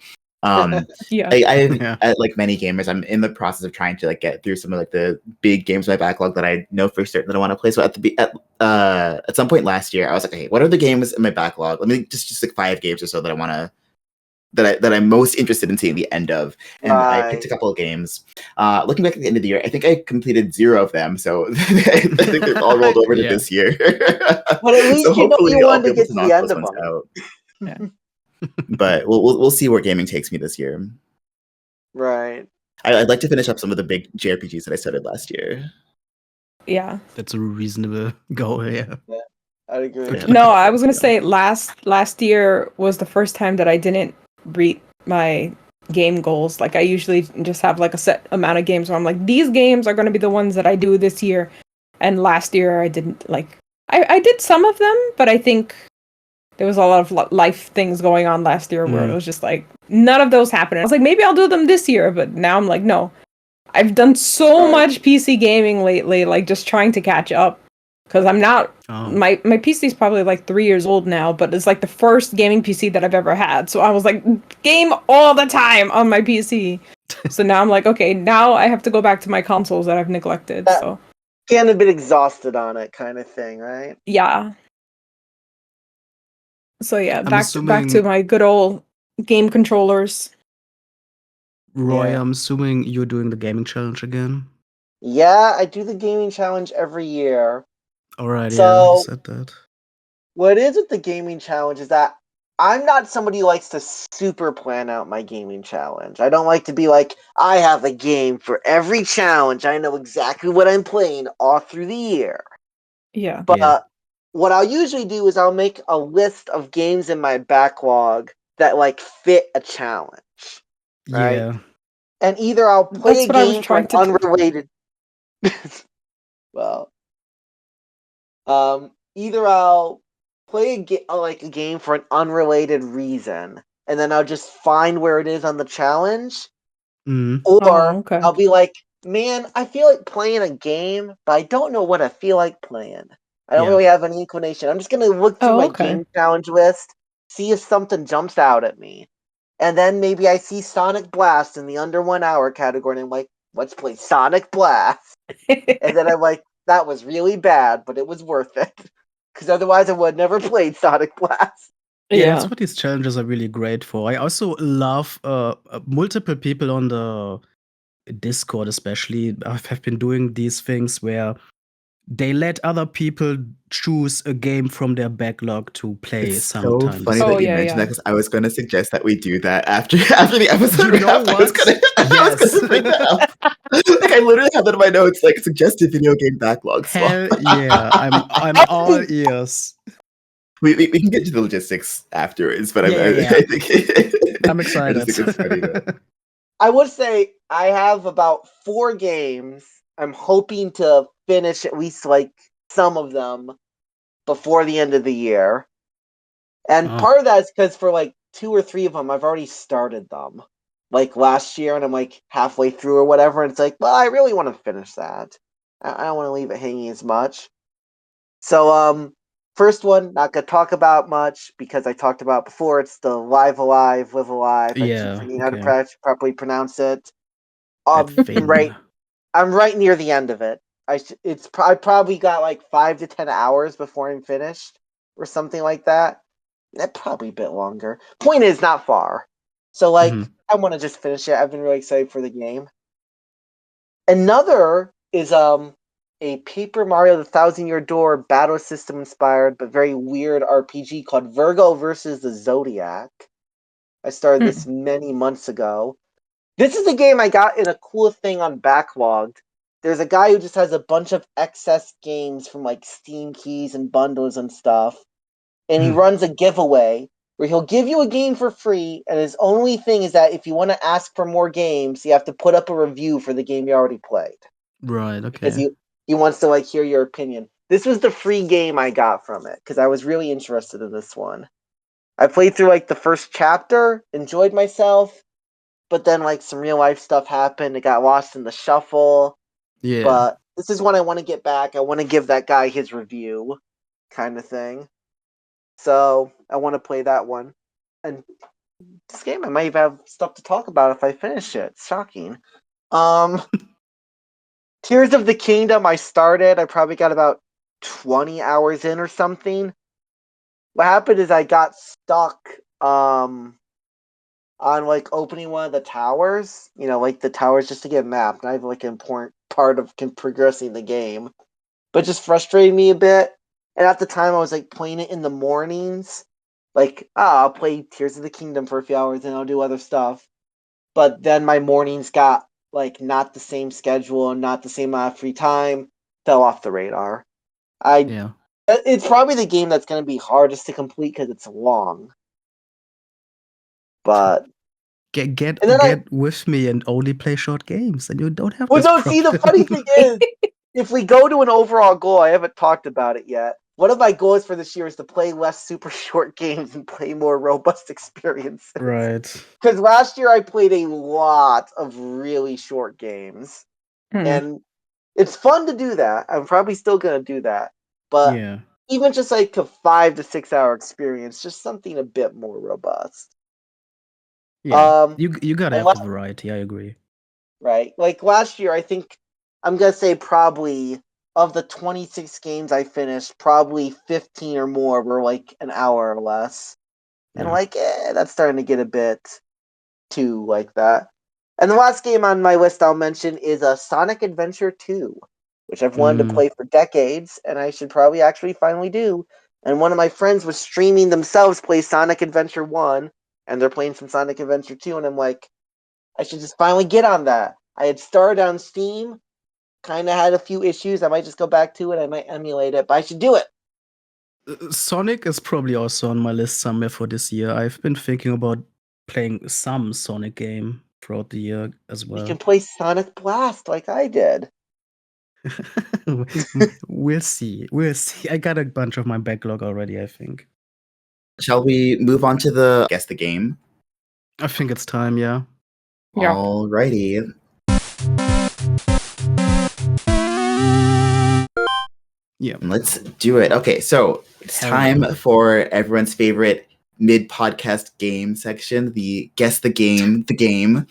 Yeah. Like many gamers, I'm in the process of trying to like get through some of like the big games in my backlog that I know for certain that I want to play. So at some point last year, I was like, okay, what are the games in my backlog? Let me just like 5 games or so that I want to that I'm most interested in seeing the end of. And I picked a couple of games. Looking back at the end of the year, I think I completed 0 of them. So I think they've all rolled over to this year. But at least you know you wanted to get to the end of them. Yeah. But we'll see where gaming takes me this year. Right. I'd like to finish up some of the big JRPGs that I started last year. Yeah. That's a reasonable goal, yeah. I'd agree. No, I was gonna say last year was the first time that I didn't reach my game goals. Like I usually just have like a set amount of games where I'm like, these games are gonna be the ones that I do this year. And last year I didn't like. I did some of them, but I think there was a lot of life things going on last year where it was just like none of those happened. I was like, maybe I'll do them this year, but now I'm like, no. I've done so much PC gaming lately, like just trying to catch up. Because I'm not, my PC is probably like 3 years old now, but it's like the first gaming PC that I've ever had. So I was like, game all the time on my PC. So now I'm like, okay, now I have to go back to my consoles that I've neglected. So getting a bit exhausted on it, kind of thing, right? Yeah. So yeah, back to my good old game controllers. Roy, I'm assuming you're doing the gaming challenge again. Yeah, I do the gaming challenge every year. All right, so, you said that. What it is with the gaming challenge is that I'm not somebody who likes to super plan out my gaming challenge. I don't like to be like, I have a game for every challenge. I know exactly what I'm playing all through the year. Yeah. But what I'll usually do is I'll make a list of games in my backlog that like fit a challenge. Right? Yeah. And either I'll play a game for an unrelated either I'll play a game for an unrelated reason, and then I'll just find where it is on the challenge, or I'll be like, man, I feel like playing a game, but I don't know what I feel like playing. I don't really have any inclination. I'm just gonna look through my game challenge list, see if something jumps out at me, and then maybe I see Sonic Blast in the under 1 hour category, and I'm like, let's play Sonic Blast, and then I'm like, that was really bad, but it was worth it. Because otherwise I would never played Sonic Blast. Yeah, that's what these challenges are really great for. I also love multiple people on the Discord especially have been doing these things where they let other people choose a game from their backlog to play sometimes. So funny that you mentioned that, because I was going to suggest that we do that after the episode. You know what? I was gonna bring that up. Like I literally have that in my notes, like suggested video game backlog. Hell yeah, I'm all ears. We can get to the logistics afterwards, but I think I'm excited. I just think it's funny though. I would say I have about 4 games. I'm hoping to finish at least like some of them before the end of the year. And part of that is because for like 2 or 3 of them, I've already started them. Like last year, and I'm like halfway through or whatever, and it's like, well, I really want to finish that. I don't want to leave it hanging as much. So, first one, not gonna talk about much because I talked about before. It's the Live Alive. I keep forgetting how to properly pronounce it. I'm right near the end of it. I probably got like 5 to 10 hours before I'm finished, or something like that. That probably a bit longer. Point is, not far. So like, I want to just finish it. I've been really excited for the game. Another is a Paper Mario: The Thousand-Year Door battle system inspired but very weird RPG called Virgo versus the Zodiac. I started this many months ago. This is a game I got in a cool thing on Backlogged. There's a guy who just has a bunch of excess games from like Steam keys and bundles and stuff. And he runs a giveaway where he'll give you a game for free, and his only thing is that if you want to ask for more games, you have to put up a review for the game you already played. Right, okay. Because he wants to like hear your opinion. This was the free game I got from it, because I was really interested in this one. I played through like the first chapter, enjoyed myself, but then like some real life stuff happened. It got lost in the shuffle. Yeah. But this is one I want to get back. I want to give that guy his review, kind of thing. So I want to play that one. And this game, I might even have stuff to talk about if I finish it. It's shocking. Tears of the Kingdom, I started. I probably got about 20 hours in or something. What happened is I got stuck on like opening one of the towers. You know, like the towers just to get mapped. Not even like an important part of progressing the game. But just frustrated me a bit. And at the time I was like playing it in the mornings. Like, I'll play Tears of the Kingdom for a few hours and I'll do other stuff. But then my mornings got like not the same schedule and not the same amount of free time. Fell off the radar. It's probably the game that's going to be hardest to complete because it's long. But get with me and only play short games, and you don't have. Well, no. See, the funny thing is, if we go to an overall goal, I haven't talked about it yet. One of my goals for this year is to play less super short games and play more robust experiences. Right. Because last year I played a lot of really short games, and it's fun to do that. I'm probably still going to do that, but even just like a 5 to 6 hour experience, just something a bit more robust. Yeah, you gotta have the variety. I agree. Right, like last year, I think I'm gonna say probably of the 26 games I finished, probably 15 or more were like an hour or less, and like that's starting to get a bit too like that. And the last game on my list I'll mention is a Sonic Adventure 2, which I've wanted to play for decades, and I should probably actually finally do. And one of my friends was streaming themselves play Sonic Adventure 1, and they're playing some Sonic Adventure 2, and I'm like, I should just finally get on that. I had started on Steam, kind of had a few issues. I might just go back to it. I might emulate it, but I should do it. Sonic is probably also on my list somewhere for this year. I've been thinking about playing some Sonic game throughout the year as well. You can play Sonic Blast like I did. We'll see. I got a bunch of my backlog already, I think. Shall we move on to the guess the game? I think it's time, yeah. Alrighty. Yeah. Let's do it. Okay, so it's time for everyone's favorite mid-podcast game section, the Guess the Game, the game.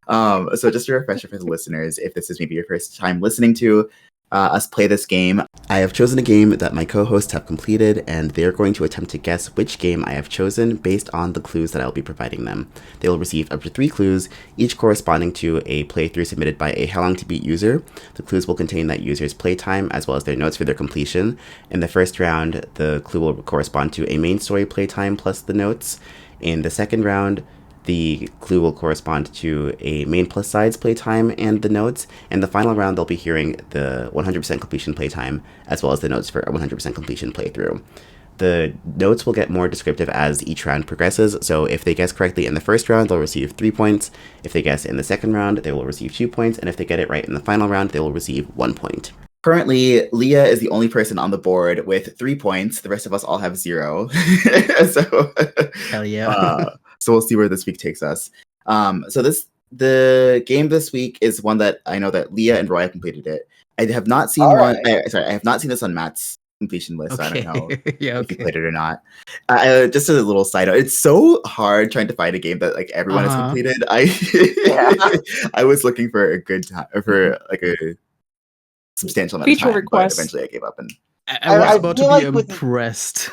So just a refresher for the listeners, if this is maybe your first time listening to us play this game, I have chosen a game that my co-hosts have completed, and they're going to attempt to guess which game I have chosen based on the clues that I'll be providing them. They will receive up to 3 clues, each corresponding to a playthrough submitted by a How Long to Beat user. The clues will contain that user's playtime as well as their notes for their completion. In the first round, the clue will correspond to a main story playtime plus the notes. In the second round, the clue will correspond to a main plus sides playtime and the notes. And the final round, they'll be hearing the 100% completion playtime as well as the notes for a 100% completion playthrough. The notes will get more descriptive as each round progresses. So if they guess correctly in the first round, they'll receive 3 points. If they guess in the second round, they will receive 2 points. And if they get it right in the final round, they will receive 1 point. Currently, Leah is the only person on the board with 3 points. The rest of us all have 0. So, hell yeah. So we'll see where this week takes us. The game this week is one that I know that Leah and Roy have completed it. I have not seen I have not seen this on Matt's completion list. So I don't know if you played it or not. Just as a little side note, it's so hard trying to find a game that like everyone has completed. I was looking for a good time for like a substantial amount of time, request. But eventually I gave up and. I was about to be impressed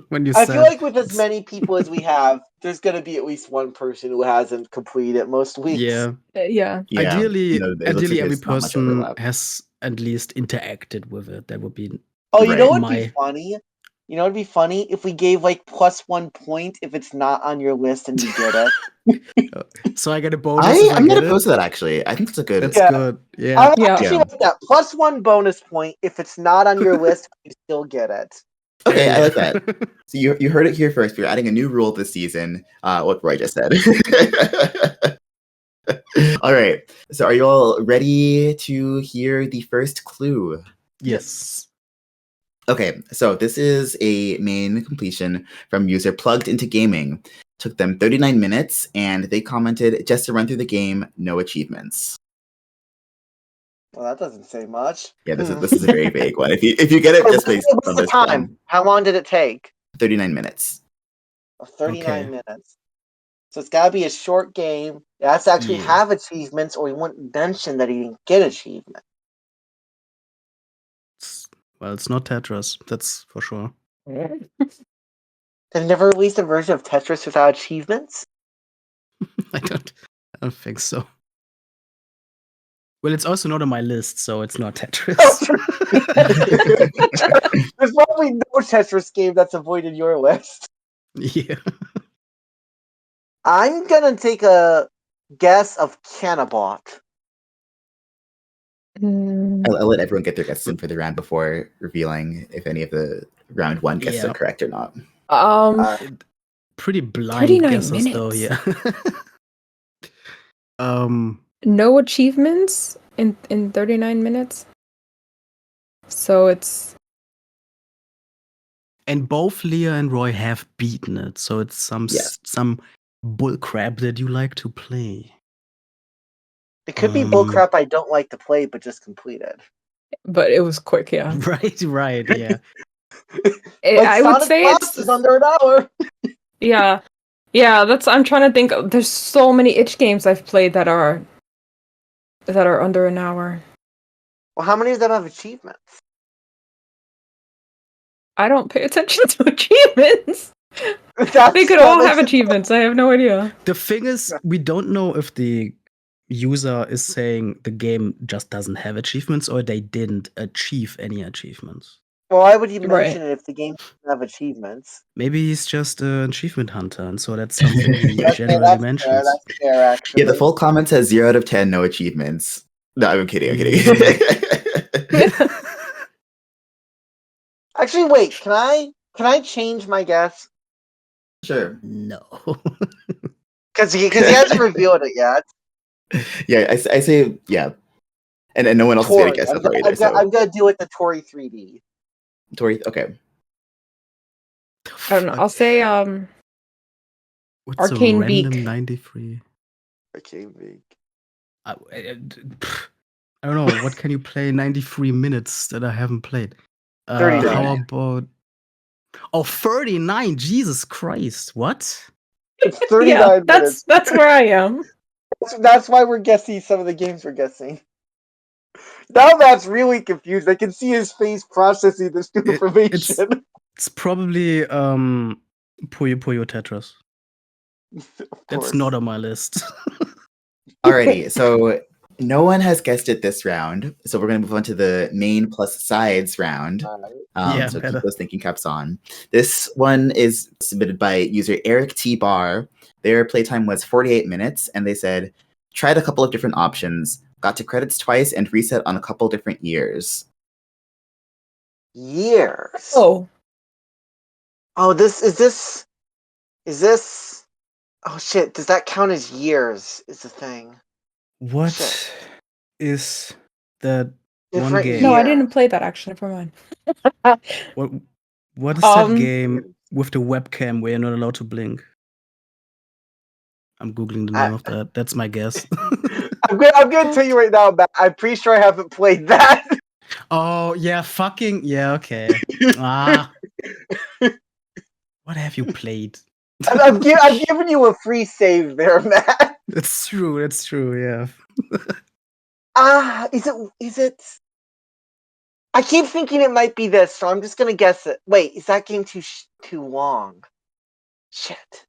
when you said. I feel like with as many people as we have, there's going to be at least one person who hasn't completed it most weeks. Yeah. Ideally, every person has at least interacted with it. That would be. Oh, you know what'd be funny? You know, it'd be funny if we gave like +1 point if it's not on your list and you get it. So I get a bonus. I'm not opposed to that actually. I think it's a good. That's good. Yeah. I'm actually like that. +1 bonus point if it's not on your list, you still get it. Okay, I like that. So you heard it here first. We're adding a new rule this season. What Roy just said. All right. So are you all ready to hear the first clue? Yes. Okay, so this is a main completion from user Plugged Into Gaming. Took them 39 minutes, and they commented, just to run through the game, no achievements. Well, that doesn't say much. Yeah, this is a very vague one. If you get it just based What's on the this time? one, How long did it take? 39 minutes. 39 Okay. minutes. So it's got to be a short game. It has to actually Yeah. have achievements, or he wouldn't mention that he didn't get achievement. Well, it's not Tetris, that's for sure. They've never released a version of Tetris without achievements? I don't think so. Well, it's also not on my list, so it's not Tetris. There's probably no Tetris game that's avoided your list. Yeah. I'm gonna take a guess of Cannabot. I'll let everyone get their guesses in for the round before revealing if any of the round one guesses Yeah. are correct or not. Pretty blind 39 guesses, though. minutes. Yeah. No achievements in 39 minutes. So it's And both Leah and Roy have beaten it, so it's some bullcrap that you like to play. It could be bullcrap I don't like to play, but just completed. but it was quick, yeah. Right, yeah. I would say Blast is under an hour. Yeah. I'm trying to think. There's so many itch games I've played that are under an hour. Well, how many of them have achievements? I don't pay attention to achievements. They They could all have achievements. I have no idea. The thing is, we don't know if the user is saying the game just doesn't have achievements or they didn't achieve any achievements. Well, why would you Right. mention it if the game doesn't have achievements? Maybe he's just an achievement hunter, and so that's something he That's generally mentions. fair, that's fair, actually. Yeah, the full comment says 0 out of 10, no achievements. No, I'm kidding. Actually, wait. Can I change my guess? Sure. No. Because he hasn't revealed it yet. Yeah, I say yeah, and no one else is Tori. gonna guess that though either. So I'm gonna do it the Tori 3D. Tori, okay. I don't know. I'll say What's Arcane a random Beak. 93? Okay, big. I don't know. What can you play 93 minutes that I haven't played? 39. How about... Oh, 39! Jesus Christ. What? It's 39 yeah, minutes. that's where I am. That's why we're guessing some of the games we're guessing. Now Matt's really confused. I can see his face processing this new information. It's probably Puyo Puyo Tetris. That's not on my list. Alrighty, so no one has guessed it this round, so we're going to move on to the main plus sides round. So better. keep those thinking caps on. This one is submitted by user Eric T. Bar. Their playtime was 48 minutes, and they said, tried a couple of different options, got to credits twice, and reset on a couple different years. Years. Oh, Is this? Oh shit! Does that count as years? Is the thing. What Shit. is that Different one game? no, I year. didn't play that actually. Never mind. What is that game with the webcam where you're not allowed to blink? I'm googling the name of that. That's my guess. I'm gonna tell you right now, Matt. I'm pretty sure I haven't played that. Oh yeah, okay. What have you played? I'm giving you a free save there, Matt. It's true. Yeah. Is it? I keep thinking it might be this, so I'm just gonna guess it. Wait, is that game too long? Shit.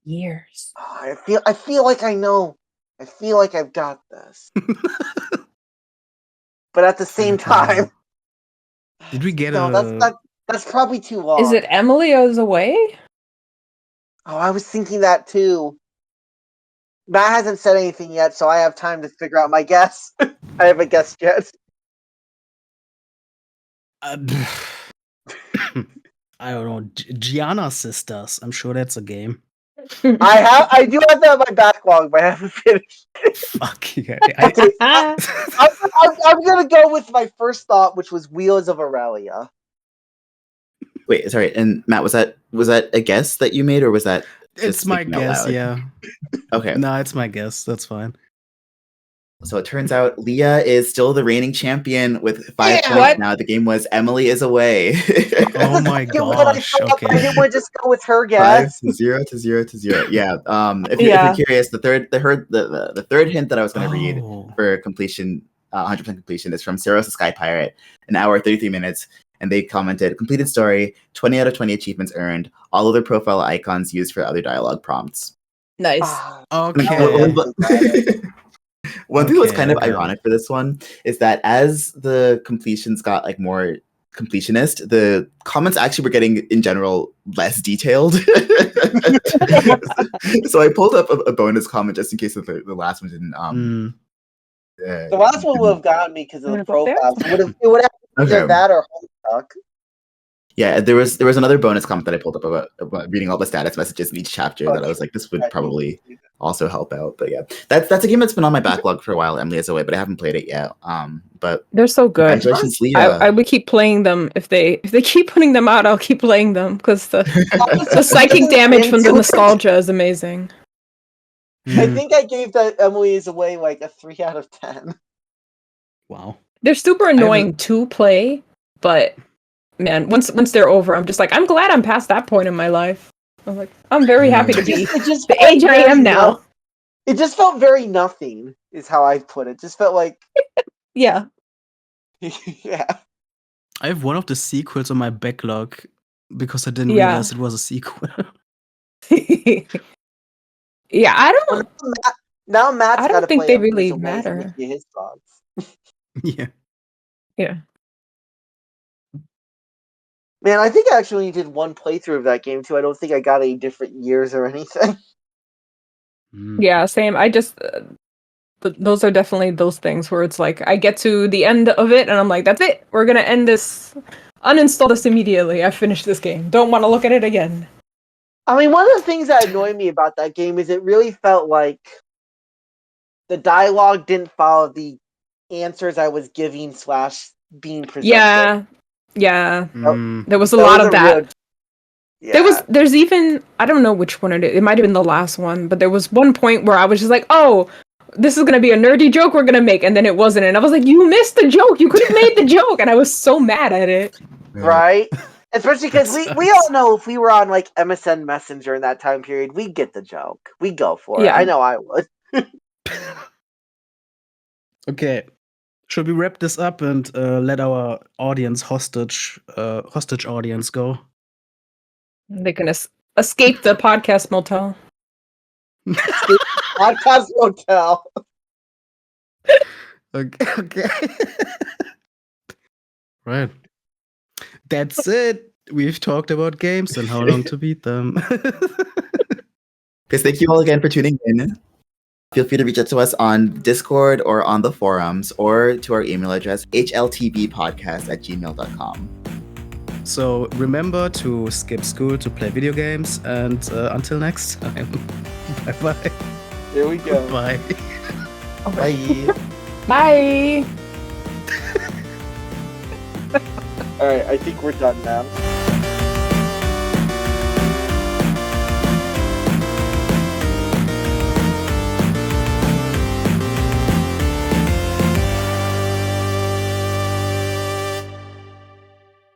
Years. Oh, I feel like I know. I feel like I've got this. But at the same time, Did we get that's probably too long. Is it Emilio's Away? Oh, I was thinking that too. Matt hasn't said anything yet, so I have time to figure out my guess. I haven't guessed yet. I don't know. Gianna Sisters. I'm sure that's a game. I do have that in my backlog, but I haven't finished. Fuck yeah. I'm gonna go with my first thought, which was Wheels of Aurelia. Wait, sorry. And Matt, was that a guess that you made, or was that? It's my guess. Yeah. Okay. No, it's my guess. That's fine. So it turns out Leah is still the reigning champion with 5 Yeah. points What? now. The game was Emily is away. Oh my When I gosh. saw up, I Okay. didn't want to just go with her 5 guess. to 0 to 0 to 0. Yeah. If Yeah. you're curious, the third hint that I was going to read Oh. for completion, 100% completion, is from Saros the Sky Pirate, an hour 33 minutes, and they commented completed story, 20 out of 20 achievements earned, all other profile icons used for other dialogue prompts. Nice. Ah, Okay. One thing that was Okay, kind of okay. ironic for this one is that as the completions got like more completionist, the comments actually were getting in general less detailed. So I pulled up a bonus comment just in case the last one didn't. Mm. the last one would have gotten me because of I'm the gonna go there. profiles. It would have either Okay. that or Homestuck. Yeah, there was another bonus comment that I pulled up about reading all the status messages in each chapter that I was like, this would probably also help out. But yeah, that's a game that's been on my backlog for a while. Emily is away, but I haven't played it yet. But They're so good. congratulations, Leah. I would keep playing them if they keep putting them out. I'll keep playing them because the psychic damage from the nostalgia is amazing. I Mm. think I gave that Emily is Away like a 3 out of 10. Wow. They're super annoying to play, but man, once they're over, I'm just like, I'm glad I'm past that point in my life. I'm like, I'm very happy to be It just the felt age I very am now. It just felt very nothing, is how I put it. Just felt like, Yeah. yeah. I have one of the sequels on my backlog because I didn't Yeah. realize it was a sequel. Yeah, I don't. Now Matt's I got to don't think play they Emily is really Away matter. to get his thoughts. Yeah. Yeah. Man, I think I actually did one playthrough of that game too. I don't think I got any different years or anything. Mm. Yeah, same. I just those are definitely those things where it's like I get to the end of it and I'm like, that's it. We're gonna end this. Uninstall this immediately. I finished this game. Don't want to look at it again. I mean, one of the things that annoyed me about that game is it really felt like the dialogue didn't follow the answers I was giving / being presented. Yeah. Mm. There was a lot of that. Yeah. There's even, I don't know which one it is. It might have been the last one, but there was one point where I was just like, oh, this is going to be a nerdy joke we're going to make. And then it wasn't. And I was like, you missed the joke. You could have made the joke. And I was so mad at it. Right? Especially because we all know if we were on like MSN Messenger in that time period, we'd get the joke. We'd go for it. Yeah. I know I would. Okay. Should we wrap this up and let our audience hostage audience go? They can escape the podcast motel. Podcast Motel. Okay. Right. That's it. We've talked about games and how long to beat them. Because thank you all again for tuning in. Feel free to reach out to us on Discord or on the forums or to our email address, hltbpodcast@gmail.com. So remember to skip school to play video games, and until next time, bye-bye. There we go. Bye. Bye. Bye. Alright, I think we're done now.